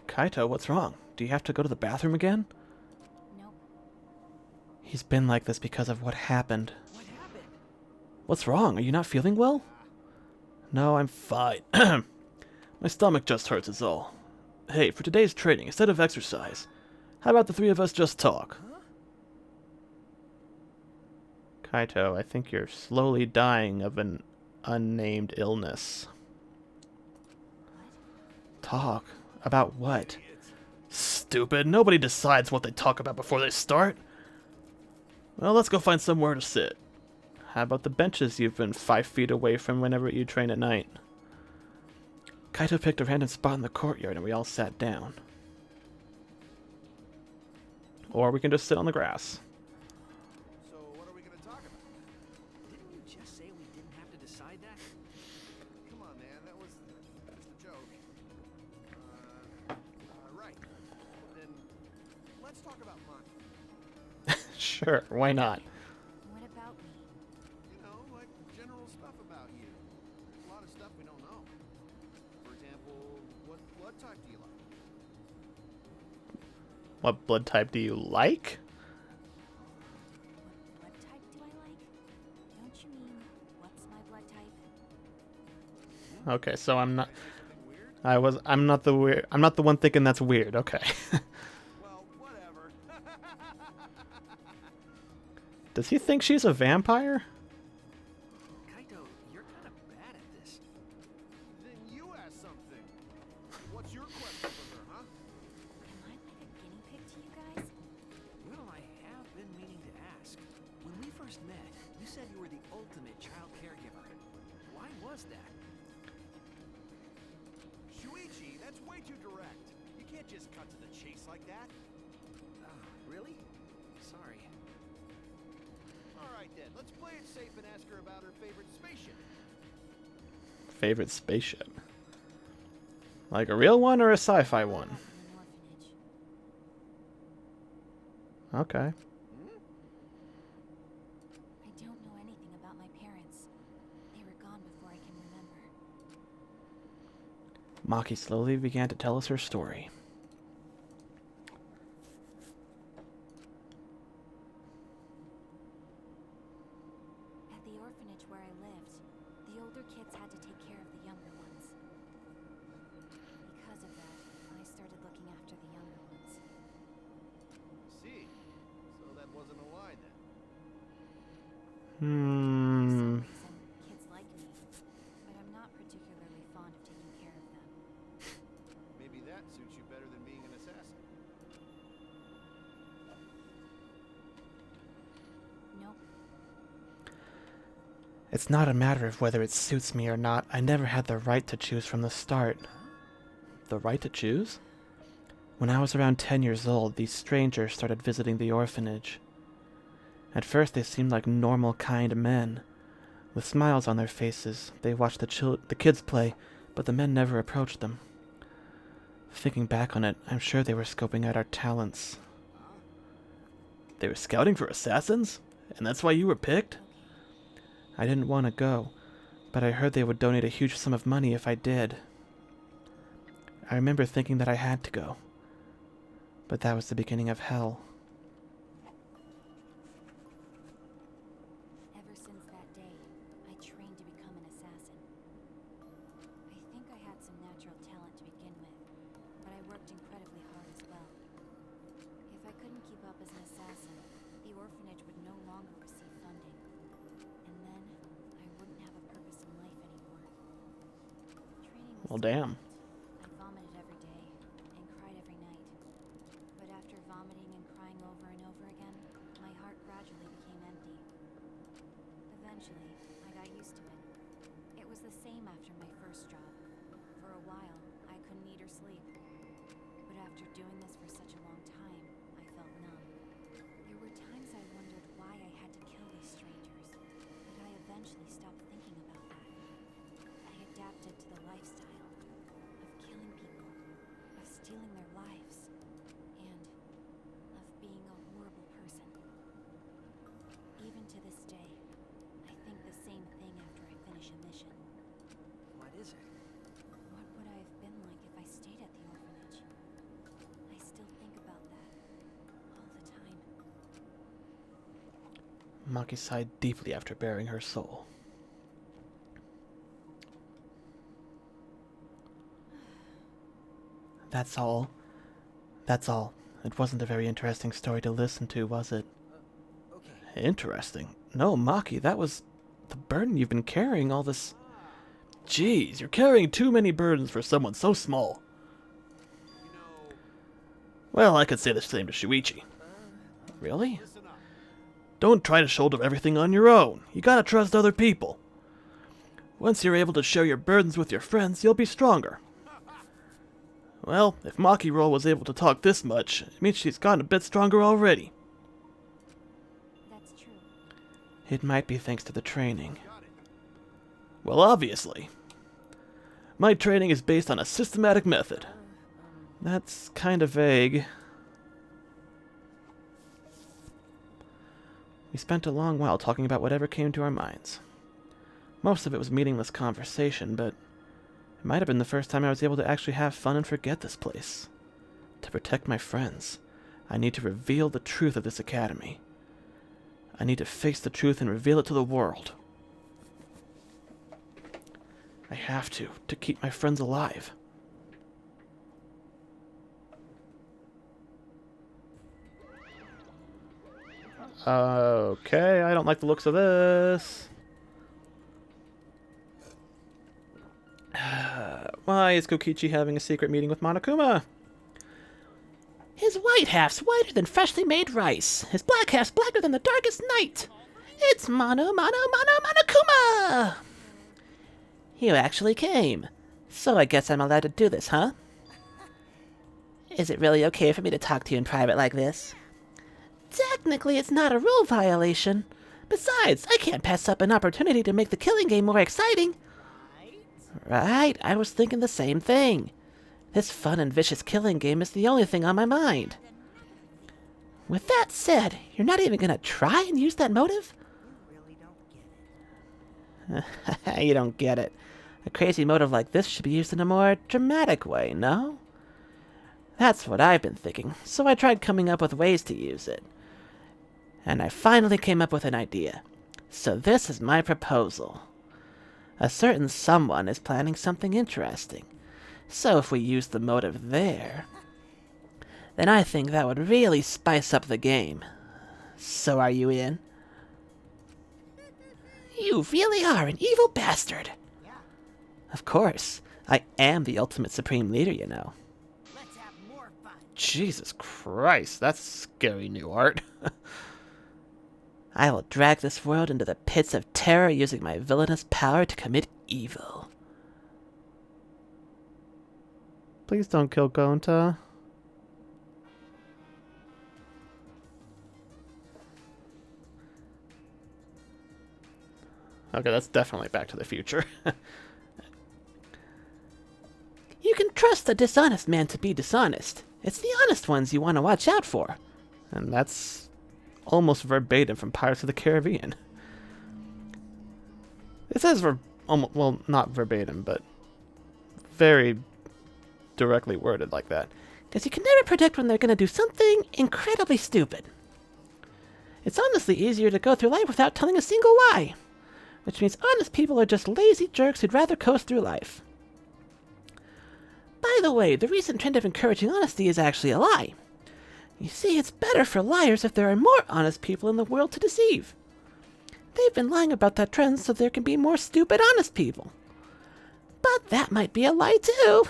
Kaito, what's wrong? Do you have to go to the bathroom again? Nope. He's been like this because of what happened. What happened? What's wrong? Are you not feeling well? No, I'm fine. My stomach just hurts is all. Hey, for today's training, instead of exercise, how about the 3 of us just talk? Huh? Kaito, I think you're slowly dying of an unnamed illness. Talk? About what? Stupid. Nobody decides what they talk about before they start. Well, let's go find somewhere to sit. How about the benches you've been 5 feet away from whenever you train at night? Kaito picked a random spot in the courtyard and we all sat down. Or we can just sit on the grass. So what are we going to talk about? Didn't you just say we didn't have to decide that? Come on, man. That's the joke. Right. Then let's talk about money. Sure, why not? What about me? You know, like general stuff about you. There's a lot of stuff we don't know. For example, what blood type do you like? What blood type do you like? What blood type do I like? Don't you mean, what's my blood type? Okay, so I'm not. Something weird? I'm not the one thinking that's weird. Okay. Well, whatever. Does he think she's a vampire? Kaito, you're kind of bad at this. Then you ask something. What's your question for her, huh? Am I like a guinea pig to you guys? Well, I have been meaning to ask. When we first met, you said you were the ultimate child caregiver. Why was that? Shuichi, that's way too direct. You can't just cut to the chase like that. Really? Sorry. All right then, let's play it safe and ask her about her favorite spaceship. Favorite spaceship? Like a real one or a sci-fi one? From an orphanage. Okay. I don't know anything about my parents. They were gone before I can remember. Maki slowly began to tell us her story. At the orphanage where I lived, the older kids had to take care of the younger ones. Because of that, I started looking after the younger ones. See, so that wasn't a lie then. For Hmm. some reason, kids like me, but I'm not particularly fond of taking care of them. Maybe that suits you better than being an assassin. Nope. It's not a matter of whether it suits me or not. I never had the right to choose from the start. The right to choose? When I was around 10 years old, these strangers started visiting the orphanage. At first, they seemed like normal, kind men. With smiles on their faces, they watched the kids play, but the men never approached them. Thinking back on it, I'm sure they were scoping out our talents. They were scouting for assassins? And that's why you were picked? I didn't want to go, but I heard they would donate a huge sum of money if I did. I remember thinking that I had to go. But that was the beginning of hell. Ever since that day, I trained to become an assassin. I think I had some natural talent couldn't keep up as an assassin, the orphanage would no longer receive funding. And then I wouldn't have a purpose in life anymore. Training was Well, damn. I vomited every day and cried every night. But after vomiting and crying over and over again, my heart gradually became empty. Eventually, I got used to it. It was the same after my first job. For a while, I couldn't eat or sleep. But after doing this for such a long time, I felt numb. There were times I wondered why I had to kill these strangers, but I eventually stopped thinking about that. I adapted to the lifestyle of killing people, of stealing their lives, and of being a horrible person. Even to this day, I think the same thing after I finish a mission. What is it? What would I have been like if I stayed at the orphanage? I still think about that all the time. Maki sighed deeply after baring her soul. That's all. That's all. It wasn't a very interesting story to listen to, was it? Okay. Interesting. No, Maki, that was the burden you've been carrying all this... Jeez, you're carrying too many burdens for someone so small. You know, Well, I could say the same to Shuichi. Really? listen up. Don't try to shoulder everything on your own. You gotta trust other people. Once you're able to share your burdens with your friends, you'll be stronger. Well, if Maki Roll was able to talk this much, it means she's gotten a bit stronger already. That's true. It might be thanks to the training. Got it. Well, obviously. My training is based on a systematic method. That's kind of vague. We spent a long while talking about whatever came to our minds. Most of it was meaningless conversation, but it might have been the first time I was able to actually have fun and forget this place. To protect my friends, I need to reveal the truth of this academy. I need to face the truth and reveal it to the world. I have to keep my friends alive. Okay, I don't like the looks of this. Why is Kokichi having a secret meeting with Monokuma? His white half's whiter than freshly made rice. His black half's blacker than the darkest night. It's Monokuma! You actually came. So I guess I'm allowed to do this, huh? Is it really okay for me to talk to you in private like this? Technically, it's not a rule violation. Besides, I can't pass up an opportunity to make the killing game more exciting. Right, I was thinking the same thing. This fun and vicious killing game is the only thing on my mind. With that said, you're not even gonna try and use that motive? Really don't get it. You don't get it. A crazy motive like this should be used in a more dramatic way, no? That's what I've been thinking, so I tried coming up with ways to use it. And I finally came up with an idea. So this is my proposal. A certain someone is planning something interesting. So if we use the motive there, then I think that would really spice up the game. So are you in? You really are an evil bastard. Yeah, Of course. I am the ultimate supreme leader, you know. let's have more fun. Jesus Christ, that's scary new art. I will drag this world into the pits of terror using my villainous power to commit evil. Please don't kill Gonta. Okay, that's definitely Back to the Future. You can trust a dishonest man to be dishonest. It's the honest ones you want to watch out for. And that's almost verbatim from Pirates of the Caribbean. It says, well, not verbatim, but very directly worded like that. Because you can never predict when they're going to do something incredibly stupid. It's honestly easier to go through life without telling a single lie. Which means honest people are just lazy jerks who'd rather coast through life. By the way, the recent trend of encouraging honesty is actually a lie. You see, it's better for liars if there are more honest people in the world to deceive. They've been lying about that trend so there can be more stupid honest people. But that might be a lie too.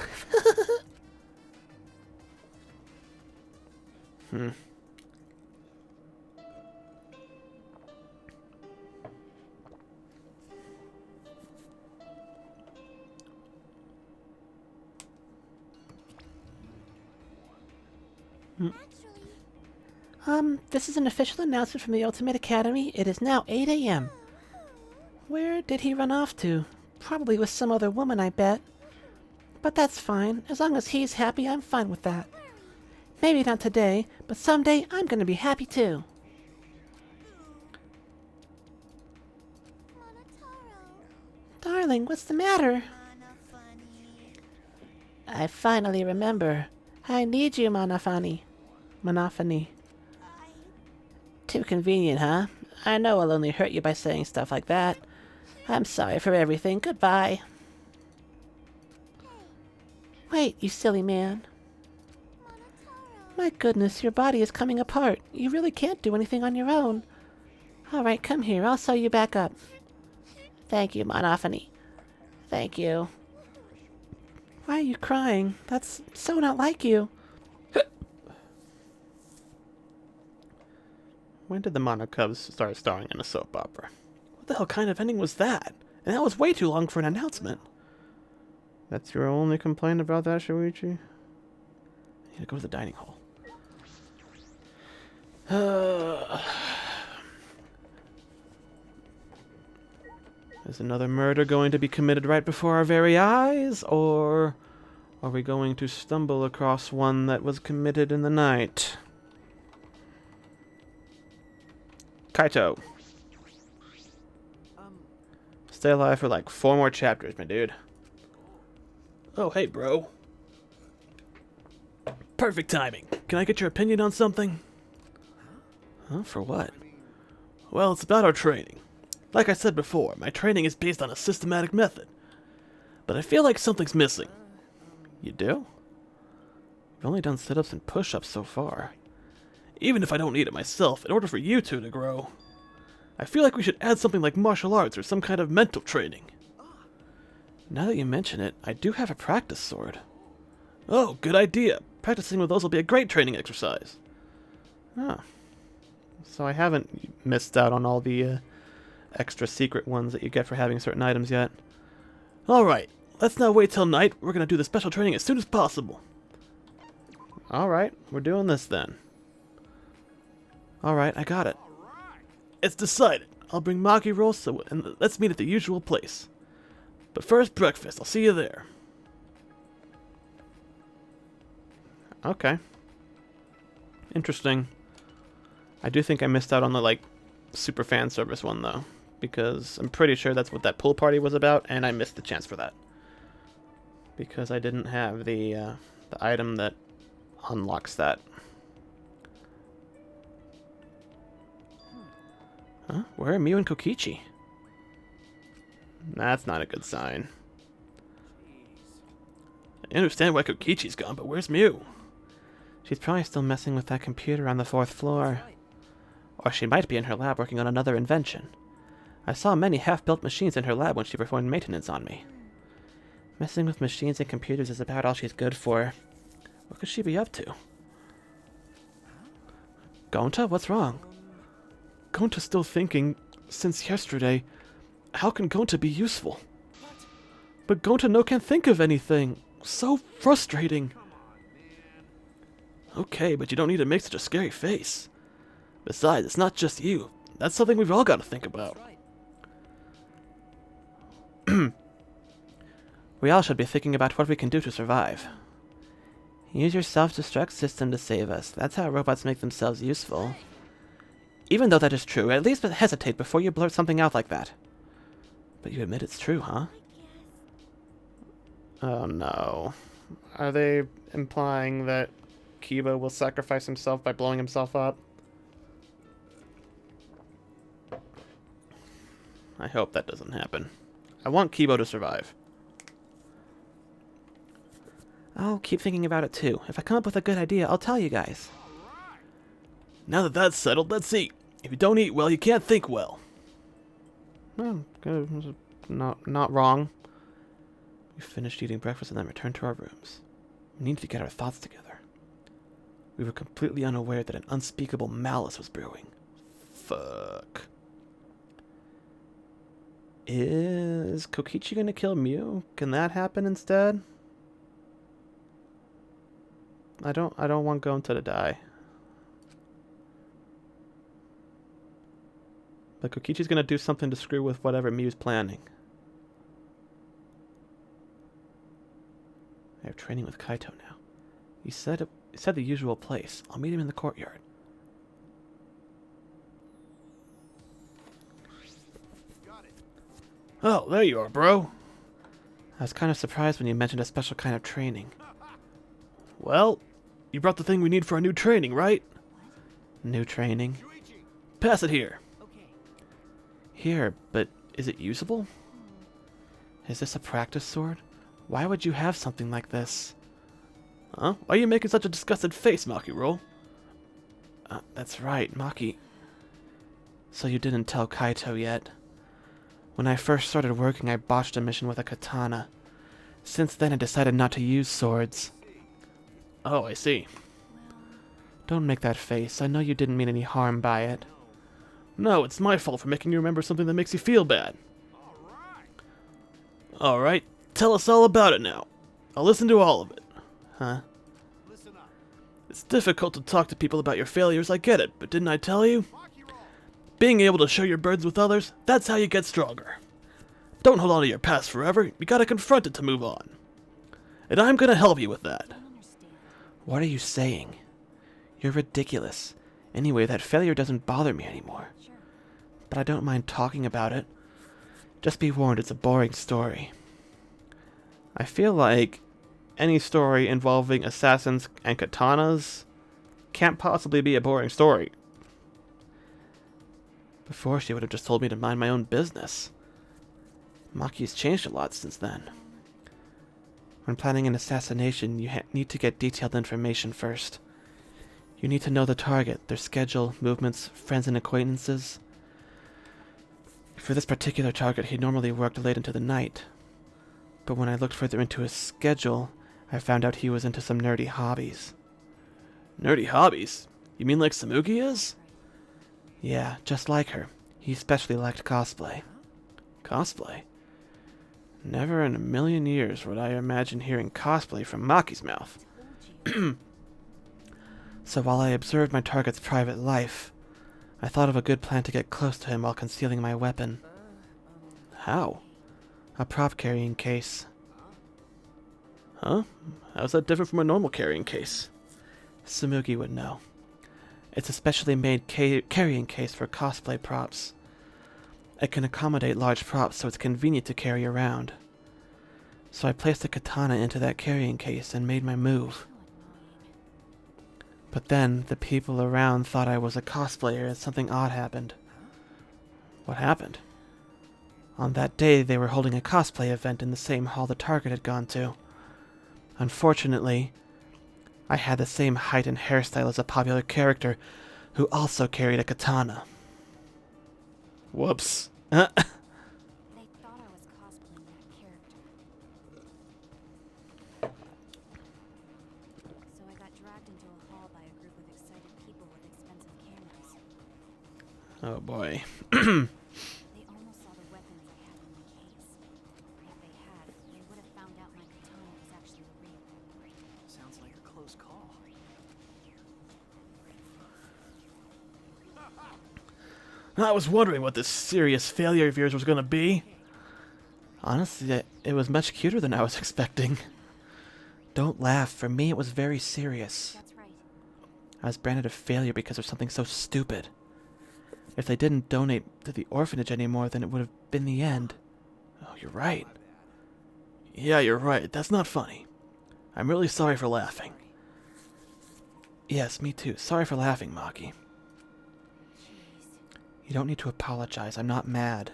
This is an official announcement from the Ultimate Academy. It is now 8 a.m. Where did he run off to? Probably with some other woman, I bet. But that's fine. As long as he's happy, I'm fine with that. Maybe not today, but someday I'm gonna be happy too. Darling, what's the matter? I finally remember. I need you, Manafani. Too convenient, huh? I know I'll only hurt you by saying stuff like that. I'm sorry for everything. Goodbye. Wait, you silly man. My goodness, your body is coming apart. You really can't do anything on your own. Alright, come here. I'll sew you back up. Thank you, Manafani. Thank you. Why are you crying? That's so not like you. When did the Mono Cubs start starring in a soap opera? What the hell kind of ending was that? And that was way too long for an announcement. That's your only complaint about that, Shuichi? I need to go to the dining hall. Is another murder going to be committed right before our very eyes? Or are we going to stumble across one that was committed in the night? Kaito. Stay alive for like 4 more chapters, my dude. Oh, hey, bro. Perfect timing. Can I get your opinion on something? Huh? For what? Well, it's about our training. Like I said before, my training is based on a systematic method. But I feel like something's missing. You do? I've only done sit-ups and push-ups so far. Even if I don't need it myself, in order for you two to grow, I feel like we should add something like martial arts or some kind of mental training. Now that you mention it, I do have a practice sword. Oh, good idea. Practicing with those will be a great training exercise. Ah. So I haven't missed out on all the extra secret ones that you get for having certain items yet. Alright, let's not wait till night. We're going to do the special training as soon as possible. Alright, we're doing this then. Alright, I got it. It's decided. I'll bring Maki rolls and let's meet at the usual place. But first, breakfast. I'll see you there. Okay. Interesting. I do think I missed out on the, like, super fan service one, though. Because I'm pretty sure that's what that pool party was about, and I missed the chance for that. Because I didn't have the item that unlocks that. Huh? Where are Miu and Kokichi? That's not a good sign. I understand why Kokichi's gone, but where's Miu? She's probably still messing with that computer on the 4th floor. Or she might be in her lab working on another invention. I saw many half-built machines in her lab when she performed maintenance on me. Messing with machines and computers is about all she's good for. What could she be up to? Gonta, what's wrong? Gonta's still thinking, since yesterday, how can Gonta be useful? But Gonta no can't think of anything. So frustrating. Okay, but you don't need to make such a scary face. Besides, it's not just you. That's something we've all got to think about. We all should be thinking about what we can do to survive. Use your self-destruct system to save us. That's how robots make themselves useful. Even though that is true, at least hesitate before you blurt something out like that. But you admit it's true, huh? Oh no. Are they implying that Kiba will sacrifice himself by blowing himself up? I hope that doesn't happen. I want Kiba to survive. I'll keep thinking about it too. If I come up with a good idea, I'll tell you guys. Now that that's settled, let's eat. If you don't eat well, you can't think well. Well, good. Not wrong. We finished eating breakfast and then returned to our rooms. We needed to get our thoughts together. We were completely unaware that an unspeakable malice was brewing. Fuck. Is Kokichi gonna kill Mew? Can that happen instead? I don't want Gonta to die. But Kokichi's gonna do something to screw with whatever Mew's planning. I have training with Kaito now. He said the usual place. I'll meet him in the courtyard. Got it. Oh, there you are, bro. I was kind of surprised when you mentioned a special kind of training. Well, you brought the thing we need for our new training, right? New training? Shuichi! Pass it here. Okay. Here, but is it usable? Is this a practice sword? Why would you have something like this? Huh? Why are you making such a disgusted face, Maki-Roll? That's right, Maki. So you didn't tell Kaito yet. When I first started working, I botched a mission with a katana. Since then, I decided not to use swords. Oh, I see. Don't make that face. I know you didn't mean any harm by it. No, it's my fault for making you remember something that makes you feel bad. Alright, tell us all about it now. I'll listen to all of it. Huh? Listen up. It's difficult to talk to people about your failures, I get it, but didn't I tell you? Maki-Roll! Being able to share your burdens with others, that's how you get stronger. Don't hold on to your past forever, you gotta confront it to move on. And I'm gonna help you with that. What are you saying? You're ridiculous. Anyway, that failure doesn't bother me anymore. But I don't mind talking about it. Just be warned, it's a boring story. I feel like any story involving assassins and katanas can't possibly be a boring story. Before, she would have just told me to mind my own business. Maki's changed a lot since then. When planning an assassination, you need to get detailed information first. You need to know the target, their schedule, movements, friends and acquaintances. For this particular target, he normally worked late into the night. But when I looked further into his schedule, I found out he was into some nerdy hobbies. Nerdy hobbies? You mean like Samuki is? Yeah, just like her. He especially liked cosplay. Cosplay? Never in a million years would I imagine hearing cosplay from Maki's mouth. So while I observed my target's private life, I thought of a good plan to get close to him while concealing my weapon. How? A prop carrying case. Huh? How's that different from a normal carrying case? Samuki would know. It's a specially made carrying case for cosplay props. It can accommodate large props, so it's convenient to carry around. So I placed the katana into that carrying case and made my move. But then, the people around thought I was a cosplayer and something odd happened. What happened? On that day, they were holding a cosplay event in the same hall the target had gone to. Unfortunately, I had the same height and hairstyle as a popular character who also carried a katana. Whoops. They thought I was cosplaying that character. So I got dragged into a hall by a group of excited people with expensive cameras. Oh boy. They almost saw the weapons I had in my case. If they had, they would have found out my katana was actually real. Sounds like a close call. I was wondering what this serious failure of yours was going to be. Honestly, it was much cuter than I was expecting. Don't laugh. For me, it was very serious. That's right. I was branded a failure because of something so stupid. If they didn't donate to the orphanage anymore, then it would have been the end. Oh, you're right. Yeah, you're right. That's not funny. I'm really sorry for laughing. Yes, me too. Sorry for laughing, Maki. Jeez. You don't need to apologize. I'm not mad.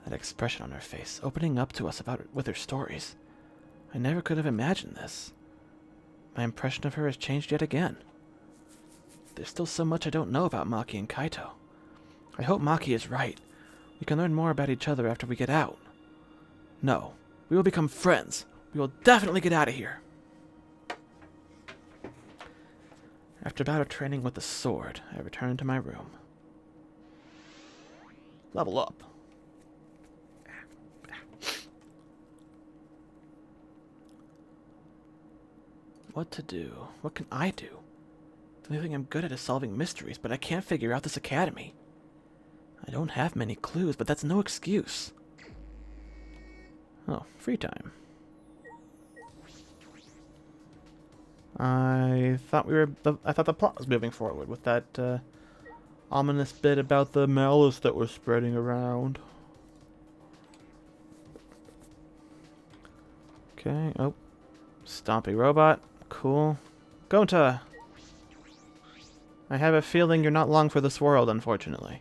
That expression on her face, opening up to us with her stories. I never could have imagined this. my impression of her has changed yet again. There's still so much I don't know about Maki and Kaito. I hope Maki is right. We can learn more about each other after we get out. No, we will become friends. We will definitely get out of here. After a bout of training with the sword, I returned to my room. Level up. What to do? What can I do? The only thing I'm good at is solving mysteries, but I can't figure out this academy. I don't have many clues, but that's no excuse. Oh, free time. I thought the plot was moving forward with that ominous bit about the malice that was spreading around. Okay, oh. Stompy robot. Cool. Gonta! I have a feeling you're not long for this world, unfortunately.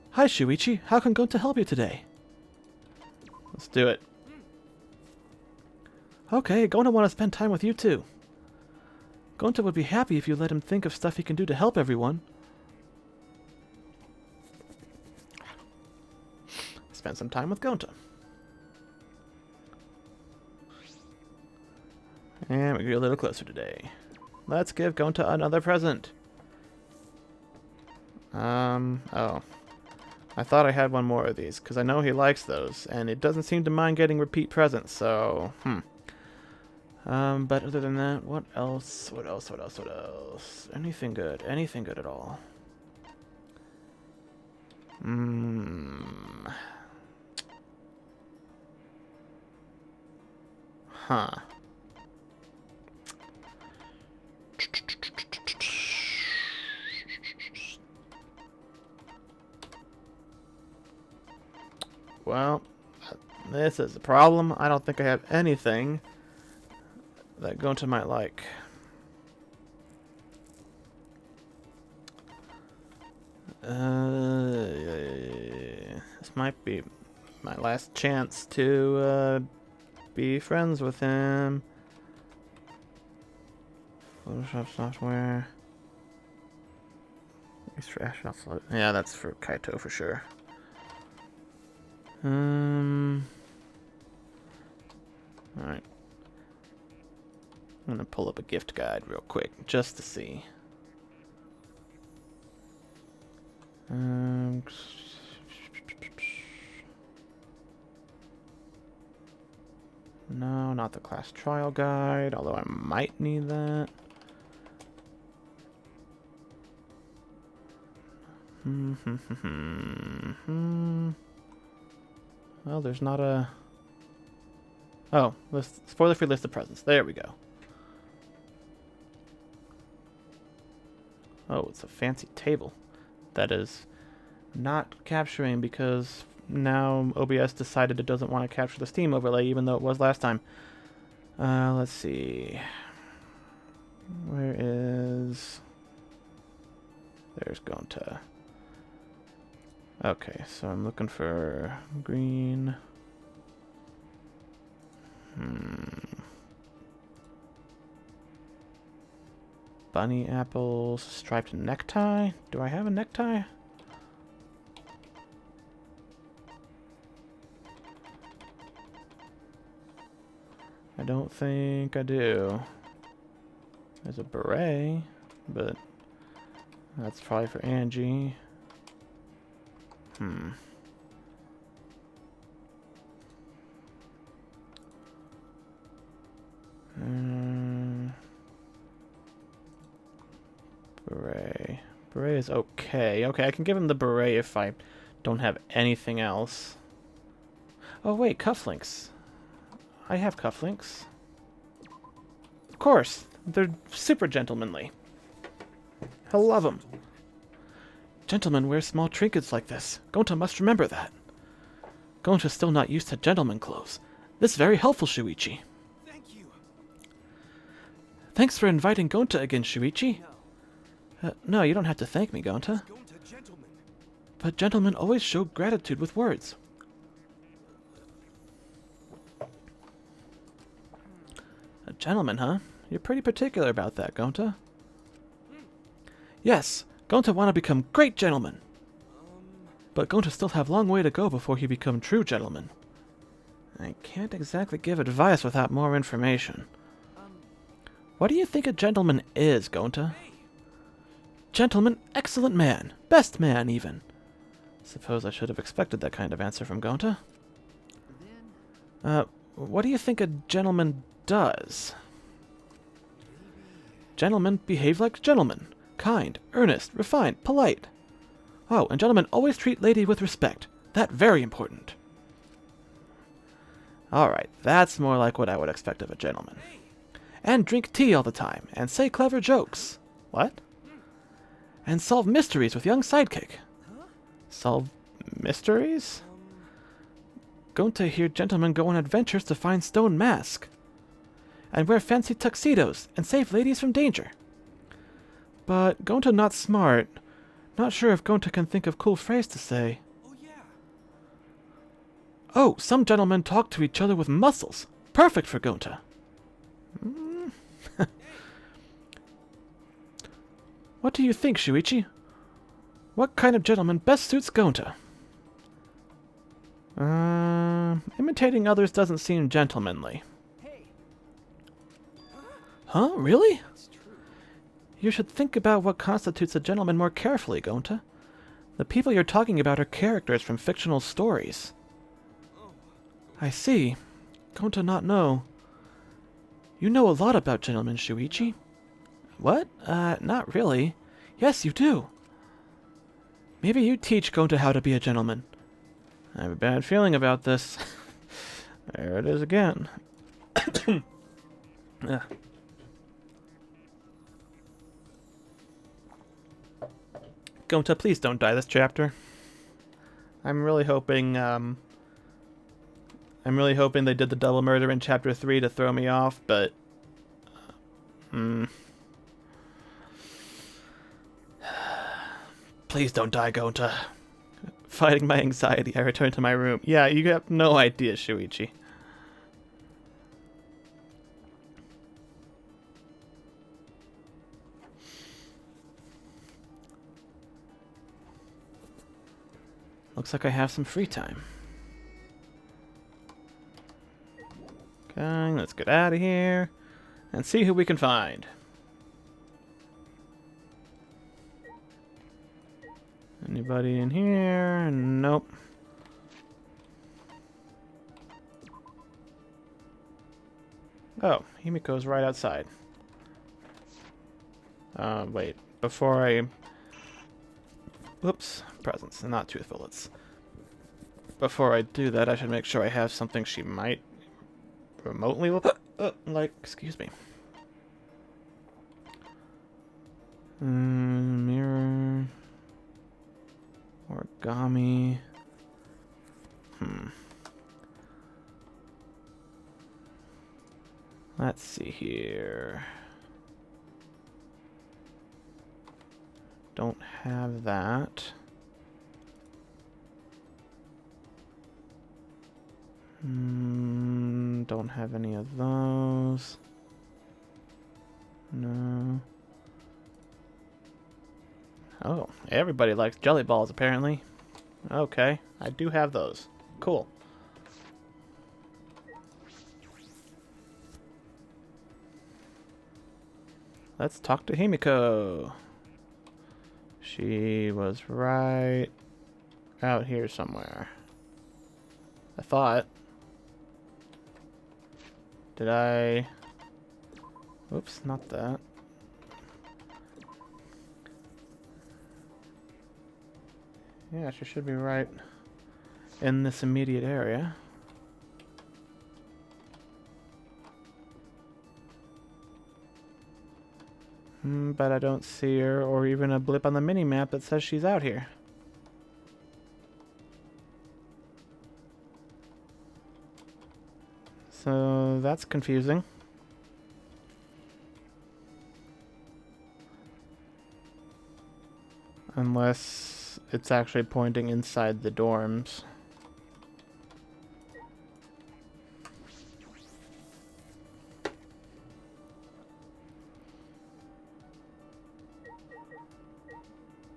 Hi, Shuichi. How can Gonta help you today? Let's do it. Okay, Gonta want to spend time with you too. Gonta would be happy if you let him think of stuff he can do to help everyone. Spend some time with Gonta. And we get a little closer today. Let's give Gonta another present. Oh. I thought I had one more of these, because I know he likes those, and it doesn't seem to mind getting repeat presents, so, but other than that, what else? What else? Anything good? Anything good at all? Huh. Well, this is a problem. I don't think I have anything that Gonta might like. This might be my last chance to be friends with him. Photoshop software. Yeah, that's for Kaito for sure. Alright. I'm gonna pull up a gift guide real quick, just to see. No, not the class trial guide, although I might need that. Well, there's not a... Oh, spoiler-free list of presents. There we go. Oh, it's a fancy table. That is not capturing because now OBS decided it doesn't want to capture the Steam overlay, even though it was last time. Let's see. Where is... There's Gonta. Okay, so I'm looking for green. Bunny apples, striped necktie. Do I have a necktie? I don't think I do. There's a beret, but that's probably for Angie. Beret. Beret is okay. Okay, I can give him the beret if I don't have anything else. Oh wait, cufflinks. I have cufflinks. Of course, they're super gentlemanly. He'll love them. Gentlemen wear small trinkets like this. Gonta must remember that. Gonta's still not used to gentleman clothes. This is very helpful, Shuichi. Thank you. Thanks for inviting Gonta again, Shuichi. No, you don't have to thank me, Gonta. Gonta, gentlemen. But gentlemen always show gratitude with words. A gentleman, huh? You're pretty particular about that, Gonta. Yes, Gonta want to become great gentleman. But Gonta still have long way to go before he become true gentleman. I can't exactly give advice without more information. What do you think a gentleman is, Gonta? Gentleman, excellent man. Best man, even. Suppose I should have expected that kind of answer from Gonta. What do you think a gentleman does? Gentlemen behave like gentlemen. Kind, earnest, refined, polite. Oh, and gentlemen always treat lady with respect. That very important. Alright, that's more like what I would expect of a gentleman. And drink tea all the time, and say clever jokes. What? And solve mysteries with young sidekick. Solve mysteries? Going to hear gentlemen go on adventures to find stone mask. And wear fancy tuxedos, and save ladies from danger. But Gonta not smart. Not sure if Gonta can think of cool phrase to say. Oh, yeah. Oh, some gentlemen talk to each other with muscles. Perfect for Gonta. What do you think, Shuichi? What kind of gentleman best suits Gonta? Imitating others doesn't seem gentlemanly. Hey. Huh? Really? That's true. You should think about what constitutes a gentleman more carefully, Gonta. The people you're talking about are characters from fictional stories. I see. Gonta not know. You know a lot about gentlemen, Shuichi. What? Not really. Yes, you do. Maybe you teach Gonta how to be a gentleman. I have a bad feeling about this. There it is again. Ugh. Gonta, please don't die this chapter. I'm really hoping they did the double murder in chapter 3 to throw me off, but please don't die, Gonta. Fighting my anxiety, I return to my room. Yeah, you have no idea, Shuichi. Looks like I have some free time. Okay, let's get out of here and see who we can find. Anybody in here? Nope. Oh, Himiko's right outside. Wait. Before I... Whoops. Presents, not tooth bullets. Before I do that, I should make sure I have something she might remotely like, excuse me. Mirror. Origami. Let's see here. Don't have that. Don't have any of those. No. Oh, everybody likes jelly balls, apparently. Okay, I do have those. Cool. Let's talk to Himiko. She was right out here somewhere. I thought. Did I... Oops, not that. Yeah, she should be right in this immediate area. But I don't see her or even a blip on the mini-map that says she's out here. So that's confusing. Unless it's actually pointing inside the dorms.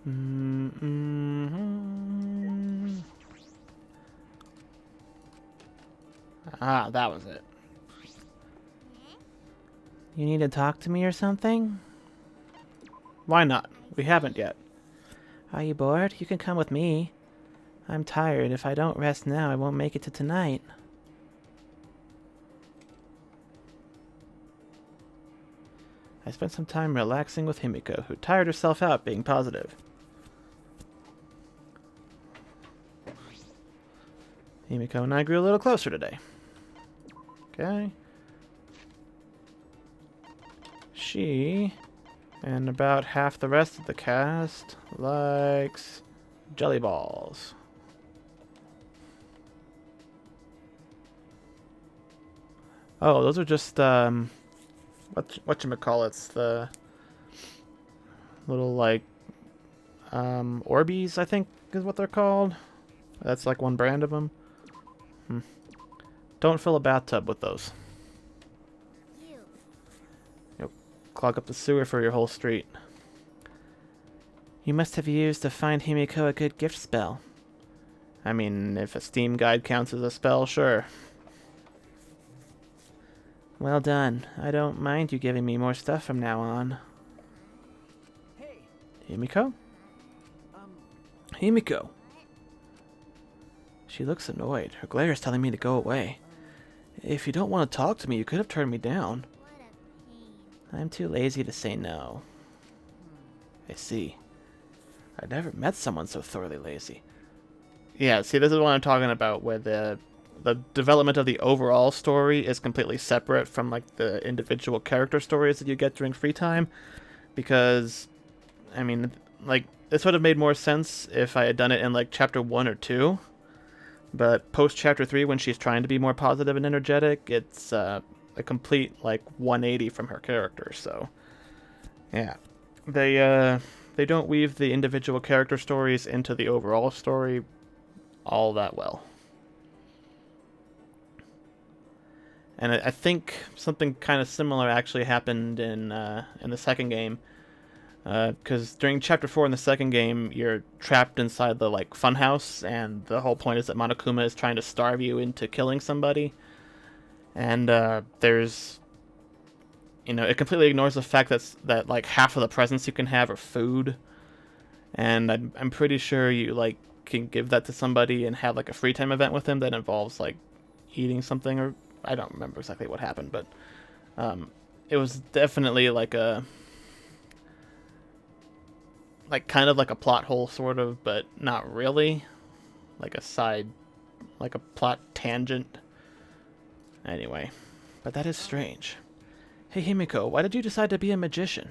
Mm-hmm. Ah, that was it. You need to talk to me or something? Why not? We haven't yet. Are you bored? You can come with me. I'm tired. If I don't rest now, I won't make it to tonight. I spent some time relaxing with Himiko, who tired herself out being positive. Himiko and I grew a little closer today. Okay. She, and about half the rest of the cast, likes jelly balls. Oh, those are just, whatchamacallits, the little, like, Orbeez, I think is what they're called. That's like one brand of them. Don't fill a bathtub with those. You'll clog up the sewer for your whole street. You must have used to find Himiko a good gift spell. I mean, if a Steam guide counts as a spell, sure. Well done. I don't mind you giving me more stuff from now on. Hey, Himiko? Himiko. She looks annoyed. Her glare is telling me to go away. If you don't want to talk to me, you could have turned me down. I'm too lazy to say no. I see. I've never met someone so thoroughly lazy. Yeah, see, this is what I'm talking about, where the development of the overall story is completely separate from, like, the individual character stories that you get during free time. Because, I mean, like, this would have made more sense if I had done it in, like, chapter 1 or 2. But post chapter 3, when she's trying to be more positive and energetic, it's a complete, like, 180 from her character, so... Yeah. They don't weave the individual character stories into the overall story all that well. And I think something kind of similar actually happened in the second game. Because during Chapter 4 in the second game, you're trapped inside the, like, funhouse, and the whole point is that Monokuma is trying to starve you into killing somebody. And there's... You know, it completely ignores the fact that like, half of the presents you can have are food. And I'm pretty sure you, like, can give that to somebody and have, like, a free time event with them that involves, like, eating something, or... I don't remember exactly what happened, but... it was definitely, like, a... Like, kind of like a plot hole, sort of, but not really. Like a side... Like a plot tangent. Anyway. But that is strange. Hey, Himiko, why did you decide to be a magician?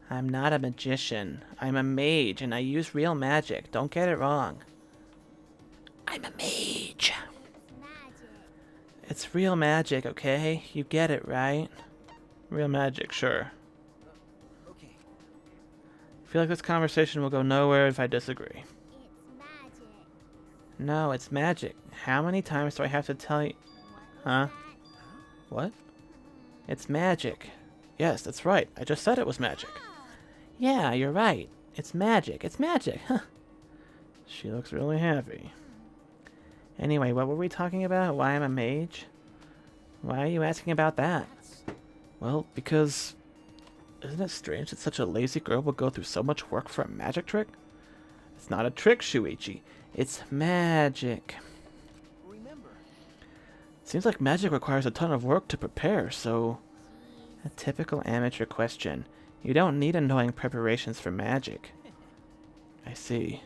I'm not a magician. I'm a mage, and I use real magic. Don't get it wrong. I'm a mage. It's real magic, okay? You get it, right? Real magic, sure. okay. I feel like this conversation will go nowhere if I disagree. No, it's magic. How many times do I have to tell you? Huh? What? It's magic. Yes, that's right. I just said it was magic. Yeah, you're right. It's magic. It's magic. Huh. She looks really happy. Anyway, what were we talking about? Why I'm a mage? Why are you asking about that? Well, because... Isn't it strange that such a lazy girl would go through so much work for a magic trick? It's not a trick, Shuichi. It's magic. Remember, Seems like magic requires a ton of work to prepare, so... A typical amateur question. You don't need annoying preparations for magic. I see.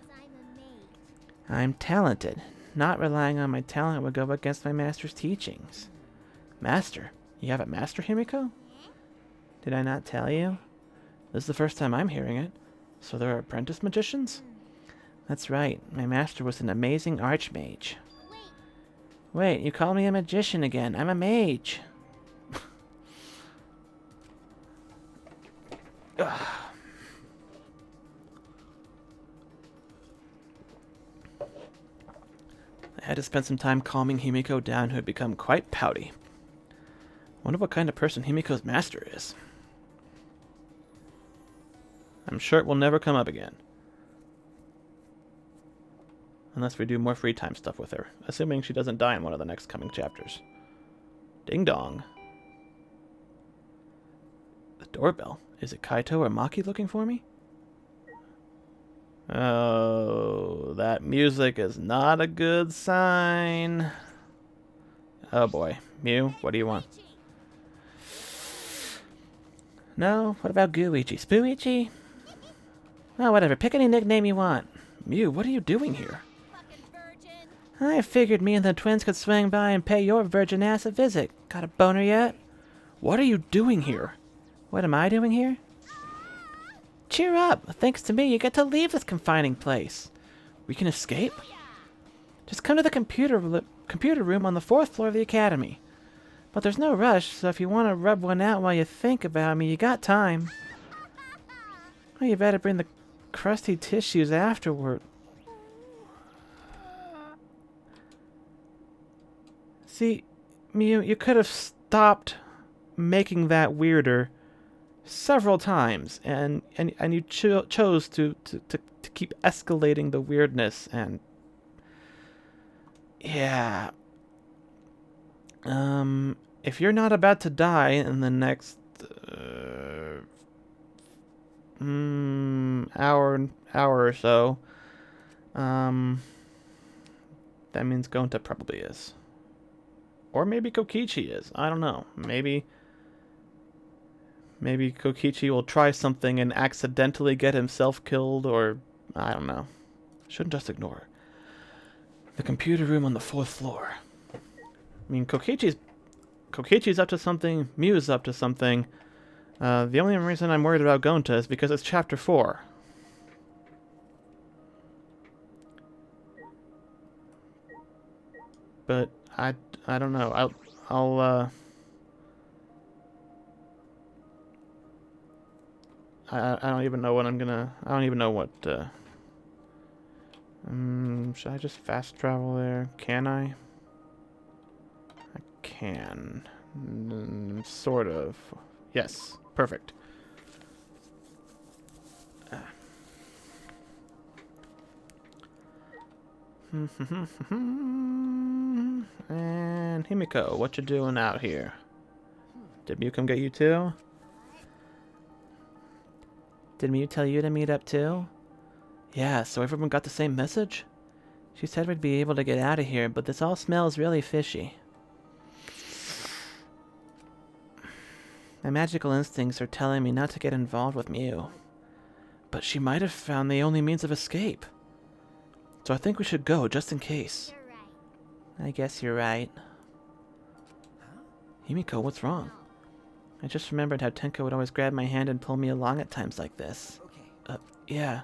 I'm talented. Not relying on my talent would go against my master's teachings. Master? You have a master, Himiko? Did I not tell you? This is the first time I'm hearing it. So there are apprentice magicians? That's right. My master was an amazing archmage. Wait, you call me a magician again. I'm a mage. I had to spend some time calming Himiko down, who had become quite pouty. Wonder what kind of person Himiko's master is. I'm sure it will never come up again. Unless we do more free time stuff with her. Assuming she doesn't die in one of the next coming chapters. Ding dong. The doorbell. Is it Kaito or Maki looking for me? Oh, that music is not a good sign. Oh boy. Mew, what do you want? No? What about Gooichi? Spooichi? Oh, whatever. Pick any nickname you want. Mew, what are you doing here? Fucking virgin. I figured me and the twins could swing by and pay your virgin ass a visit. Got a boner yet? What are you doing here? What am I doing here? Cheer up. Thanks to me, you get to leave this confining place. We can escape? Just come to the computer room on the 4th floor of the academy. But there's no rush, so if you want to rub one out while you think about me, you got time. Oh, you better bring the crusty tissues afterward. See, Mew, you could have stopped making that weirder several times, and you chose to keep escalating the weirdness, and yeah. If you're not about to die in the next hour or so, that means Gonta probably is. Or maybe Kokichi is. I don't know. Maybe Kokichi will try something and accidentally get himself killed, or I don't know. Shouldn't just ignore. The computer room on the 4th floor. I mean, Kokichi's up to something, Mew's up to something. The only reason I'm worried about Gonta is because it's chapter 4. But I don't know. I don't even know what I'm gonna. I don't even know what. Should I just fast travel there? Can I? I can. Sort of. Yes. Perfect. And Himiko, what you doing out here? Did Mew come get you too? Did Mew tell you to meet up too? Yeah, so everyone got the same message? She said we'd be able to get out of here, but this all smells really fishy. My magical instincts are telling me not to get involved with Mew. But she might have found the only means of escape. So I think we should go, just in case. You're right. I guess you're right. Himiko, what's wrong? I just remembered how Tenko would always grab my hand and pull me along at times like this. Okay. Yeah.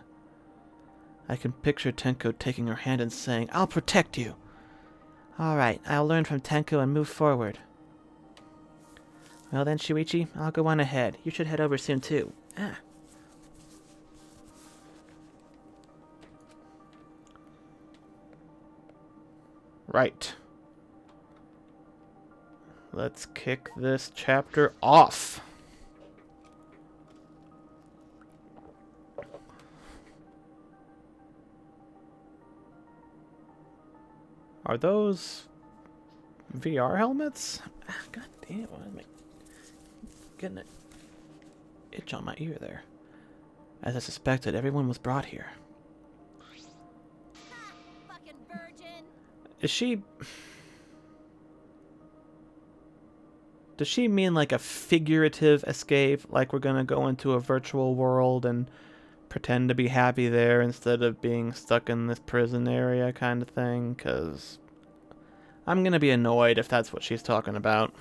I can picture Tenko taking her hand and saying, "I'll protect you." Alright, I'll learn from Tenko and move forward. Well then, Shuichi, I'll go on ahead. You should head over soon too. Ah. Right. Let's kick this chapter off. Are those VR helmets? God damn, why am I getting an itch on my ear there? As I suspected, everyone was brought here. Fucking virgin. Is she... Does she mean like a figurative escape? Like we're gonna go into a virtual world and pretend to be happy there instead of being stuck in this prison area kind of thing? Because I'm gonna be annoyed if that's what she's talking about.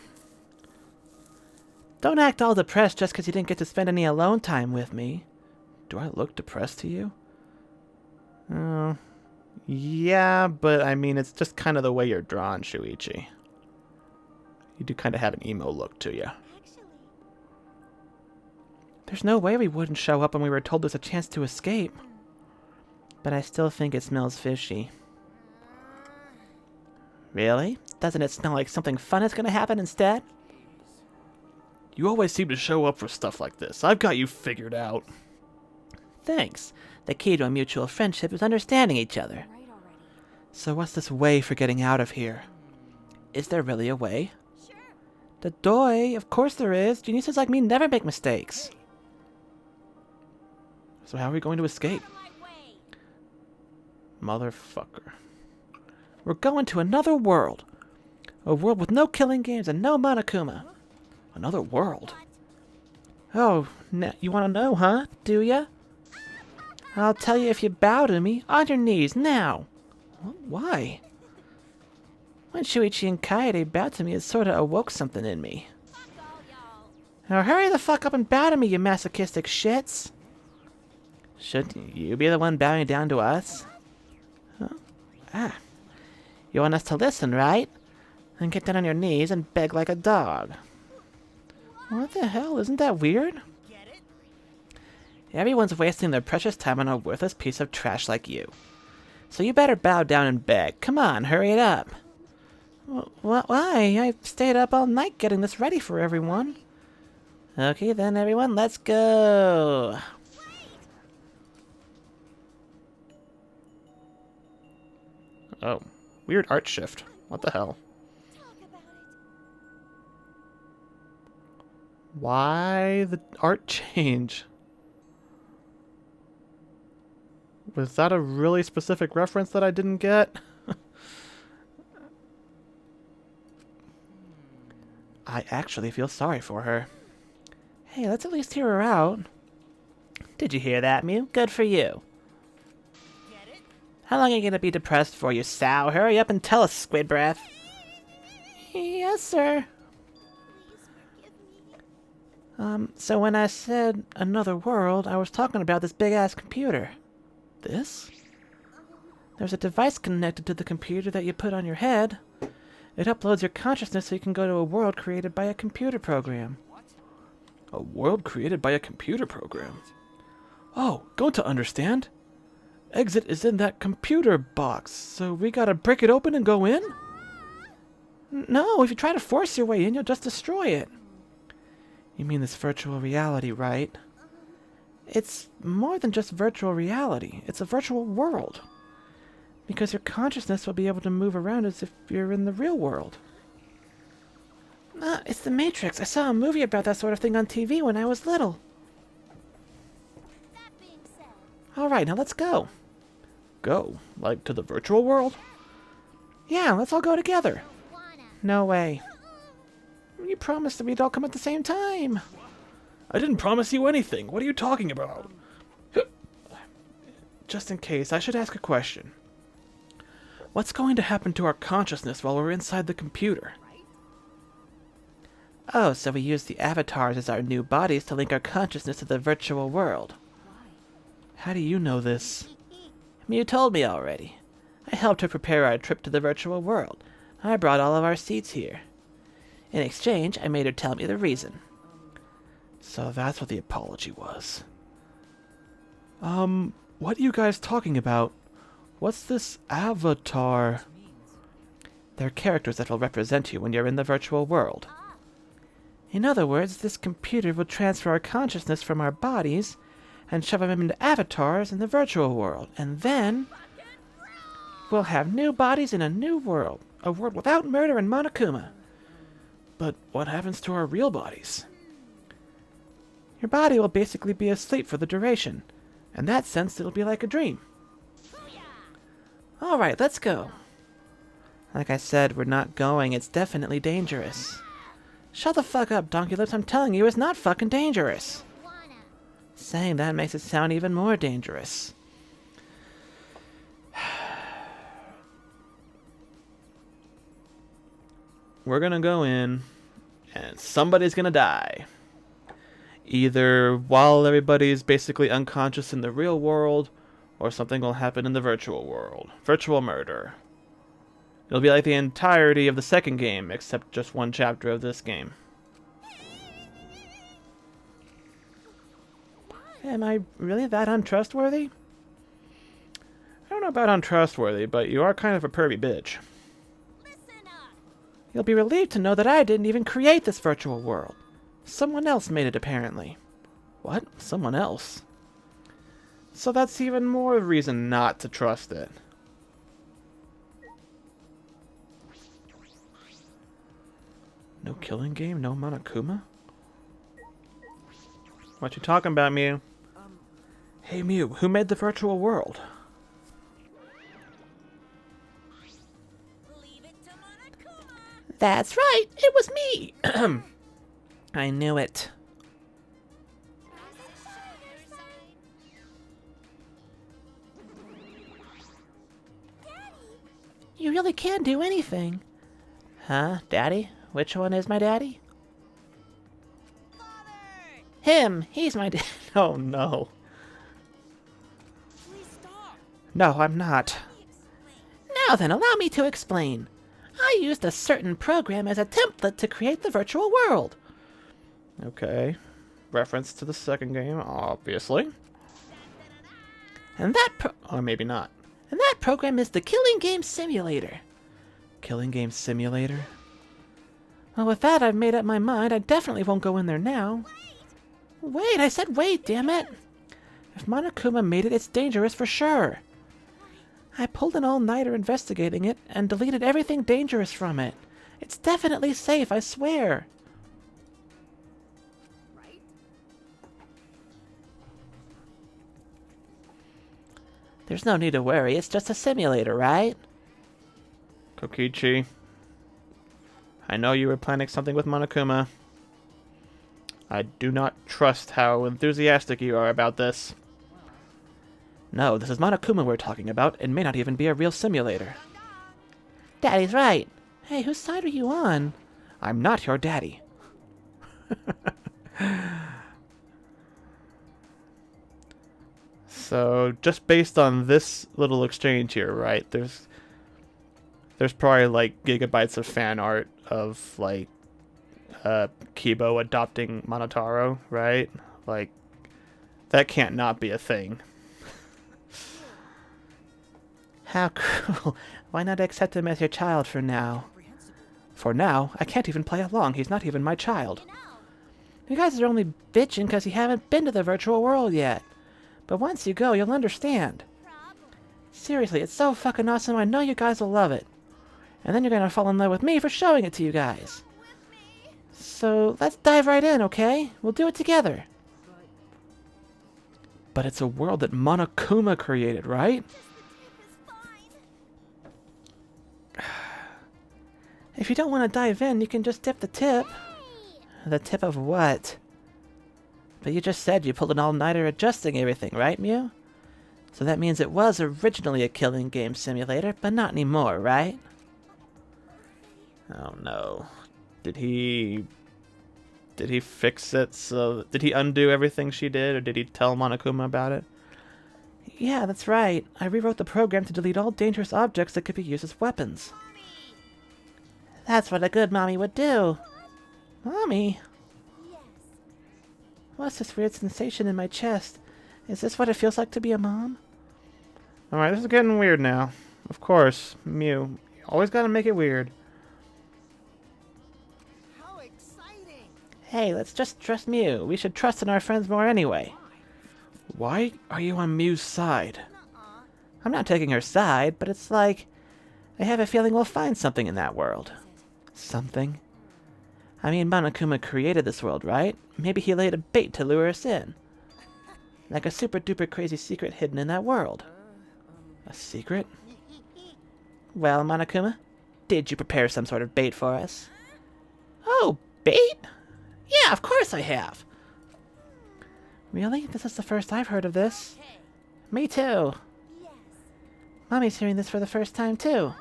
Don't act all depressed just because you didn't get to spend any alone time with me. Do I look depressed to you? Oh, yeah, but I mean, it's just kind of the way you're drawn, Shuichi. You do kind of have an emo look to you. Actually, There's no way we wouldn't show up when we were told there's a chance to escape. But I still think it smells fishy. Really? Doesn't it smell like something fun is going to happen instead? You always seem to show up for stuff like this. I've got you figured out. Thanks. The key to a mutual friendship is understanding each other. right already. So what's this way for getting out of here? Is there really a way? Sure. The doy, of course there is. Geniuses like me never make mistakes. So how are we going to escape? Out of my way. Motherfucker. We're going to another world. A world with no killing games and no Monokuma. Another world? Oh, you want to know, huh? Do ya? I'll tell you if you bow to me. On your knees, now. Why? When Shuichi and Kaede bowed to me, it sort of awoke something in me. Fuck all y'all. Now hurry the fuck up and bow to me, you masochistic shits. Shouldn't you be the one bowing down to us? Huh? Ah. You want us to listen, right? Then get down on your knees and beg like a dog. What the hell? Isn't that weird? Get it? Everyone's wasting their precious time on a worthless piece of trash like you. So you better bow down and beg. Come on, hurry it up. Why? I stayed up all night getting this ready for everyone. Okay then, everyone, let's go. Oh, weird art shift. What the hell? Talk about it. Why the art change? Was that a really specific reference that I didn't get? I actually feel sorry for her. Hey, let's at least hear her out. Did you hear that, Mew? Good for you. Get it? How long are you gonna be depressed for, you sow? Hurry up and tell us, Squid Breath. Yes, sir. Please forgive me. So when I said another world, I was talking about this big-ass computer. This? There's a device connected to the computer that you put on your head. It uploads your consciousness so you can go to a world created by a computer program. A world created by a computer program. Oh, going to understand. Exit is in that computer box, so we gotta break it open and go in? No, if you try to force your way in, you'll just destroy it. You mean this virtual reality, right? It's more than just virtual reality. It's a virtual world. Because your consciousness will be able to move around as if you're in the real world. It's the Matrix. I saw a movie about that sort of thing on TV when I was little. That being said, Alright, now let's go. Go? Like to the virtual world? Yeah, let's all go together. wanna. No way. You promised that we'd all come at the same time. I didn't promise you anything. What are you talking about? Just in case, I should ask a question. What's going to happen to our consciousness while we're inside the computer? Oh, so we use the avatars as our new bodies to link our consciousness to the virtual world. How do you know this? You told me already. I helped her prepare our trip to the virtual world. I brought all of our seats here. In exchange, I made her tell me the reason. So that's what the apology was. What are you guys talking about? What's this avatar? They're characters that will represent you when you're in the virtual world. In other words, this computer will transfer our consciousness from our bodies and shove them into avatars in the virtual world. And then we'll have new bodies in a new world. A world without murder and Monokuma. But what happens to our real bodies? Your body will basically be asleep for the duration. In that sense, it'll be like a dream. Alright, let's go. Like I said, we're not going. It's definitely dangerous. Shut the fuck up, Donkey Lips. I'm telling you, it's not fucking dangerous. Wanna. Saying that makes it sound even more dangerous. We're gonna go in, and somebody's gonna die. Either while everybody's basically unconscious in the real world, or something will happen in the virtual world. Virtual murder. It'll be like the entirety of the second game, except just one chapter of this game. Am I really that untrustworthy? I don't know about untrustworthy, but you are kind of a pervy bitch. Listen up. You'll be relieved to know that I didn't even create this virtual world. Someone else made it, apparently. What? Someone else? So that's even more reason not to trust it. No killing game? No Monokuma? What you talking about, Mew? Hey Mew, who made the virtual world? Leave it to Monokuma. That's right, it was me! I knew it. You really can do anything. Huh, Daddy? Which one is my daddy? Him! He's my dad. Oh no. Please stop. No, I'm not. Now then, allow me to explain. I used a certain program as a template to create the virtual world. Okay. Reference to the second game, obviously. And that Or maybe not. program is the Killing Game Simulator. Killing game simulator? Well, with that, I've made up my mind. I definitely won't go in there now. Wait, I said wait, damn it. If Monokuma made it, it's dangerous for sure. I pulled an all-nighter investigating it and deleted everything dangerous from it. It's definitely safe, I swear. There's no need to worry, it's just a simulator, right? Kokichi. I know you were planning something with Monokuma. I do not trust how enthusiastic you are about this. No, this is Monokuma we're talking about. It may not even be a real simulator. Daddy's right. Hey, whose side are you on? I'm not your daddy. So, just based on this little exchange here, right? There's probably like gigabytes of fan art of like Kibo adopting Monotaro, right? Like that can't not be a thing. How cool. Why not accept him as your child for now? For now, I can't even play along. He's not even my child. You guys are only bitching because you haven't been to the virtual world yet. But once you go, you'll understand. Seriously, it's so fucking awesome. I know you guys will love it. And then you're gonna fall in love with me for showing it to you guys. So let's dive right in, okay? We'll do it together. But it's a world that Monokuma created, right? If you don't want to dive in, you can just dip the tip. The tip of what? But you just said you pulled an all-nighter adjusting everything, right, Mew? So that means it was originally a killing game simulator, but not anymore, right? Oh no. Did he fix it? So did he undo everything she did, or did he tell Monokuma about it? Yeah, that's right. I rewrote the program to delete all dangerous objects that could be used as weapons. That's what a good mommy would do. Mommy? What's this weird sensation in my chest? Is this what it feels like to be a mom? Alright, this is getting weird now. Of course, Mew. You always gotta make it weird. How exciting! Hey, let's just trust Mew. We should trust in our friends more anyway. Why are you on Mew's side? I'm not taking her side, but it's like... I have a feeling we'll find something in that world. Something? I mean, Monokuma created this world, right? Maybe he laid a bait to lure us in. Like a super-duper crazy secret hidden in that world. A secret? Well, Monokuma, did you prepare some sort of bait for us? Oh, bait? Yeah, of course I have. Really? This is the first I've heard of this. Me too. Mommy's hearing this for the first time too.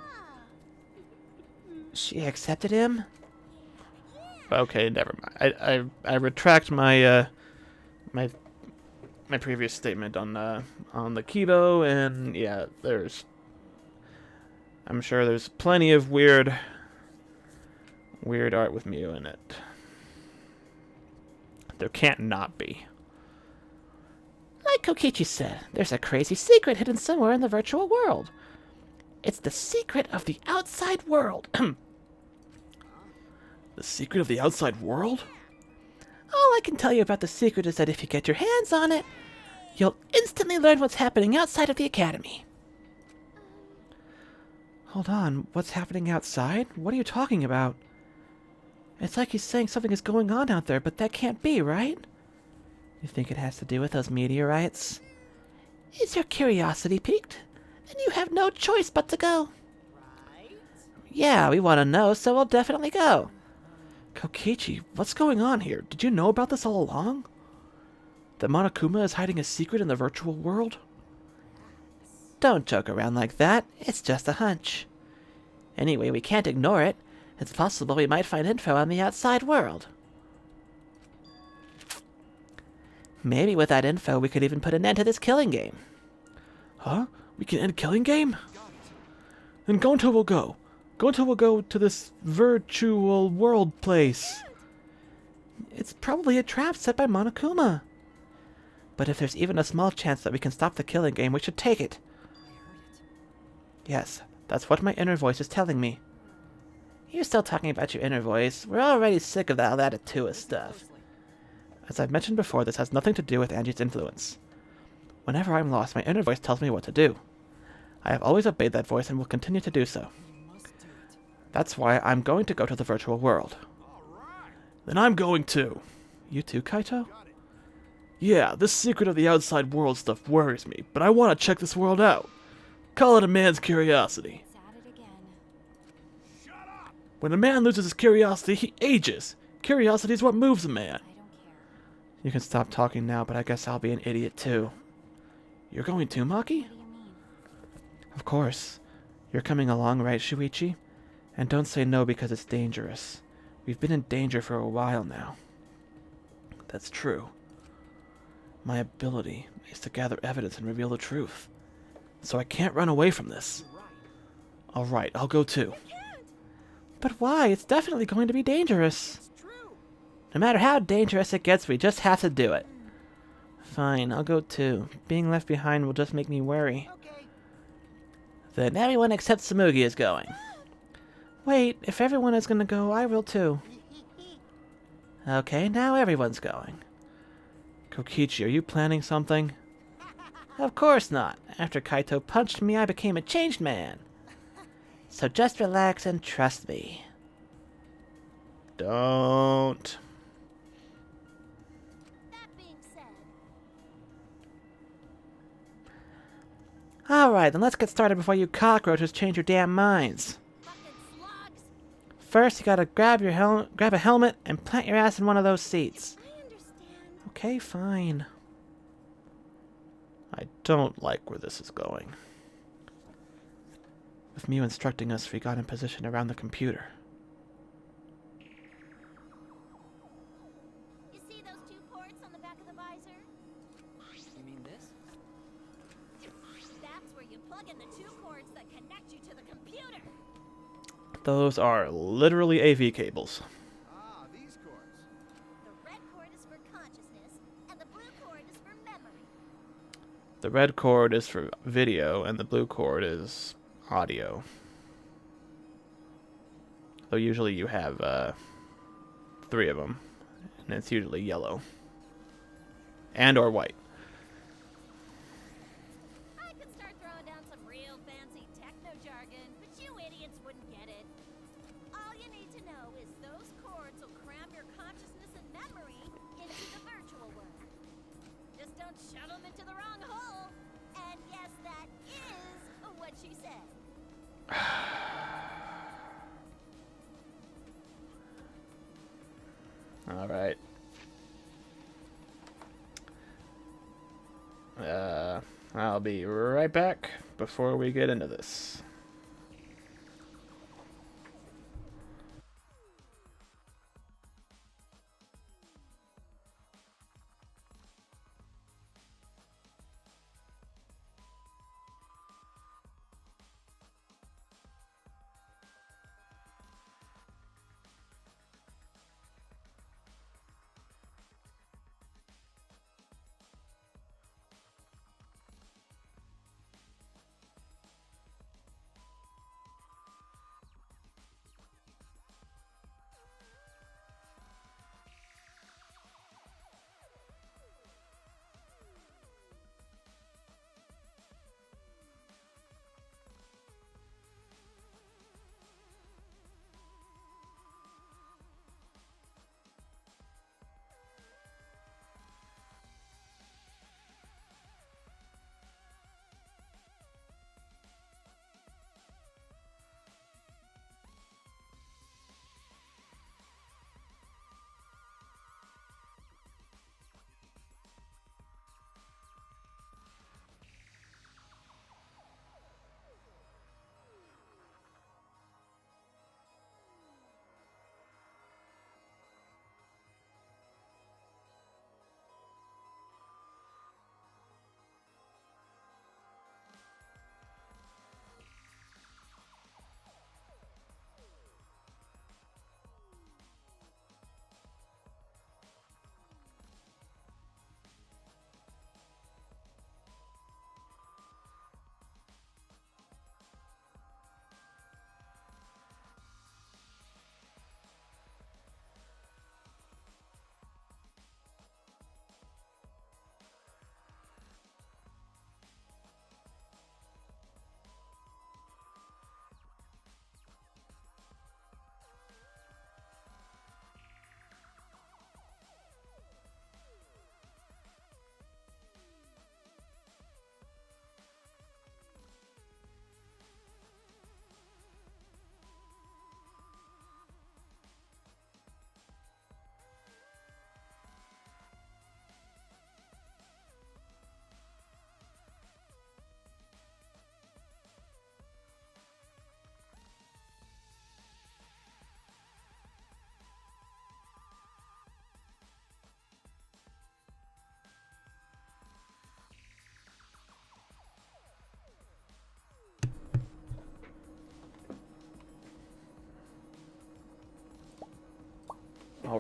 She accepted him? Okay, never mind. I retract my my previous statement on the Kibo, and yeah, I'm sure there's plenty of weird art with Mew in it. There can't not be. Like Kokichi said, there's a crazy secret hidden somewhere in the virtual world. It's the secret of the outside world. The secret of the outside world? All I can tell you about the secret is that if you get your hands on it, you'll instantly learn what's happening outside of the academy. Hold on, what's happening outside? What are you talking about? It's like he's saying something is going on out there, but that can't be, right? You think it has to do with those meteorites? Is your curiosity piqued? Then you have no choice but to go. Right? Yeah, we want to know, so we'll definitely go. Kokichi, what's going on here? Did you know about this all along? That Monokuma is hiding a secret in the virtual world? Don't joke around like that. It's just a hunch. Anyway, we can't ignore it. It's possible we might find info on the outside world. Maybe with that info, we could even put an end to this killing game. Huh? We can end killing game? Then Gonto will go. Gonto will go to this virtual world place. It's probably a trap set by Monokuma. But if there's even a small chance that we can stop the killing game, we should take it. Yes, that's what my inner voice is telling me. You're still talking about your inner voice. We're already sick of all that Atua stuff. As I've mentioned before, this has nothing to do with Angie's influence. Whenever I'm lost, my inner voice tells me what to do. I have always obeyed that voice and will continue to do so. That's why I'm going to go to the virtual world. Then I'm going too. You too, Kaito? Yeah, this secret of the outside world stuff worries me, but I want to check this world out. Call it a man's curiosity. It's at it again. When a man loses his curiosity, he ages. Curiosity is what moves a man. I don't care. You can stop talking now, but I guess I'll be an idiot too. You're going too, Maki? What do you mean? Of course. You're coming along, right, Shuichi? And don't say no because it's dangerous. We've been in danger for a while now. That's true. My ability is to gather evidence and reveal the truth. So I can't run away from this. Alright, I'll go too. But why? It's definitely going to be dangerous. It's true. No matter how dangerous it gets, we just have to do it. Fine, I'll go too. Being left behind will just make me worry. Okay. Then everyone except Samuki is going. Wait, if everyone is gonna go, I will too. Okay, now everyone's going. Kokichi, are you planning something? Of course not. After Kaito punched me, I became a changed man. So just relax and trust me. Don't. That being said, Alright, then let's get started before you cockroaches change your damn minds. fucking slugs. First, you gotta grab a helmet and plant your ass in one of those seats. I understand. Okay, fine. I don't like where this is going. With Mew instructing us, we got in position around the computer. You see those two ports on the back of the visor? You mean this? That's where you plug in the two cords that connect you to the computer. Those are literally AV cables. Ah, these cords. The red cord is for consciousness, and the blue cord is for memory. The red cord is for video, and the blue cord is audio. So usually you have 3 of them, and it's usually yellow. And or white. I could start throwing down some real fancy techno jargon, but you idiots wouldn't get it. All you need to know is those cords will cram your consciousness and memory into the virtual world. Just don't shove them into the wrong hole. And yes, that is what she said. All right. I'll be right back before we get into this.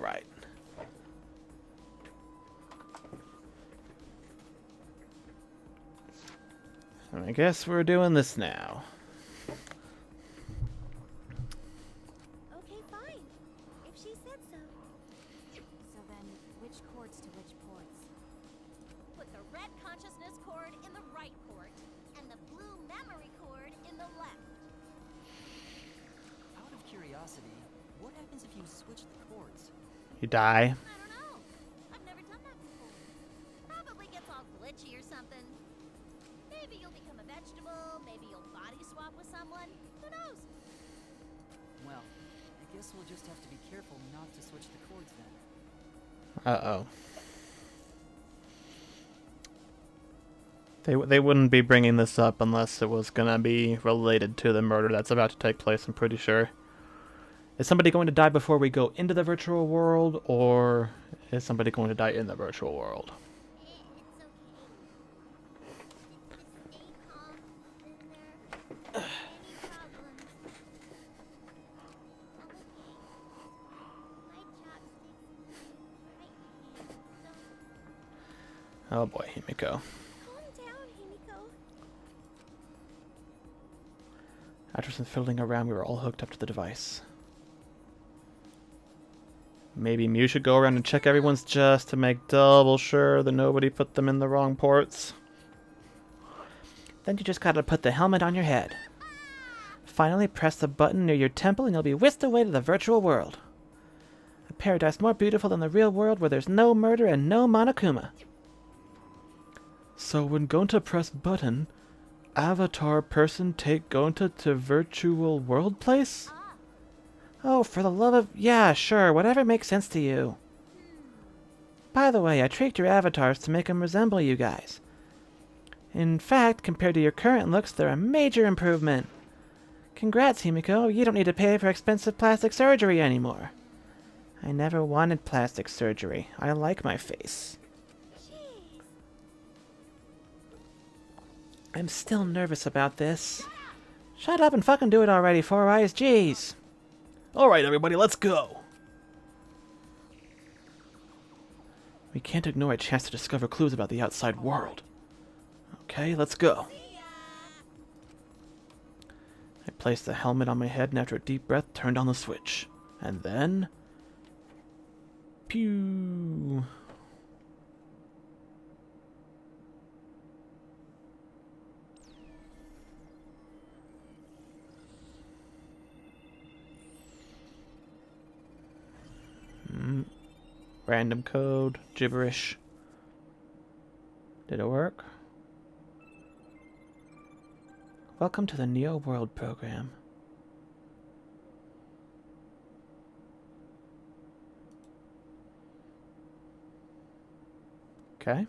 right. I guess we're doing this now. Okay, fine. If she said so. So then, which chords to which ports? Put the red consciousness cord in the right port, and the blue memory cord in the left. Out of curiosity, what happens if you switch the chords? You die. I don't know. I've never done that before. Probably gets all glitchy or something. Maybe you'll become a vegetable, maybe you'll body swap with someone. Who knows? Well, I guess we'll just have to be careful not to switch the chords then. Uh-oh. They wouldn't be bringing this up unless it was gonna be related to the murder that's about to take place, I'm pretty sure. Is somebody going to die before we go into the virtual world, or is somebody going to die in the virtual world? It's okay. Just stay calm. Then there any problems. I'm okay. My chopsticks in my right hand, so Oh boy, Himiko. calm down, Himiko. After some fiddling around, we were all hooked up to the device. Maybe Mew should go around and check everyone's just to make double sure that nobody put them in the wrong ports. Then you just gotta put the helmet on your head. Finally, press the button near your temple and you'll be whisked away to the virtual world. A paradise more beautiful than the real world where there's no murder and no Monokuma. So when Gonta press button, avatar person take Gonta to virtual world place? Oh, for the love of... Yeah, sure, whatever makes sense to you. By the way, I tweaked your avatars to make them resemble you guys. In fact, compared to your current looks, they're a major improvement. Congrats, Himiko, you don't need to pay for expensive plastic surgery anymore. I never wanted plastic surgery. I like my face. Jeez. I'm still nervous about this. Shut up and fucking do it already, Four Eyes, jeez. Alright, everybody, let's go! We can't ignore a chance to discover clues about the outside world. Okay, let's go. I placed the helmet on my head and after a deep breath, turned on the switch. And then... Pew! Random code, gibberish. Did it work? Welcome to the Neo World program. Okay.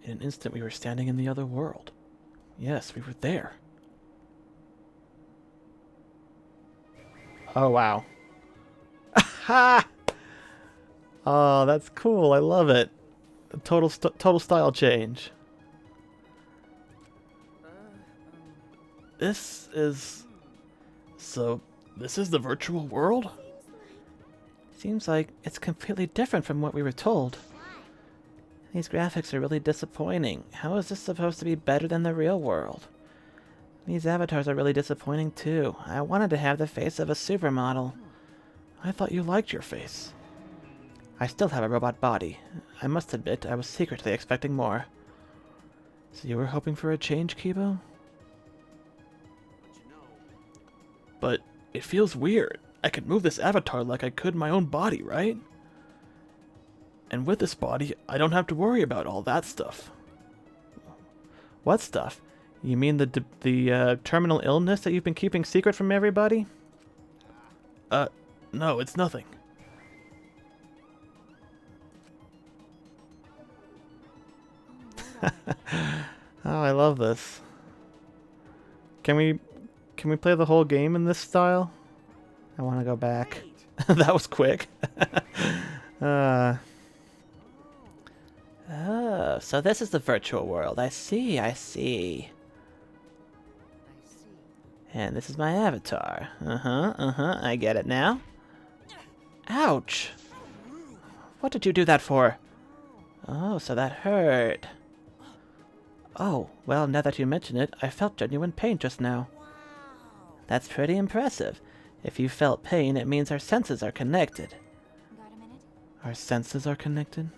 In an instant, we were standing in the other world. Yes, we were there. Oh, wow. Ha! Oh, that's cool. I love it. A total style change. This is... So, this is the virtual world? Seems like it's completely different from what we were told. These graphics are really disappointing. How is this supposed to be better than the real world? These avatars are really disappointing too. I wanted to have the face of a supermodel. I thought you liked your face. I still have a robot body. I must admit, I was secretly expecting more. So you were hoping for a change, Kibo? But it feels weird. I could move this avatar like I could my own body, right? And with this body, I don't have to worry about all that stuff. What stuff? You mean the terminal illness that you've been keeping secret from everybody? No, it's nothing. Oh, I love this. Can we play the whole game in this style? I want to go back. That was quick. Oh, so this is the virtual world. I see, I see. And this is my avatar. I get it now. Ouch! What did you do that for? Oh, so that hurt. Oh, well, now that you mention it, I felt genuine pain just now. That's pretty impressive. If you felt pain, it means our senses are connected. Got a minute? Our senses are connected?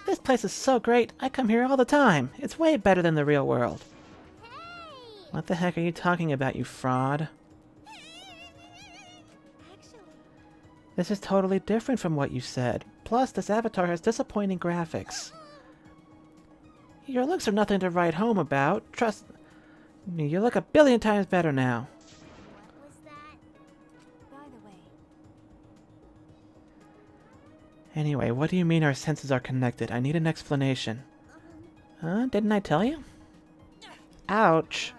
This place is so great. I come here all the time. It's way better than the real world. Hey! What the heck are you talking about, you fraud? Actually, This is totally different from what you said. Plus, this avatar has disappointing graphics. Your looks are nothing to write home about. Trust me, you look a billion times better now. what was that? By the way, Anyway, what do you mean our senses are connected? I need an explanation. Huh? Didn't I tell you? Ouch.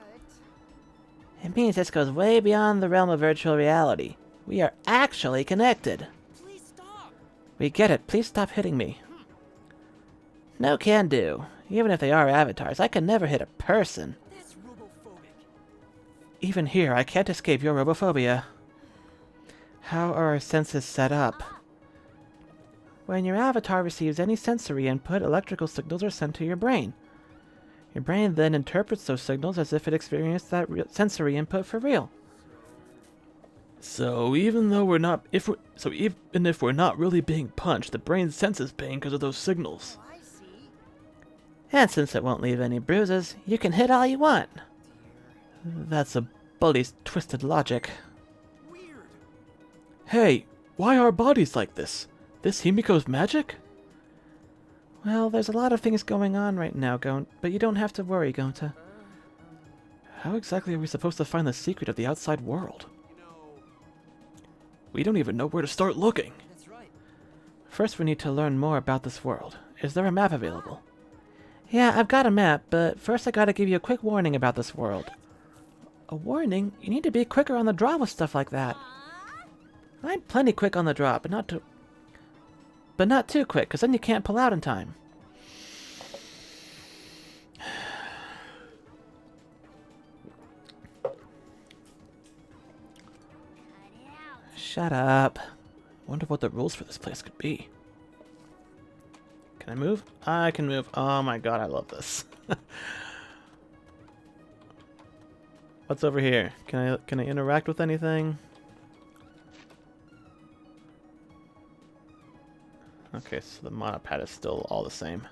It means this goes way beyond the realm of virtual reality. We are actually connected. Please stop! We get it. Please stop hitting me. No can do. Even if they are avatars, I can never hit a person. That's robophobic. Even here, I can't escape your robophobia. How are our senses set up? When your avatar receives any sensory input, electrical signals are sent to your brain. Your brain then interprets those signals as if it experienced that sensory input for real. So even if we're not really being punched, the brain senses pain because of those signals. I see. And since it won't leave any bruises, you can hit all you want. That's a bully's twisted logic. Weird. Hey, why are bodies like this? This Himiko's magic? Well, there's a lot of things going on right now, but you don't have to worry, Gonta. How exactly are we supposed to find the secret of the outside world? You know, We don't even know where to start looking. That's right. First, we need to learn more about this world. Is there a map available? Yeah, I've got a map, but first I gotta give you a quick warning about this world. A warning? You need to be quicker on the draw with stuff like that. I'm plenty quick on the draw, but not too quick, because then you can't pull out in time. Shut up. Wonder what the rules for this place could be. Can I move? I can move. Oh my god, I love this. What's over here? Can I interact with anything? Okay, so the monopad is still all the same.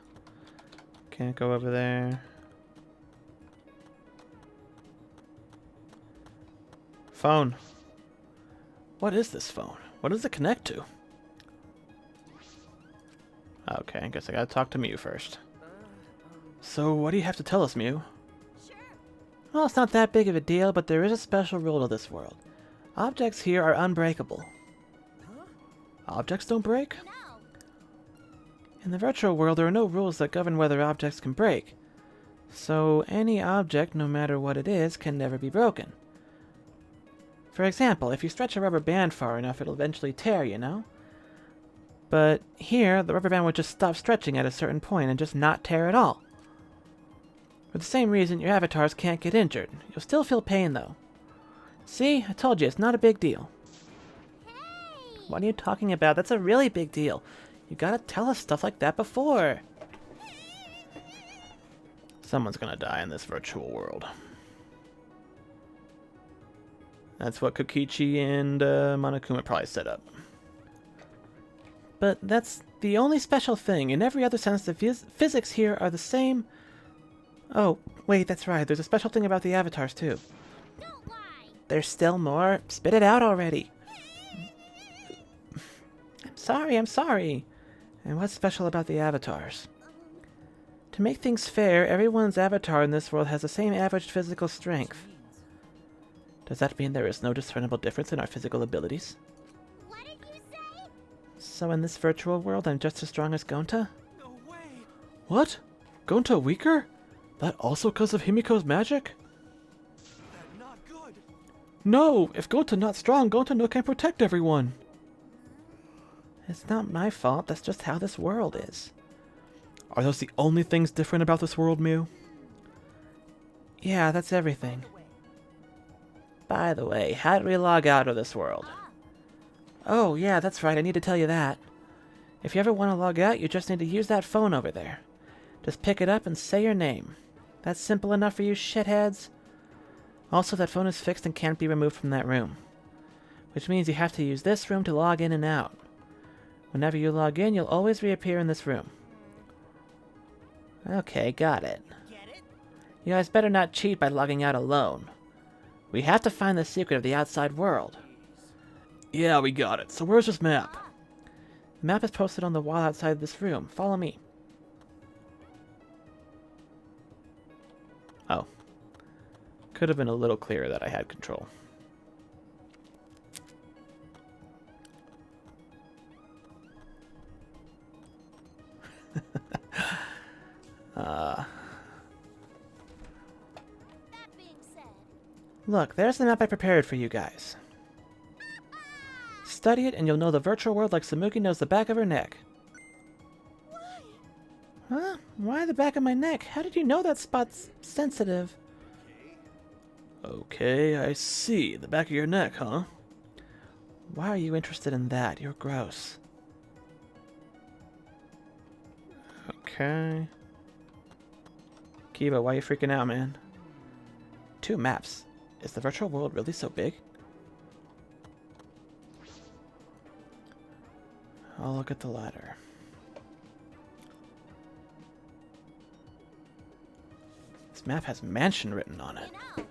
Can't go over there. Phone. What is this phone? What does it connect to? Okay, I guess I gotta talk to Mew first. So, what do you have to tell us, Mew? sure. Well, it's not that big of a deal, but there is a special rule to this world. Objects here are unbreakable. Objects don't break? No. In the virtual world, there are no rules that govern whether objects can break. So, any object, no matter what it is, can never be broken. For example, if you stretch a rubber band far enough, it'll eventually tear, you know? But here, the rubber band would just stop stretching at a certain point and just not tear at all. For the same reason, your avatars can't get injured. You'll still feel pain, though. See? I told you, it's not a big deal. Hey! What are you talking about? That's a really big deal. You gotta tell us stuff like that before. Someone's gonna die in this virtual world. That's what Kokichi and Monokuma probably set up. But that's the only special thing. In every other sense, the physics here are the same. Oh, wait, that's right. There's a special thing about the avatars, too. Don't lie. There's still more. Spit it out already. I'm sorry. And what's special about the avatars? To make things fair, everyone's avatar in this world has the same average physical strength. Does that mean there is no discernible difference in our physical abilities? What did you say? So in this virtual world, I'm just as strong as Gonta? no way. What? Gonta weaker? That also because of Himiko's magic? That's not good. No! If Gonta not strong, Gonta no can protect everyone. It's not my fault, that's just how this world is. Are those the only things different about this world, Mew? Yeah, that's everything. By the way, how do we log out of this world? Oh, yeah, that's right, I need to tell you that. If you ever want to log out, you just need to use that phone over there. Just pick it up and say your name. That's simple enough for you shitheads. Also, that phone is fixed and can't be removed from that room. Which means you have to use this room to log in and out. Whenever you log in, you'll always reappear in this room. Okay, got it. You guys better not cheat by logging out alone. We have to find the secret of the outside world. Yeah, we got it. So where's this map? The map is posted on the wall outside this room. Follow me. Oh. Could have been a little clearer that I had control. That being said, Look, there's the map I prepared for you guys. Study it and you'll know the virtual world like Samuki knows the back of her neck. Huh? Why the back of my neck? How did you know that spot's sensitive? Okay, I see. The back of your neck, huh? Why are you interested in that? You're gross. Okay. Kiba, why are you freaking out, man? 2 maps. Is the virtual world really so big? I'll look at the ladder. This map has mansion written on it. you know,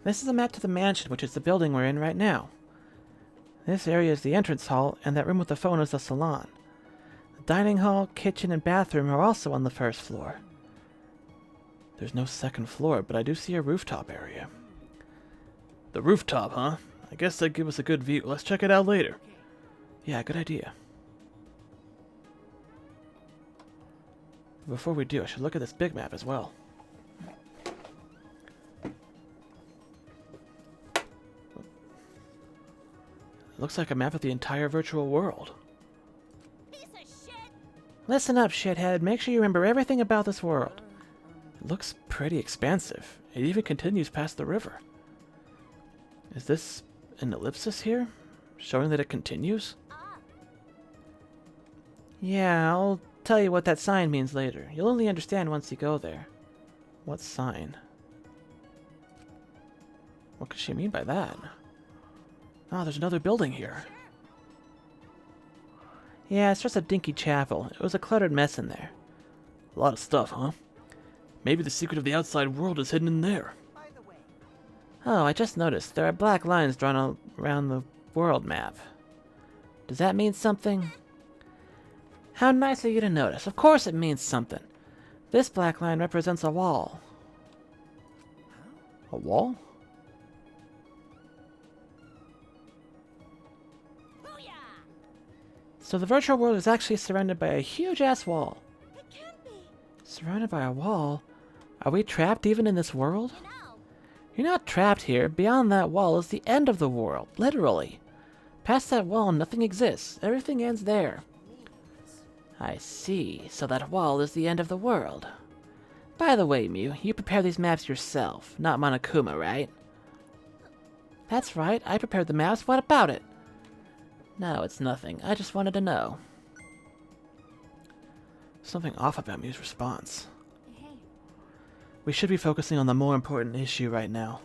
This is a map to the mansion, which is the building we're in right now. This area is the entrance hall, and that room with the phone is the salon. The dining hall, kitchen, and bathroom are also on the first floor. There's no second floor, but I do see a rooftop area. The rooftop, huh? I guess that'd give us a good view. Let's check it out later. Yeah, good idea. Before we do, I should look at this big map as well. It looks like a map of the entire virtual world. piece of shit. Listen up, shithead. Make sure you remember everything about this world. It looks pretty expansive. It even continues past the river. Is this an ellipsis here? Showing that it continues? Yeah, I'll tell you what that sign means later. You'll only understand once you go there. What sign? What could she mean by that? Oh, there's another building here. Yeah, it's just a dinky chapel. It was a cluttered mess in there. A lot of stuff, huh? Maybe the secret of the outside world is hidden in there. Oh, I just noticed. There are black lines drawn around the world map. Does that mean something? How nice of you to notice. Of course it means something. This black line represents a wall. A wall? Booyah! So the virtual world is actually surrounded by a huge-ass wall. It can't be. Surrounded by a wall? Are we trapped even in this world? You know, You're not trapped here. Beyond that wall is the end of the world, literally. Past that wall, nothing exists. Everything ends there. I see. So that wall is the end of the world. By the way, Mew, you prepare these maps yourself, not Monokuma, right? That's right. I prepared the maps. What about it? No, it's nothing. I just wanted to know. Something off about Mew's response. hey, We should be focusing on the more important issue right now.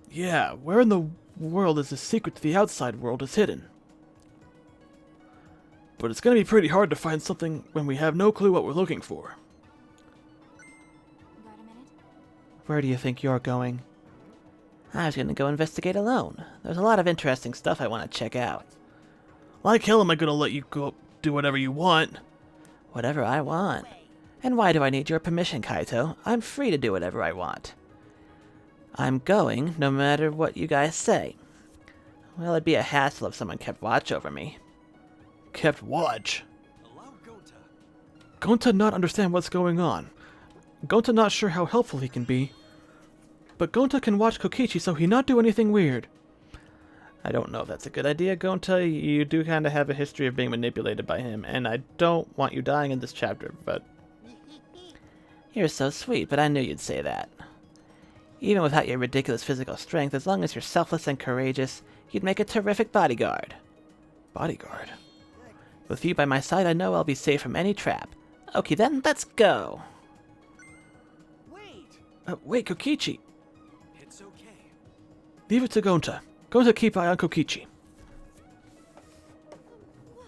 Yeah, where in the world is the secret to the outside world is hidden? But it's gonna be pretty hard to find something when we have no clue what we're looking for. got a minute? Where do you think you're going? I was gonna go investigate alone. There's a lot of interesting stuff I want to check out. Like hell am I gonna let you go do whatever you want? Whatever I want. And why do I need your permission, Kaito? I'm free to do whatever I want. I'm going, no matter what you guys say. Well, it'd be a hassle if someone kept watch over me. Kept watch. Allow Gonta. Gonta not understand what's going on. Gonta not sure how helpful he can be. But Gonta can watch Kokichi so he not do anything weird. I don't know if that's a good idea, Gonta. You do kind of have a history of being manipulated by him, and I don't want you dying in this chapter, but... You're so sweet, but I knew you'd say that. Even without your ridiculous physical strength, as long as you're selfless and courageous, you'd make a terrific bodyguard. Bodyguard? With you by my side, I know I'll be safe from any trap. Okay then, let's go! Wait! Wait, Kokichi! It's okay. Leave it to Gonta. Gonta keep eye on Kokichi. What?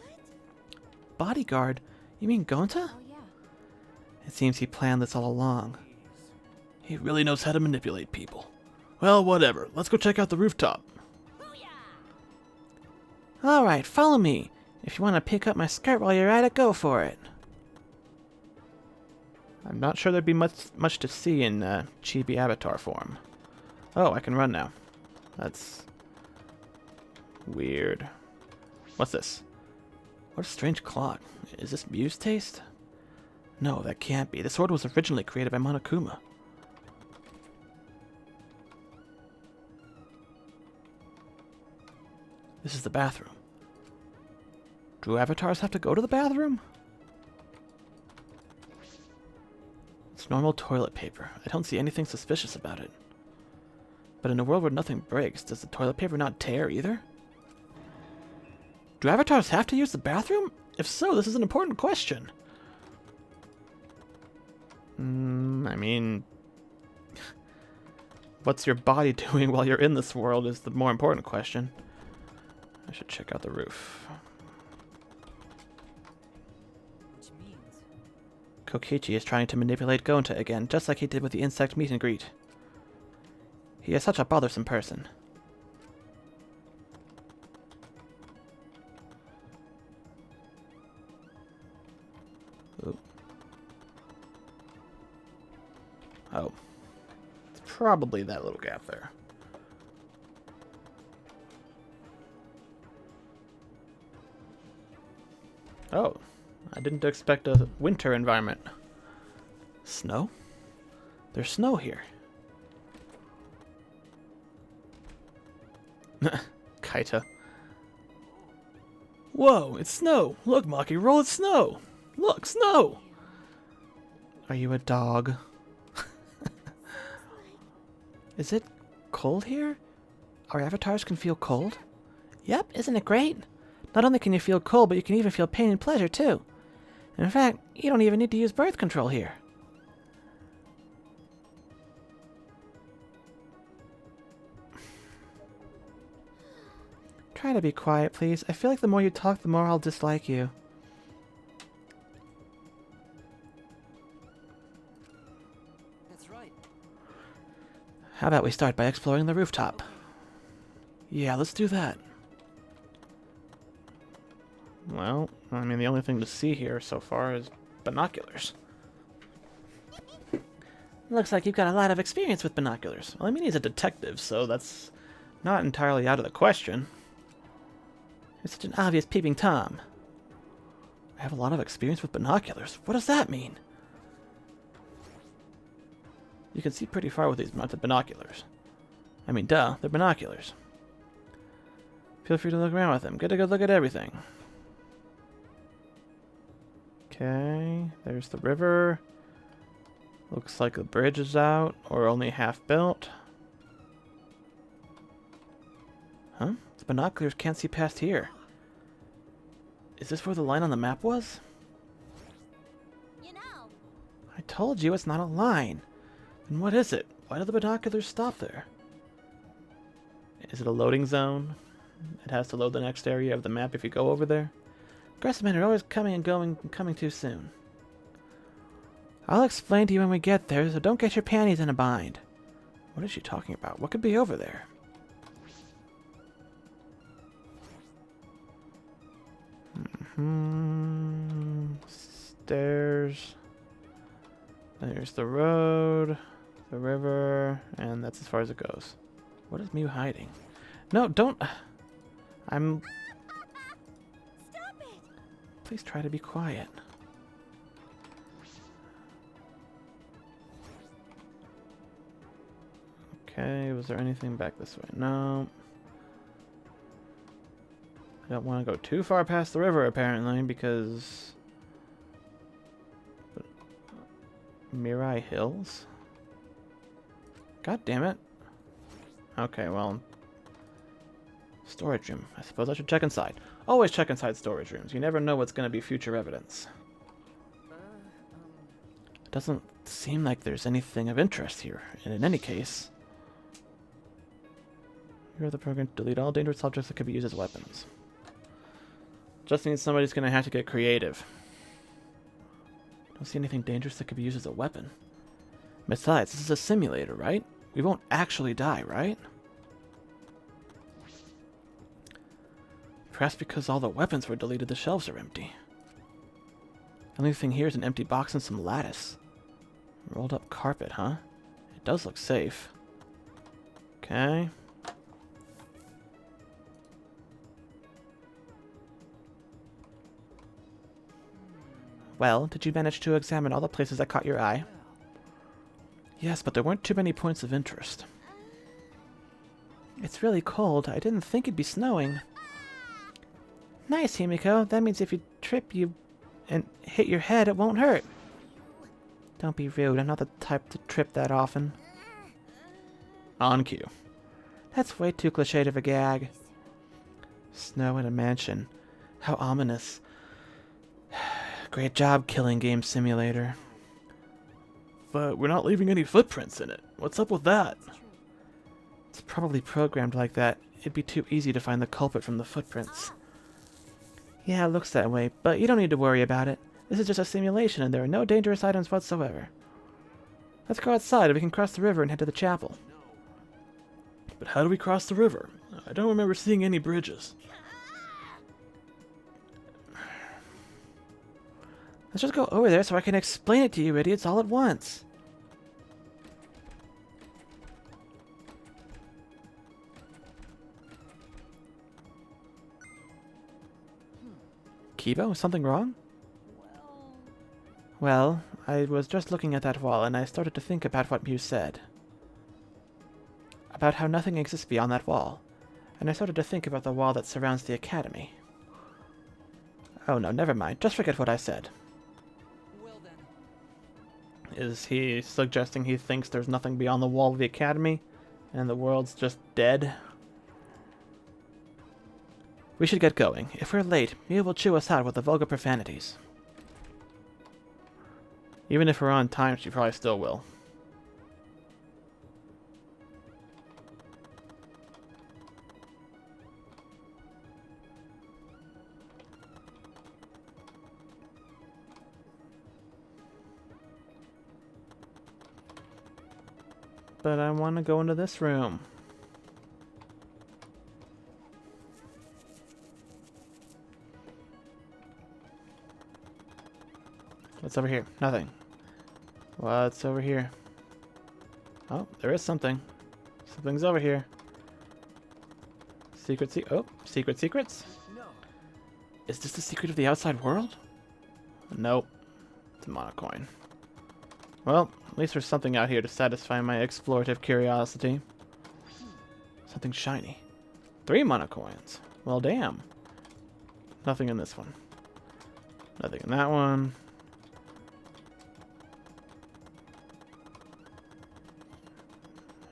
Bodyguard? You mean Gonta? Oh, yeah. It seems he planned this all along. He really knows how to manipulate people. Well, whatever. Let's go check out the rooftop. Alright, follow me. If you want to pick up my skirt while you're at it, go for it. I'm not sure there'd be much to see in chibi avatar form. Oh, I can run now. That's weird. What's this? What a strange clock. Is this Muse taste? No, that can't be. The sword was originally created by Monokuma. This is the bathroom. Do avatars have to go to the bathroom? It's normal toilet paper. I don't see anything suspicious about it. But in a world where nothing breaks, does the toilet paper not tear either? Do avatars have to use the bathroom? If so, this is an important question. I mean, what's your body doing while you're in this world is the more important question. I should check out the roof. Which means... Kokichi is trying to manipulate Gonta again, just like he did with the insect meet and greet. He is such a bothersome person. Ooh. Oh. It's probably that little gap there. Oh, I didn't expect a winter environment. Snow? There's snow here. Kaita. Whoa, it's snow! Look, Maki, roll, it's snow! Look, snow! Are you a dog? Is it cold here? Our avatars can feel cold? Yep, isn't it great? Not only can you feel cold, but you can even feel pain and pleasure too. And in fact, you don't even need to use birth control here. Try to be quiet, please. I feel like the more you talk, the more I'll dislike you. That's right. How about we start by exploring the rooftop? Yeah, let's do that. Well, I mean, the only thing to see here so far is binoculars. Looks like you've got a lot of experience with binoculars. Well, I mean, he's a detective, so that's not entirely out of the question. You're such an obvious peeping Tom. I have a lot of experience with binoculars. What does that mean? You can see pretty far with these mounted binoculars. I mean, duh, they're binoculars. Feel free to look around with them. Get a good look at everything. Okay, there's the river. Looks like the bridge is out, or only half built. Huh? The binoculars can't see past here. Is this where the line on the map was? You know, I told you it's not a line. Then what is it? Why do the binoculars stop there? Is it a loading zone? It has to load the next area of the map if you go over there? Aggressive men are always coming and going and coming too soon. I'll explain to you when we get there, so don't get your panties in a bind. What is she talking about? What could be over there? Stairs. There's the road, the river, and that's as far as it goes. What is Mew hiding? No, don't. I'm. stop it! Please try to be quiet. Okay, was there anything back this way? No. I don't want to go too far past the river, apparently, because... Mirai Hills? God damn it. Okay, well... Storage room. I suppose I should check inside. Always check inside storage rooms. You never know what's going to be future evidence. It doesn't seem like there's anything of interest here. And in any case... Here are the program to delete all dangerous objects that could be used as weapons. Just means somebody's going to have to get creative. Don't see anything dangerous that could be used as a weapon. Besides, this is a simulator, right? We won't actually die, right? Perhaps because all the weapons were deleted, the shelves are empty. The only thing here is an empty box and some lattice. Rolled up carpet, huh? It does look safe. Okay. Well, did you manage to examine all the places that caught your eye? Yes, but there weren't too many points of interest. It's really cold. I didn't think it'd be snowing. Nice, Himiko. That means if you trip and hit your head, it won't hurt. Don't be rude. I'm not the type to trip that often. On cue. That's way too cliched of a gag. Snow in a mansion. How ominous. Great job, Killing Game Simulator. But we're not leaving any footprints in it. What's up with that? It's probably programmed like that. It'd be too easy to find the culprit from the footprints. Yeah, it looks that way, but you don't need to worry about it. This is just a simulation and there are no dangerous items whatsoever. Let's go outside and we can cross the river and head to the chapel. But how do we cross the river? I don't remember seeing any bridges. Let's just go over there so I can explain it to you idiots all at once. Kibo, is something wrong? Well, I was just looking at that wall and I started to think about what you said. About how nothing exists beyond that wall. And I started to think about the wall that surrounds the academy. Oh no, never mind. Just forget what I said. Well then. Is he suggesting he thinks there's nothing beyond the wall of the academy? And the world's just dead? We should get going. If we're late, Mia will chew us out with the vulgar profanities. Even if we're on time, she probably still will. But I want to go into this room. What's over here? Nothing. What's over here? Oh, there is something. Something's over here. Secret secrets? No. Is this the secret of the outside world? Nope. It's a monocoin. Well, at least there's something out here to satisfy my explorative curiosity. Something shiny. 3 monocoins. Well, damn. Nothing in this one. Nothing in that one.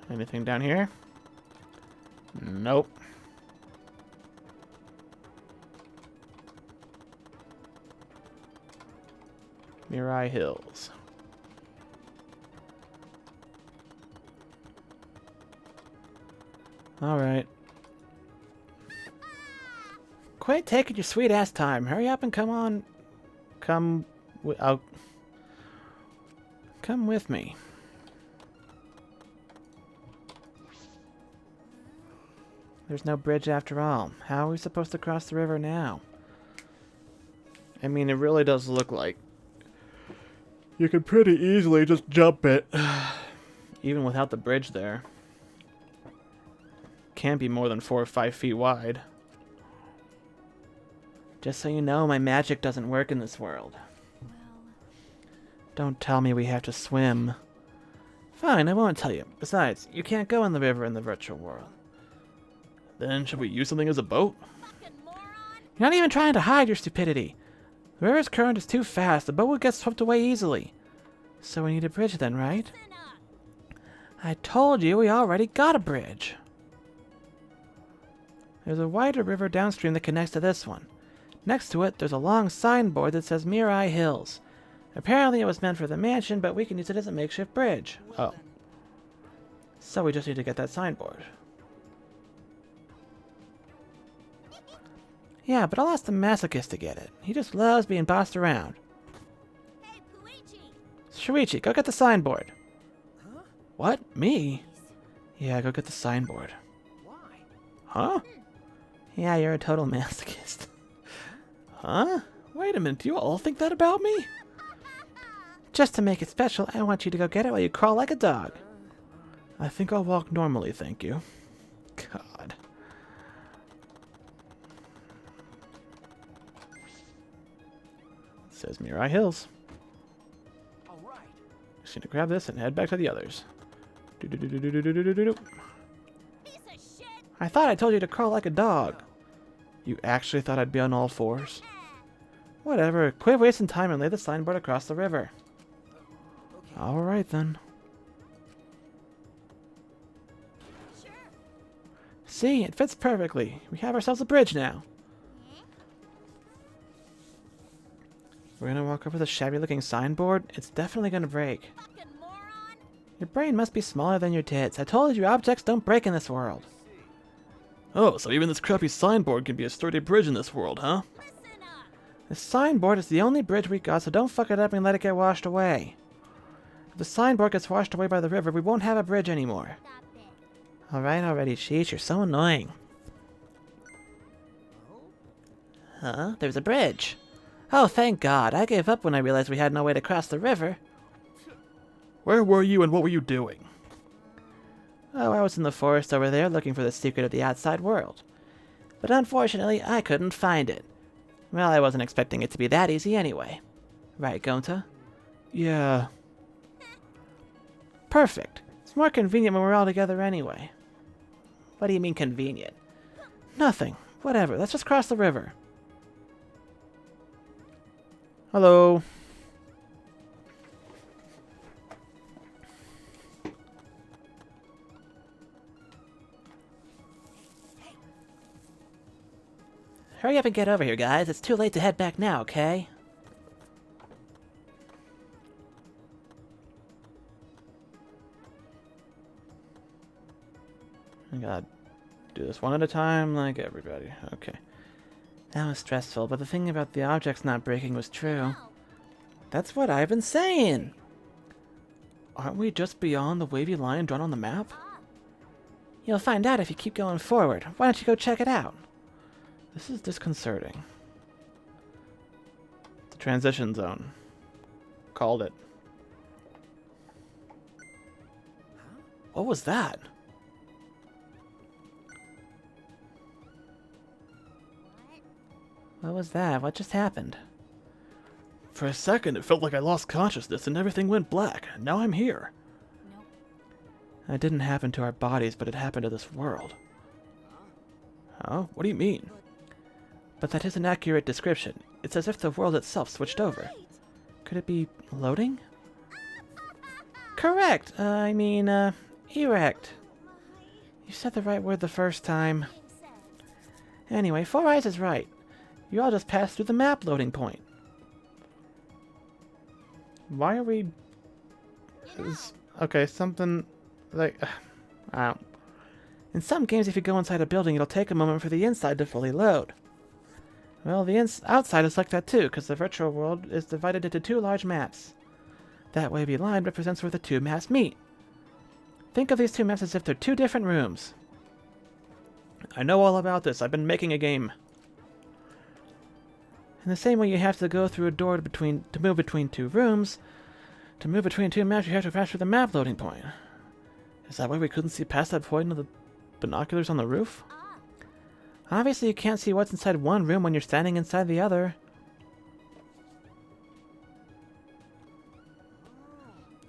Anything down here? Nope. Mirai Hills. Alright. Quit taking your sweet ass time. Hurry up and come on. Come with me. There's no bridge after all. How are we supposed to cross the river now? I mean, it really does look like you could pretty easily just jump it. Even without the bridge there. Can't be more than 4 or 5 feet wide. Just so you know, my magic doesn't work in this world. Well, Don't tell me we have to swim. Fine, I won't tell you. Besides, you can't go in the river in the virtual world. Then should we use something as a boat? fucking moron! You're not even trying to hide your stupidity. The river's current is too fast. The boat would get swept away easily. So we need a bridge then, right? Listen up. I told you we already got a bridge. There's a wider river downstream that connects to this one. Next to it, there's a long signboard that says Mirai Hills. Apparently it was meant for the mansion, but we can use it as a makeshift bridge. Well Oh. then, So we just need to get that signboard. Yeah, but I'll ask the masochist to get it. He just loves being bossed around. Hey, Puichi! Shuichi, go get the signboard. huh? What? Me? Yeah, go get the signboard. Why? Huh? Yeah, you're a total masochist. Huh? Wait a minute, do you all think that about me? Just to make it special, I want you to go get it while you crawl like a dog. I think I'll walk normally, thank you. God. It says Mirai Hills. All right. Just need to grab this and head back to the others. Do-do-do-do-do-do-do-do-do. Piece of shit! I thought I told you to crawl like a dog. You actually thought I'd be on all fours? Whatever, quit wasting time and lay the signboard across the river. Okay. Alright then. Sure. See, it fits perfectly. We have ourselves a bridge now. We're gonna walk over the shabby looking signboard. It's definitely gonna break. Fucking moron! Your brain must be smaller than your tits. I told you objects don't break in this world. Oh, so even this crappy signboard can be a sturdy bridge in this world, huh? Listen up! This signboard is the only bridge we got, so don't fuck it up and let it get washed away. If the signboard gets washed away by the river, we won't have a bridge anymore. Stop it. Alright already, Sheesh, you're so annoying. Huh? There's a bridge. Oh, thank God. I gave up when I realized we had no way to cross the river. Where were you and what were you doing? Oh, I was in the forest over there looking for the secret of the outside world. But unfortunately, I couldn't find it. Well, I wasn't expecting it to be that easy anyway. Right, Gonta? Yeah. Perfect. It's more convenient when we're all together anyway. What do you mean convenient? Nothing. Whatever. Let's just cross the river. Hello. Hurry up and get over here, guys. It's too late to head back now, okay? I gotta do this one at a time like everybody. Okay. That was stressful, but the thing about the objects not breaking was true. Ow. That's what I've been saying! Aren't we just beyond the wavy line drawn on the map? Ah, You'll find out if you keep going forward. Why don't you go check it out? This is disconcerting. The transition zone. Called it. What was that? what? What was that? What just happened? For a second, it felt like I lost consciousness and everything went black. Now I'm here. Nope. It didn't happen to our bodies, but it happened to this world. Huh? What do you mean? But that is an accurate description. It's as if the world itself switched over. Right. Could it be loading? Correct! Erect. You said the right word the first time. Said. Anyway, Four Eyes is right. You all just passed through the map loading point. Why are we... You know, Okay, something... Like... I don't... In some games, if you go inside a building, it'll take a moment for the inside to fully load. Well, the outside is like that too, because the virtual world is divided into two large maps. That wavy line represents where the two maps meet. Think of these two maps as if they're two different rooms. I know all about this. I've been making a game. In the same way you have to go through a door to move between two rooms, to move between two maps you have to pass through the map loading point. Is that why we couldn't see past that point of the binoculars on the roof? ah, Obviously you can't see what's inside one room when you're standing inside the other.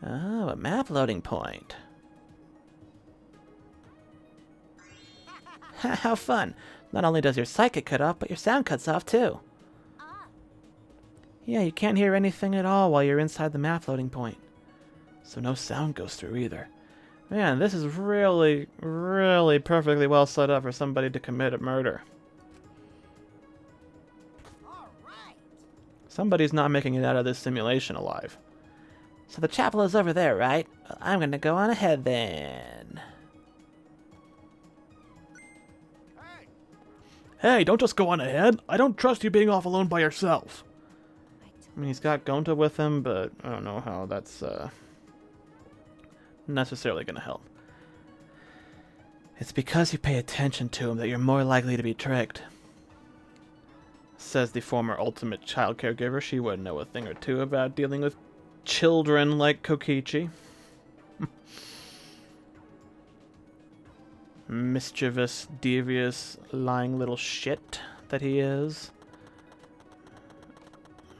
Oh, a map loading point. How fun! Not only does your sight get cut off, but your sound cuts off too. ah. Yeah, you can't hear anything at all while you're inside the map loading point. So no sound goes through either. Man, this is really, really perfectly well set up for somebody to commit a murder. All right. Somebody's not making it out of this simulation alive. So the chapel is over there, right? Well, I'm gonna go on ahead then. Hey, Hey, don't just go on ahead. I don't trust you being off alone by yourself. I mean, he's got Gonta with him, but I don't know how that's necessarily going to help. It's because you pay attention to him that you're more likely to be tricked, says the former ultimate child caregiver. She would know a thing or two about dealing with children like Kokichi. Mischievous, devious, lying little shit that he is.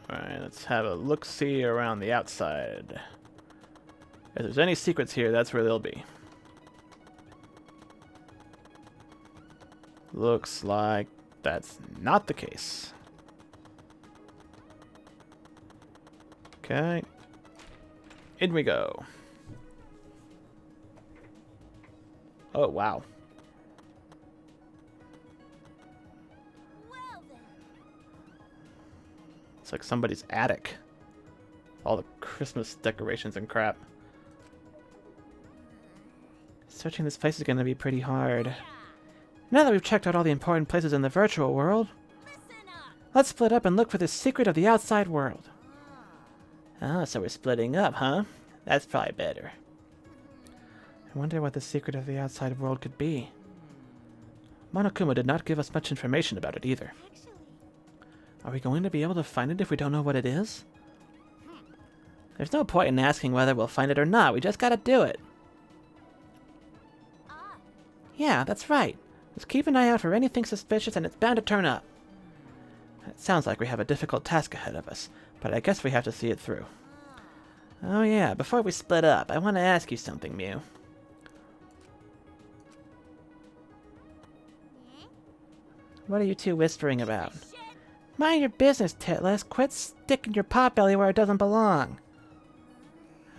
Alright, let's have a look-see around the outside. If there's any secrets here, that's where they'll be. Looks like that's not the case. Okay. In we go. Oh, wow. Well then. It's like somebody's attic. All the Christmas decorations and crap. Searching this place is going to be pretty hard. Now that we've checked out all the important places in the virtual world, Listen up. let's split up and look for the secret of the outside world. Oh, so we're splitting up, huh? That's probably better. I wonder what the secret of the outside world could be. Monokuma did not give us much information about it either. Actually, Are we going to be able to find it if we don't know what it is? There's no point in asking whether we'll find it or not. We just gotta do it. ah, Yeah, that's right. Just keep an eye out for anything suspicious and it's bound to turn up. It sounds like we have a difficult task ahead of us, but I guess we have to see it through. Oh yeah, before we split up, I want to ask you something, Mew. What are you two whispering about? shit. Mind your business, Titless. Quit sticking your potbelly where it doesn't belong.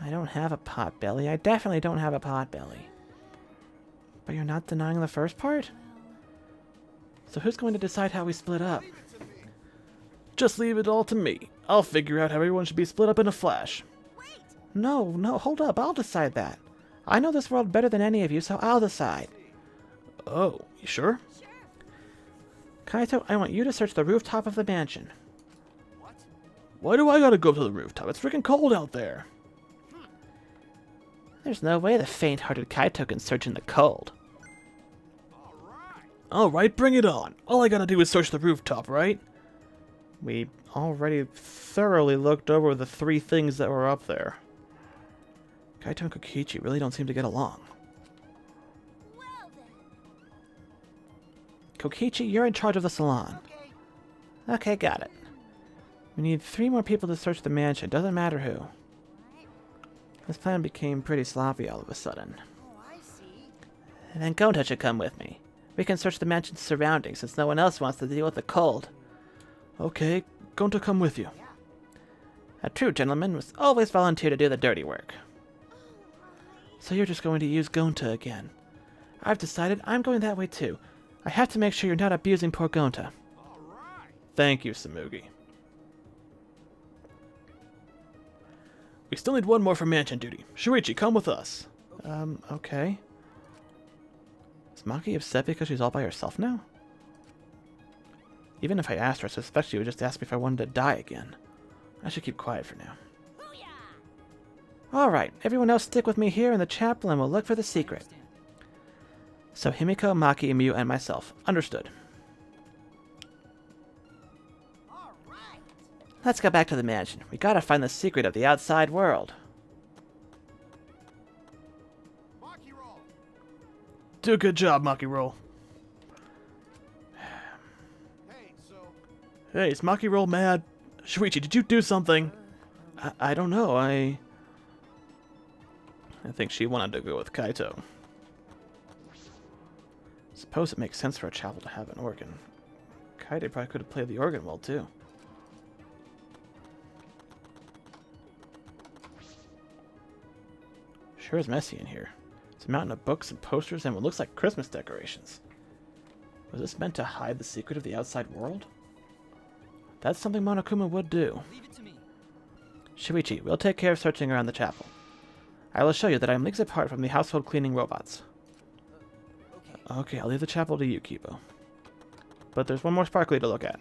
I don't have a potbelly. I definitely don't have a potbelly. But you're not denying the first part? So who's going to decide how we split up? leave it to me. Just leave it all to me. I'll figure out how everyone should be split up in a flash. Wait. No, hold up. I'll decide that. I know this world better than any of you, so I'll decide. Oh, you sure? Sure. Kaito, I want you to search the rooftop of the mansion. What? Why do I gotta go to the rooftop? It's freaking cold out there. There's no way the faint-hearted Kaito can search in the cold. All right. Alright, bring it on. All I gotta do is search the rooftop, right? We already thoroughly looked over the 3 things that were up there. Kaito and Kokichi really don't seem to get along. Well then. Kokichi, you're in charge of the salon. Okay. Okay, got it. We need 3 more people to search the mansion, doesn't matter who. This plan became pretty sloppy all of a sudden. Oh, I see. And then Gonta should come with me. We can search the mansion's surroundings since no one else wants to deal with the cold. Okay, going to come with you. A true gentleman must always volunteer to do the dirty work. So you're just going to use Gonta again. I've decided I'm going that way too. I have to make sure you're not abusing poor Gonta. All right. Thank you, Samuki. We still need 1 more for mansion duty. Shuichi, come with us. Okay. Is Maki upset because she's all by herself now? Even if I asked her, I suspect she would just ask me if I wanted to die again. I should keep quiet for now. Booyah! Alright, everyone else stick with me here in the chapel and we'll look for the secret. So Himiko, Maki, Mew, and myself. Understood. All right. Let's go back to the mansion. We gotta find the secret of the outside world. Maki roll. Do a good job, Maki Roll. Hey, so Hey, is Maki Roll mad? Shuichi, did you do something? I don't know, I think she wanted to go with Kaito. Suppose it makes sense for a chapel to have an organ. Kaito probably could have played the organ well, too. Sure is messy in here. It's a mountain of books and posters and what looks like Christmas decorations. Was this meant to hide the secret of the outside world? That's something Monokuma would do. Leave it to me. Shuichi, we'll take care of searching around the chapel. I will show you that I am leagues apart from the household cleaning robots. Okay. Okay, I'll leave the chapel to you, Kibo. But there's one more sparkly to look at.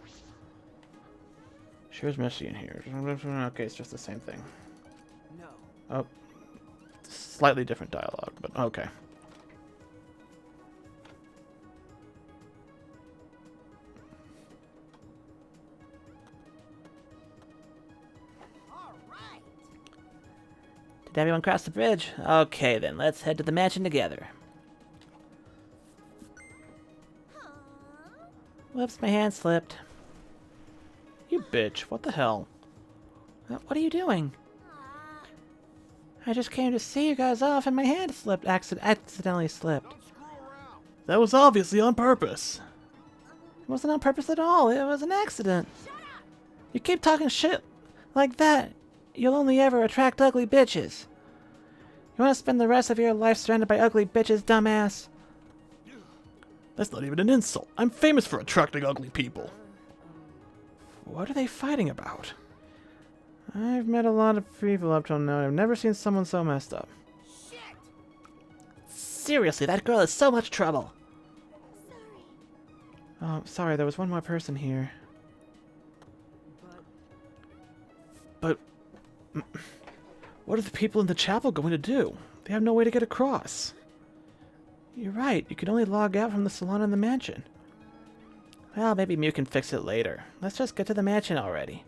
Sure is messy in here. Okay, it's just the same thing. No. Oh. Slightly different dialogue, but okay. All right. Did everyone cross the bridge? Okay then, let's head to the mansion together. Huh? Whoops, my hand slipped. You bitch, what the hell? What are you doing? Aw. I just came to see you guys off and my hand slipped. Accidentally slipped. Don't screw around. That was obviously on purpose. It wasn't on purpose at all. It was an accident. You keep talking shit like that, you'll only ever attract ugly bitches. You want to spend the rest of your life surrounded by ugly bitches, dumbass? That's not even an insult. I'm famous for attracting ugly people. What are they fighting about? I've met a lot of people up till now. I've never seen someone so messed up. Shit. Seriously, that girl is so much trouble. Sorry. Oh, sorry, there was one more person here. But But what are the people in the chapel going to do? They have no way to get across. You're right, you can only log out from the salon in the mansion. Well, maybe Mew can fix it later. Let's just get to the mansion already.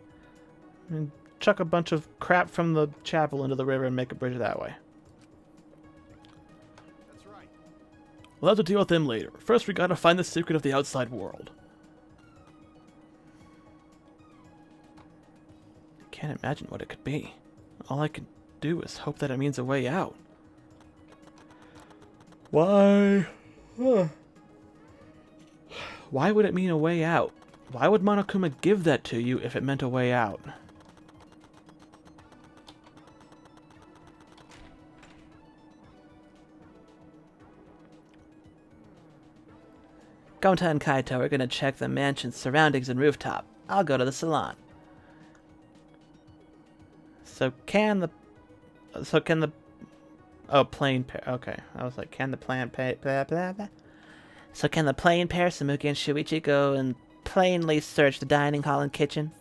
And chuck a bunch of crap from the chapel into the river and make a bridge that way. That's right. We'll have to deal with them later. First, we gotta find the secret of the outside world. I can't imagine what it could be. All I can do is hope that it means a way out. Why? Why would it mean a way out? Why would Monokuma give that to you if it meant a way out? Gonta and Kaito are gonna check the mansion's surroundings and rooftop. I'll go to the salon. So can the oh, plane pair. Okay, I was like, can the plan pay blah blah blah. So can the plain pair, Samuki and Shuichi, go and plainly search the dining hall and kitchen?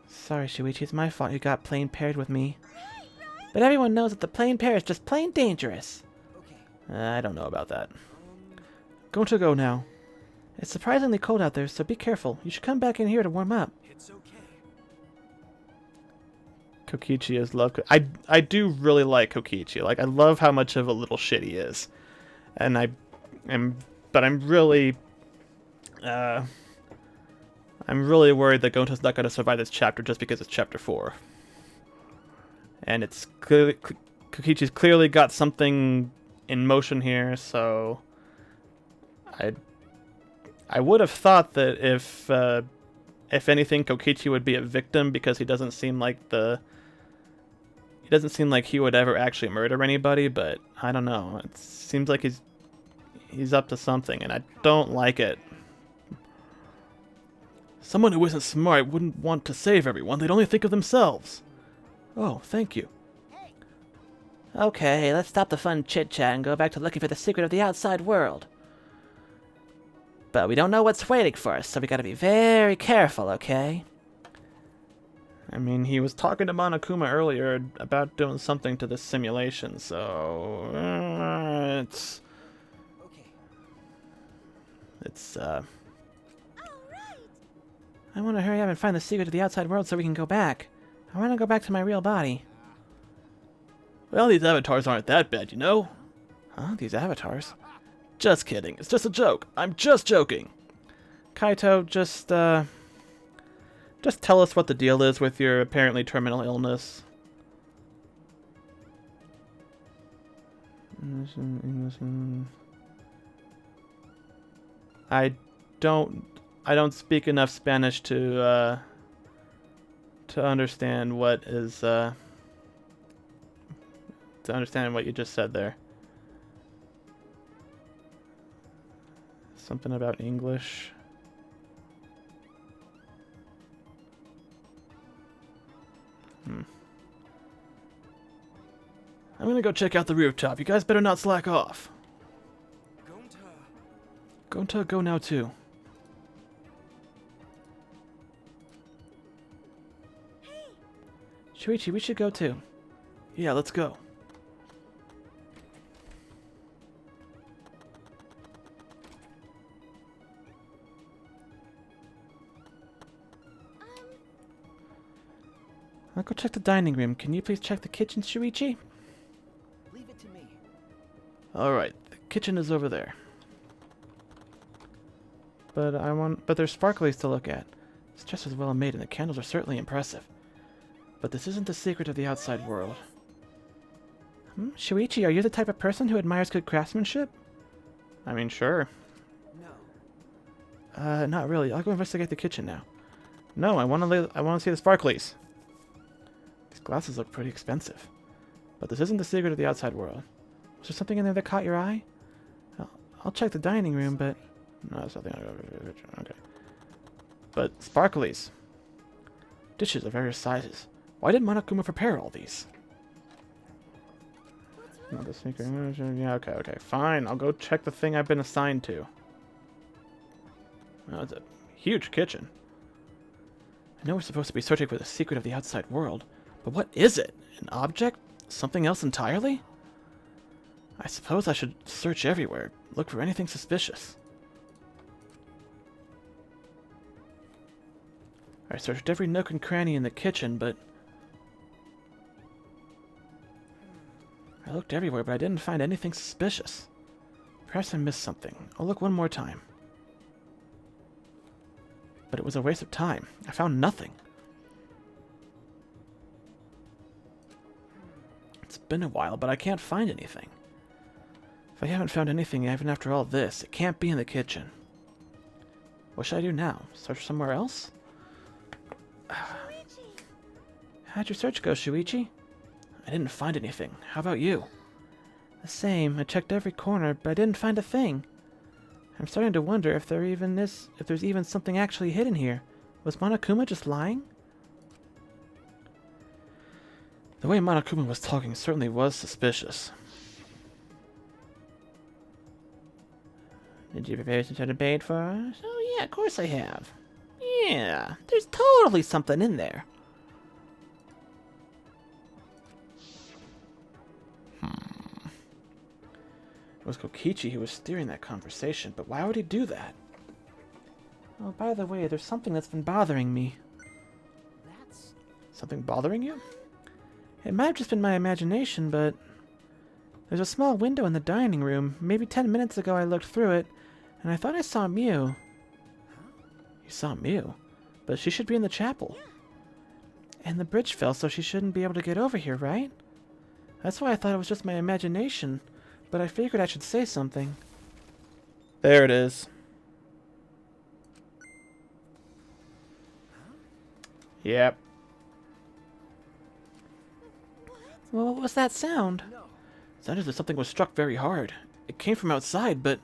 Sorry, Shuichi, it's my fault you got plane paired with me. But everyone knows that the plain pair is just plain dangerous. okay. I don't know about that. Going to go now. It's surprisingly cold out there, so be careful. You should come back in here to warm up. It's okay. Kokichi is love. I do really like Kokichi. Like, I love how much of a little shit he is, and but I'm really worried that Gonta's not going to survive this chapter just because it's chapter 4. And it's clearly Kokichi's clearly got something in motion here, so I would have thought that if anything, Kokichi would be a victim because he doesn't seem like he would ever actually murder anybody, but I don't know. It seems like he's up to something, and I don't like it. Someone who isn't smart wouldn't want to save everyone. They'd only think of themselves. Oh, thank you. Okay, let's stop the fun chit-chat and go back to looking for the secret of the outside world. But we don't know what's waiting for us, so we gotta be very careful, okay? I mean, he was talking to Monokuma earlier about doing something to this simulation, so it's All right. I want to hurry up and find the secret of the outside world so we can go back. I want to go back to my real body. Well, these avatars aren't that bad, you know? Huh? These avatars? Just kidding. It's just a joke. I'm just joking. Kaito, just tell us what the deal is with your apparently terminal illness. I don't speak enough Spanish to understand what is to quite understand what you just said there. Something about English. I'm gonna go check out the rooftop. You guys better not slack off. Gonta, go now too. Shuichi, we should go too. Yeah, let's go. I'll go check the dining room. Can you please check the kitchen, Shuichi? Leave it to me. Alright, the kitchen is over there. But there's sparklies to look at. This dress is well made and the candles are certainly impressive. But this isn't the secret of the outside world. Shuichi, are you the type of person who admires good craftsmanship? I mean, sure. No. Not really. I'll go investigate the kitchen now. No, I want to see the sparklies. These glasses look pretty expensive. But this isn't the secret of the outside world. Was there something in there that caught your eye? I'll check the dining room, but... No, there's nothing. Okay. But sparklies. Dishes of various sizes. Why did Monokuma prepare all these? Not the secret. Yeah, okay. Fine, I'll go check the thing I've been assigned to. Oh, it's a huge kitchen. I know we're supposed to be searching for the secret of the outside world, but what is it? An object? Something else entirely? I suppose I should search everywhere, look for anything suspicious. I searched every nook and cranny in the kitchen, but... I looked everywhere, but I didn't find anything suspicious. Perhaps I missed something. I'll look one more time. But it was a waste of time. I found nothing. It's been a while, but I can't find anything. If I haven't found anything even after all this, it can't be in the kitchen. What should I do now? Search somewhere else? How'd your search go, Shuichi? I didn't find anything. How about you? The same. I checked every corner, but I didn't find a thing. I'm starting to wonder if there's even something actually hidden here. Was Monokuma just lying? The way Monokuma was talking certainly was suspicious. Did you prepare some sort of bait for us? Oh yeah, of course I have. Yeah, there's totally something in there. It was Kokichi who was steering that conversation, but why would he do that? Oh, by the way, there's something that's been bothering me. That's... Something bothering you? It might have just been my imagination, but... There's a small window in the dining room. Maybe 10 minutes ago I looked through it, and I thought I saw Mew. You saw Mew? But she should be in the chapel. And the bridge fell, so she shouldn't be able to get over here, right? That's why I thought it was just my imagination, but I figured I should say something. There it is. Yep. Well, what was that sound? No. Sounded as if something was struck very hard. It came from outside, but...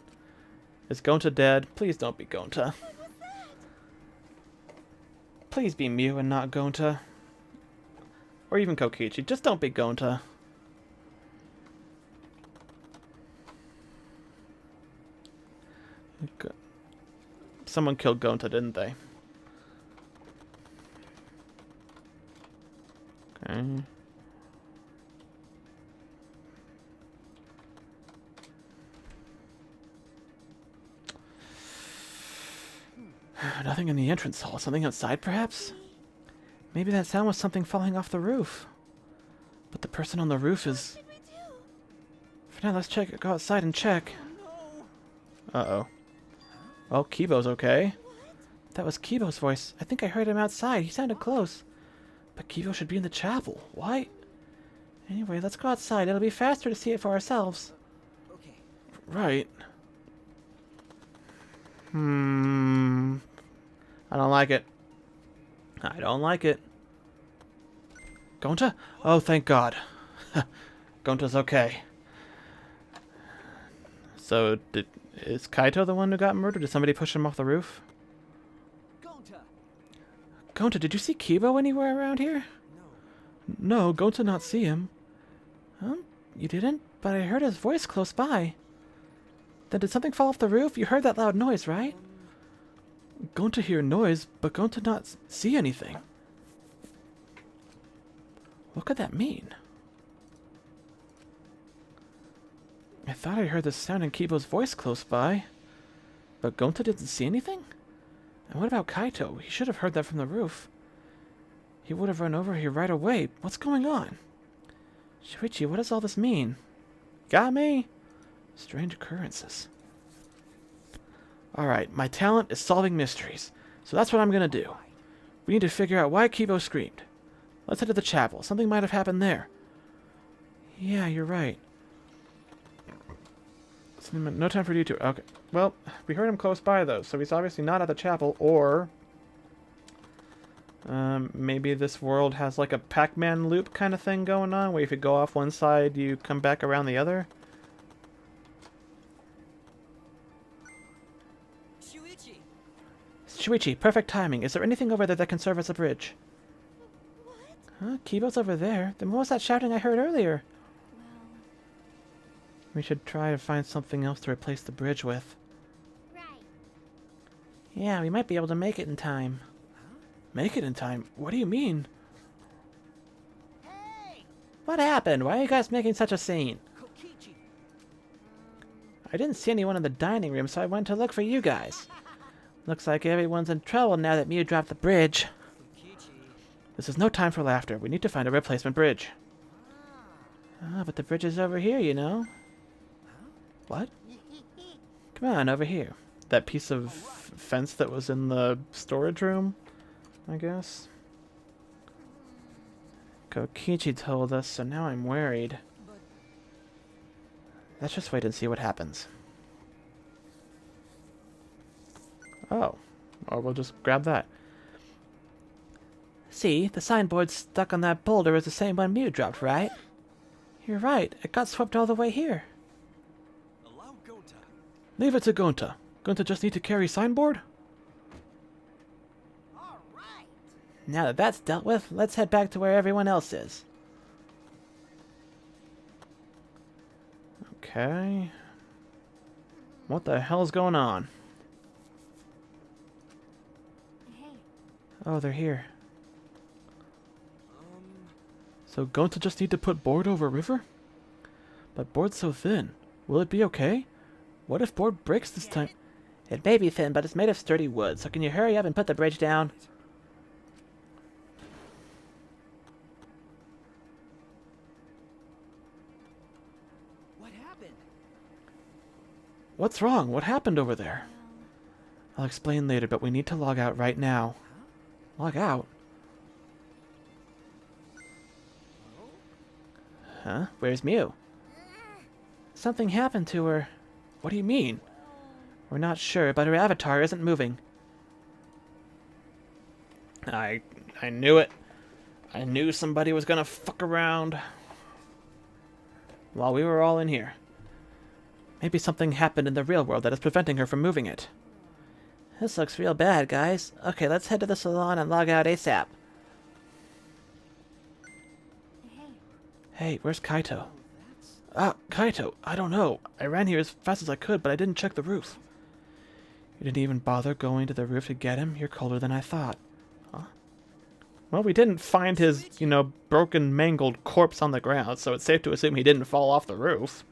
Is Gonta dead? Please don't be Gonta. Please be Mew and not Gonta. Or even Kokichi. Just don't be Gonta. Someone killed Gonta, didn't they? Okay. Nothing in the entrance hall. Something outside, perhaps? Maybe that sound was something falling off the roof. But the person on the roof is... For now, let's go outside and check. Uh-oh. Well, Kibo's okay. That was Kibo's voice. I think I heard him outside. He sounded close. But Kibo should be in the chapel. Why? Anyway, let's go outside. It'll be faster to see it for ourselves. Okay. Right. I don't like it. I don't like it. Gonta? Oh, thank God. Gonta's okay. So, is Kaito the one who got murdered? Did somebody push him off the roof? Gonta! Gonta, did you see Kibo anywhere around here? No. No, Gonta not see him. You didn't? But I heard his voice close by. Then did something fall off the roof? You heard that loud noise, right? Gonta hear noise, but Gonta not see anything. What could that mean? I thought I heard the sound in Kibo's voice close by, but Gonta didn't see anything? And what about Kaito? He should have heard that from the roof. He would have run over here right away. What's going on? Shuichi, what does all this mean? Got me? Strange occurrences. Alright, my talent is solving mysteries, so that's what I'm gonna do. We need to figure out why Kibo screamed. Let's head to the chapel. Something might have happened there. Yeah, you're right. No time for you two. Okay. Well, we heard him close by, though, so he's obviously not at the chapel, or... maybe this world has like a Pac-Man loop kind of thing going on, where if you go off one side, you come back around the other. Shuichi! Shuichi, perfect timing. Is there anything over there that can serve as a bridge? What? Huh? Kibo's over there. Then what was that shouting I heard earlier? Well, We should try to find something else to replace the bridge with. right. Yeah, we might be able to make it in time. Make it in time? What do you mean? Hey! What happened? Why are you guys making such a scene? Kokichi! I didn't see anyone in the dining room, so I went to look for you guys. Looks like everyone's in trouble now that Mew dropped the bridge. Kokichi! This is no time for laughter. We need to find a replacement bridge. But the bridge is over here, you know. What? Come on, over here. That piece of fence that was in the storage room, I guess. Kokichi told us, so now I'm worried. But Let's just wait and see what happens. Oh. Or we'll just grab that. See, the signboard stuck on that boulder is the same one Mew dropped, right? You're right. It got swept all the way here. Allow Gonta. Leave it to Gonta. Gonta just need to carry signboard? All right. Now that that's dealt with, let's head back to where everyone else is. Okay. What the hell's going on? Hey, Oh, they're here. um, So Gonta just need to put board over river? But board's so thin. Will it be okay? What if board breaks this time? It may be thin, but it's made of sturdy wood, so can you hurry up and put the bridge down? what happened? What's wrong? What happened over there? well, I'll explain later, but we need to log out right now. Log out? Huh? Where's Mew? Something happened to her. What do you mean? We're not sure, but her avatar isn't moving. I knew it. I knew somebody was gonna fuck around while we were all in here. Maybe something happened in the real world that is preventing her from moving it. This looks real bad, guys. Okay, let's head to the salon and log out ASAP. hey, Hey, where's Kaito? That's... Kaito, I don't know. I ran here as fast as I could, but I didn't check the roof. You didn't even bother going to the roof to get him? You're colder than I thought. Huh? Well, we didn't find his, broken, mangled corpse on the ground, so it's safe to assume he didn't fall off the roof.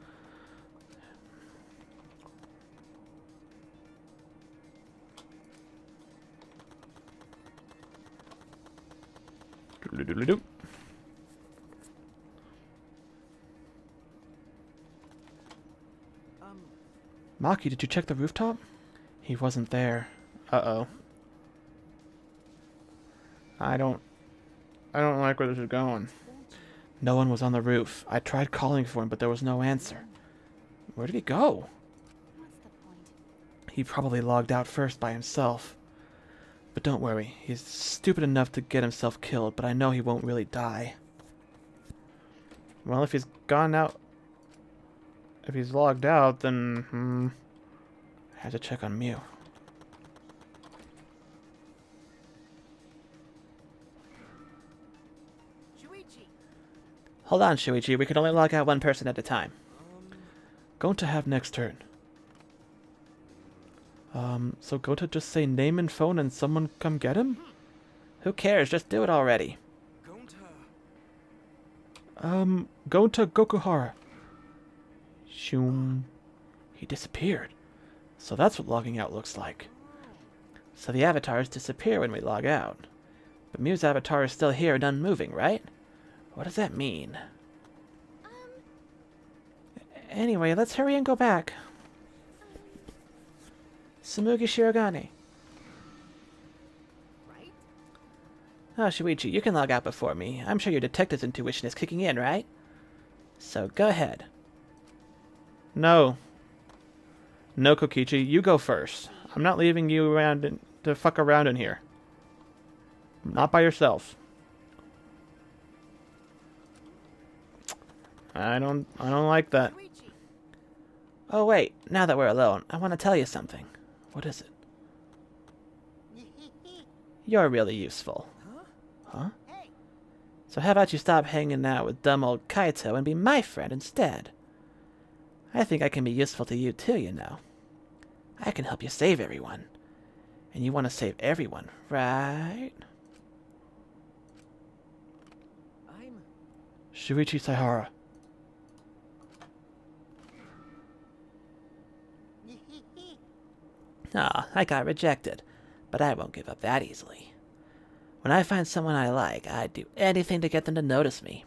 Doodle-doodle-doo. Maki, did you check the rooftop? He wasn't there. Uh-oh. I don't like where this is going. No one was on the roof. I tried calling for him, but there was no answer. Where did he go? what's the point? He probably logged out first by himself. But don't worry, he's stupid enough to get himself killed, but I know he won't really die. Well, if he's gone out... If he's logged out, then... I have to check on Mew. Shuichi! Hold on, Shuichi. We can only log out one person at a time. Going to have next turn. So go to just say name and phone and someone come get him? Who cares? Just do it already. Go to Gokuhara. Shoom. He disappeared. So that's what logging out looks like. So the avatars disappear when we log out. But Mew's avatar is still here and unmoving, right? What does that mean? Anyway, let's hurry and go back. Samuki Shirogane. Right? Oh, Shuichi, you can log out before me. I'm sure your detective's intuition is kicking in, right? So go ahead. No. No, Kokichi, you go first. I'm not leaving you around to fuck around in here. Not by yourself. I don't like that. Shuichi! Oh, wait. Now that we're alone, I want to tell you something. What is it? You're really useful. Huh? Hey! So how about you stop hanging out with dumb old Kaito and be my friend instead? I think I can be useful to you too, you know. I can help you save everyone. And you want to save everyone, right? I'm... Shuichi Saihara. Ah, I got rejected. But I won't give up that easily. When I find someone I like, I'd do anything to get them to notice me.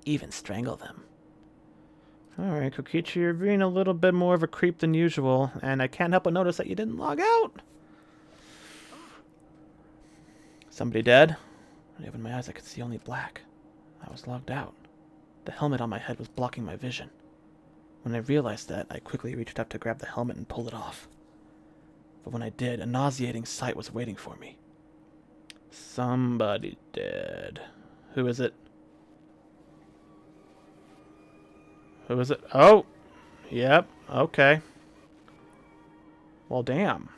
Even strangle them. Alright, Kokichi, you're being a little bit more of a creep than usual, and I can't help but notice that you didn't log out. Somebody dead? When I opened my eyes, I could see only black. I was logged out. The helmet on my head was blocking my vision. When I realized that, I quickly reached up to grab the helmet and pull it off. But when I did, a nauseating sight was waiting for me. Somebody dead. Who is it? Who is it? Oh! Yep, okay. Well, damn.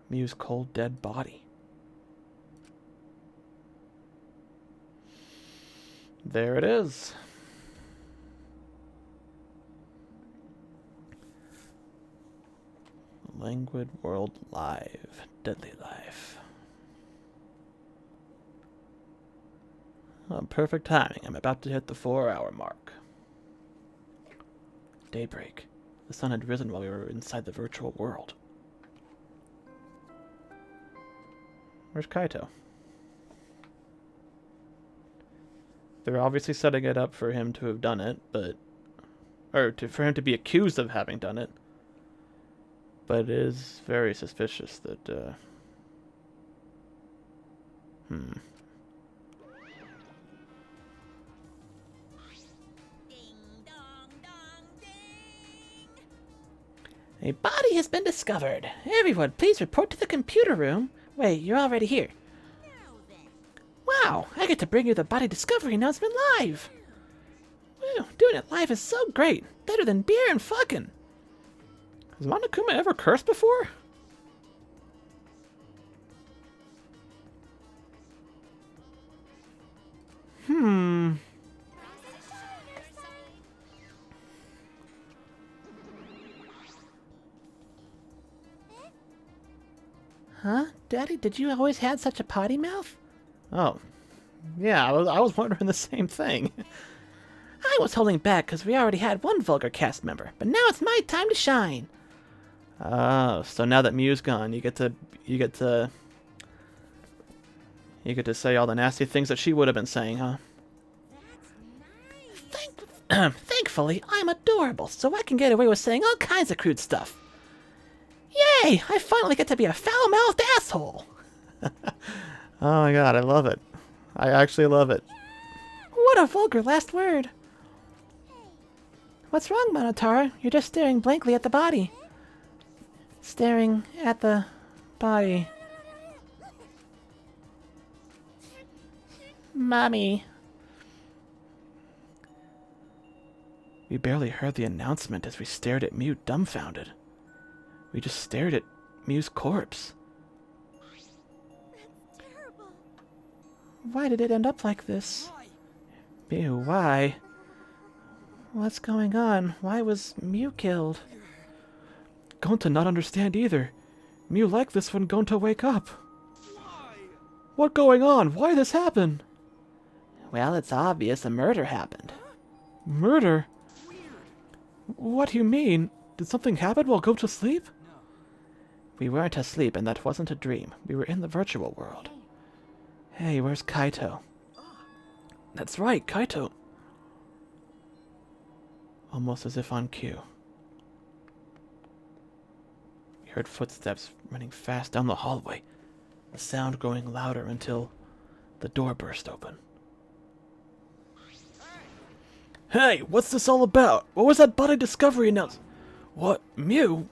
Mew's cold, dead body. There it is. Languid World Live. Deadly Life. Oh, perfect timing. I'm about to hit the 4-hour mark. Daybreak. The sun had risen while we were inside the virtual world. Where's Kaito? They're obviously setting it up for him to have done it, but... for him to be accused of having done it. But it is very suspicious that, Ding dong dong ding. A body has been discovered. Everyone, please report to the computer room. Wait, you're already here. Now then. Wow, I get to bring you the body discovery announcement live. Whew, doing it live is so great. Better than beer and fucking. has Monokuma ever cursed before? Huh? Daddy, did you always had such a potty mouth? Oh. Yeah, I was wondering the same thing. I was holding back because we already had one vulgar cast member, but now it's my time to shine. Oh, so now that Mew's gone, you get to say all the nasty things that she would have been saying, huh? Thankfully, I'm adorable, so I can get away with saying all kinds of crude stuff. Yay! I finally get to be a foul-mouthed asshole! Oh my god, I love it. I actually love it. What a vulgar last word. What's wrong, Monotara? You're just staring blankly at the body. Staring at the body. Mommy. We barely heard the announcement as we stared at Mew dumbfounded. We just stared at Mew's corpse. That's terrible. Why did it end up like this? Why? Mew, why? What's going on? Why was Mew killed? Gonta not understand either. Mew like this when Gonta wake up. Why? What going on? Why this happen? Well, it's obvious a murder happened. Murder? Weird. What do you mean? Did something happen while Gonta asleep? No. We weren't asleep, and that wasn't a dream. We were in the virtual world. Hey, where's Kaito? That's right, Kaito. Almost as if on cue. We heard footsteps running fast down the hallway, the sound growing louder until the door burst open. Hey, what's this all about? What was that body discovery announcement? What, Mew?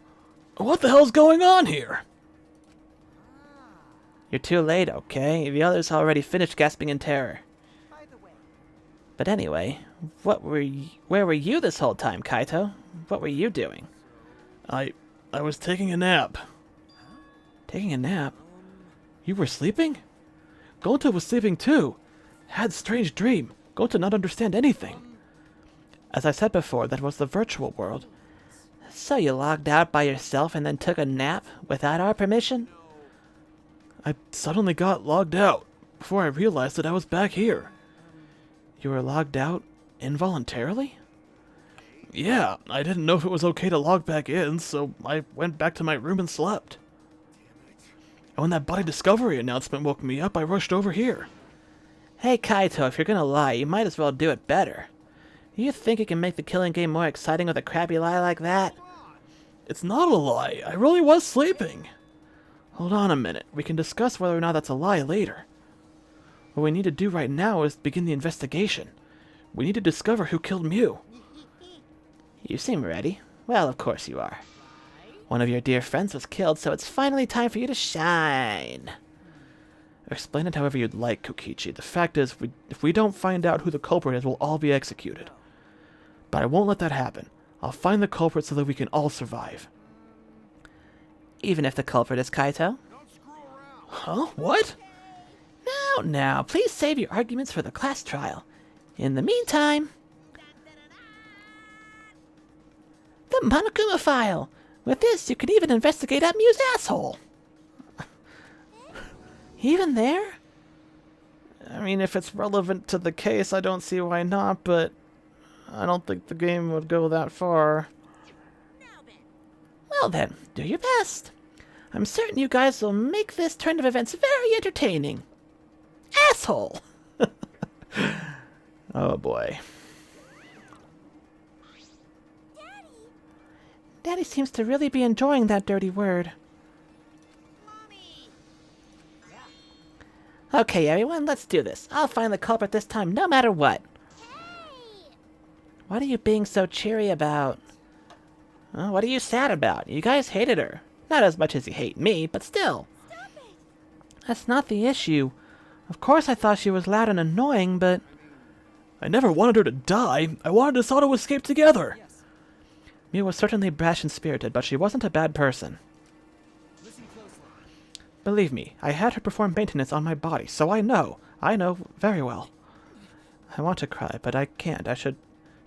What the hell's going on here? You're too late, okay? The others already finished gasping in terror. By the way, But anyway, where were you this whole time, Kaito? What were you doing? I was taking a nap. Taking a nap? You were sleeping? Gonta was sleeping too. Had strange dream. Gonta not understand anything. As I said before, that was the virtual world. So you logged out by yourself and then took a nap without our permission? I suddenly got logged out before I realized that I was back here. You were logged out involuntarily? Yeah, I didn't know if it was okay to log back in, so I went back to my room and slept. And when that body discovery announcement woke me up, I rushed over here. Hey Kaito, if you're gonna lie, you might as well do it better. You think you can make the killing game more exciting with a crappy lie like that? It's not a lie. I really was sleeping. Hold on a minute. We can discuss whether or not that's a lie later. What we need to do right now is begin the investigation. We need to discover who killed Mew. You seem ready. Well, of course you are. One of your dear friends was killed, so it's finally time for you to shine. Explain it however you'd like, Kokichi. The fact is, if we don't find out who the culprit is, we'll all be executed. But I won't let that happen. I'll find the culprit so that we can all survive. Even if the culprit is Kaito? Don't screw around. Huh? What? Now, please save your arguments for the class trial. In the meantime... The Monokuma file! With this, you can even investigate out Mew's asshole! Even there? I mean, if it's relevant to the case, I don't see why not, but I don't think the game would go that far. Well then, do your best. I'm certain you guys will make this turn of events very entertaining. Asshole! Oh boy. Daddy seems to really be enjoying that dirty word. Mommy! Okay, everyone, let's do this. I'll find the culprit this time, no matter what. Hey! What are you being so cheery about? What are you sad about? You guys hated her. Not as much as you hate me, but still. Stop it! That's not the issue. Of course I thought she was loud and annoying, but... I never wanted her to die. I wanted us all to escape together. Yes. Mew was certainly brash and spirited, but she wasn't a bad person. Listen closely. Believe me, I had her perform maintenance on my body, so I know. I know very well. I want to cry, but I can't. I should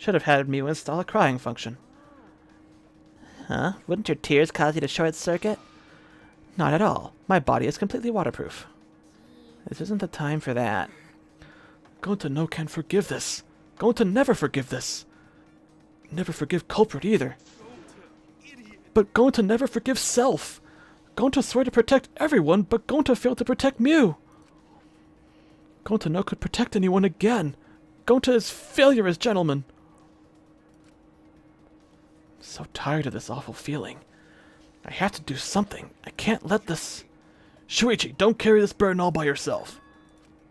have had Mew install a crying function. Huh? Wouldn't your tears cause you to short circuit? Not at all. My body is completely waterproof. This isn't the time for that. Gonta no can forgive this. Gonta never forgive this. Never forgive culprit either. But Gonta never forgives self. Gonta swore to protect everyone, but Gonta failed to protect Mew. Gonta no could protect anyone again. Gonta is failure as gentleman. I'm so tired of this awful feeling. I have to do something. I can't let this... Shuichi, don't carry this burden all by yourself.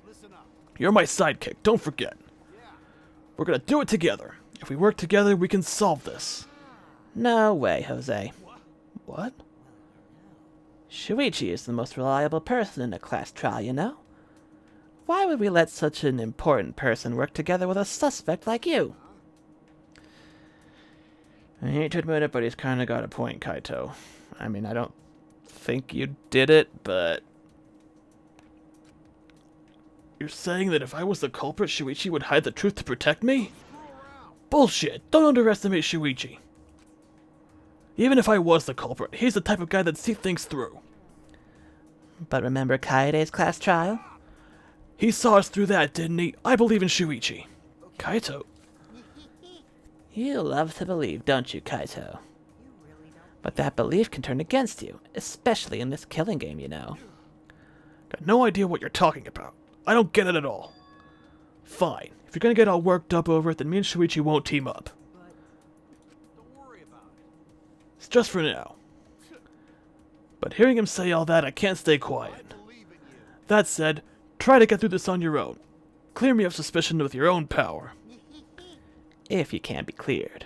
Listen up. You're my sidekick, don't forget. Yeah. We're gonna do it together. If we work together, we can solve this. No way, Jose. What? Shuichi is the most reliable person in a class trial, you know? Why would we let such an important person work together with a suspect like you? I hate to admit it, but he's kind of got a point, Kaito. I mean, I don't think you did it, but... You're saying that if I was the culprit, Shuichi would hide the truth to protect me? Bullshit! Don't underestimate Shuichi. Even if I was the culprit, he's the type of guy that sees things through. But remember Kaede's class trial? He saw us through that, didn't he? I believe in Shuichi. Kaito. You love to believe, don't you, Kaito? But that belief can turn against you, especially in this killing game, you know. Got no idea what you're talking about. I don't get it at all. Fine. If you're gonna get all worked up over it, then me and Shuichi won't team up. Don't worry about it. It's just for now. But hearing him say all that, I can't stay quiet. Believe in you. That said, try to get through this on your own. Clear me of suspicion with your own power. If you can't be cleared.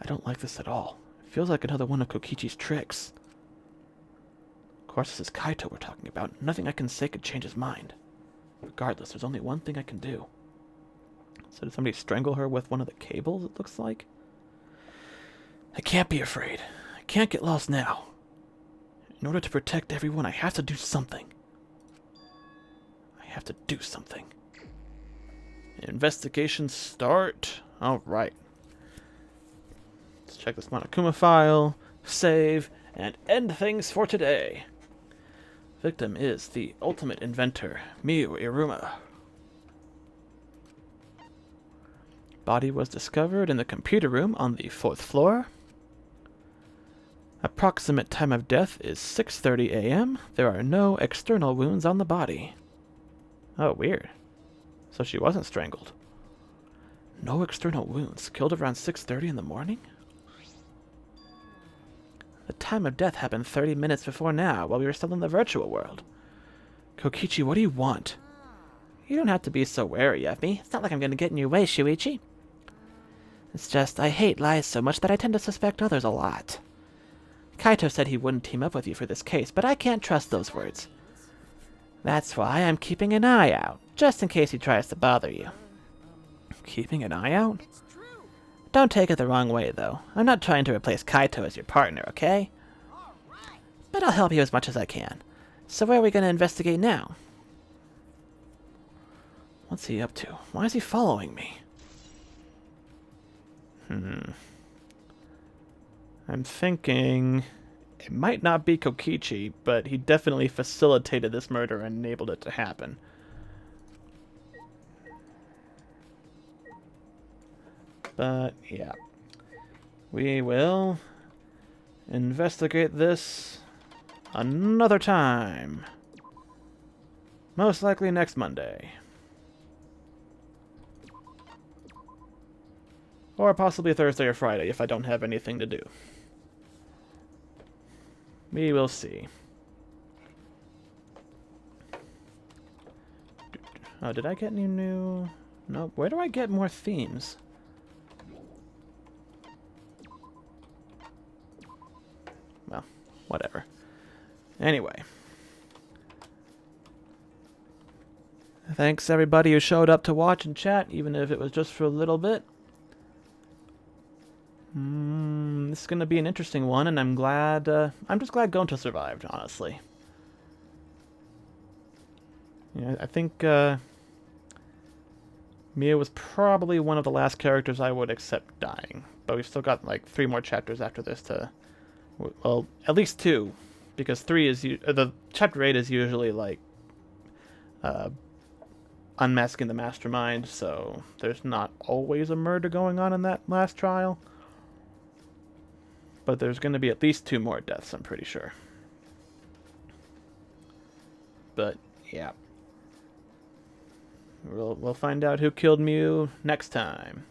I don't like this at all. It feels like another one of Kokichi's tricks. Of course, this is Kaito we're talking about. Nothing I can say could change his mind. Regardless, there's only one thing I can do. So did somebody strangle her with one of the cables, it looks like? I can't be afraid. I can't get lost now. In order to protect everyone, I have to do something. I have to do something. Investigation start. Alright. Let's check this Monokuma file, save, and end things for today. Victim is the ultimate inventor, Miyu Iruma. Body was discovered in the computer room on the 4th floor. Approximate time of death is 6:30 a.m. There are no external wounds on the body. Oh, weird. So she wasn't strangled. No external wounds. Killed around 6:30 in the morning? The time of death happened 30 minutes before now, while we were still in the virtual world. Kokichi, what do you want? You don't have to be so wary of me. It's not like I'm going to get in your way, Shuichi. It's just, I hate lies so much that I tend to suspect others a lot. Kaito said he wouldn't team up with you for this case, but I can't trust those words. That's why I'm keeping an eye out, just in case he tries to bother you. Keeping an eye out? Don't take it the wrong way, though. I'm not trying to replace Kaito as your partner, okay? But I'll help you as much as I can. So where are we going to investigate now? What's he up to? Why is he following me? I'm thinking it might not be Kokichi, but he definitely facilitated this murder and enabled it to happen. But, yeah. We will investigate this another time. Most likely next Monday. Or possibly Thursday or Friday if I don't have anything to do. We will see. Oh, did I get any new... Nope. Where do I get more themes? Well, whatever. Anyway. Thanks everybody who showed up to watch and chat, even if it was just for a little bit. This is going to be an interesting one, and I'm glad, I'm just glad Gonta survived, honestly. Yeah, I think, Mia was probably one of the last characters I would accept dying. But we've still got, like, 3 more chapters after this to... Well, at least 2. Because 3 is... the chapter 8 is usually, like... unmasking the mastermind, so there's not always a murder going on in that last trial. But there's going to be at least 2 more deaths, I'm pretty sure. But, yeah. We'll find out who killed Mew next time.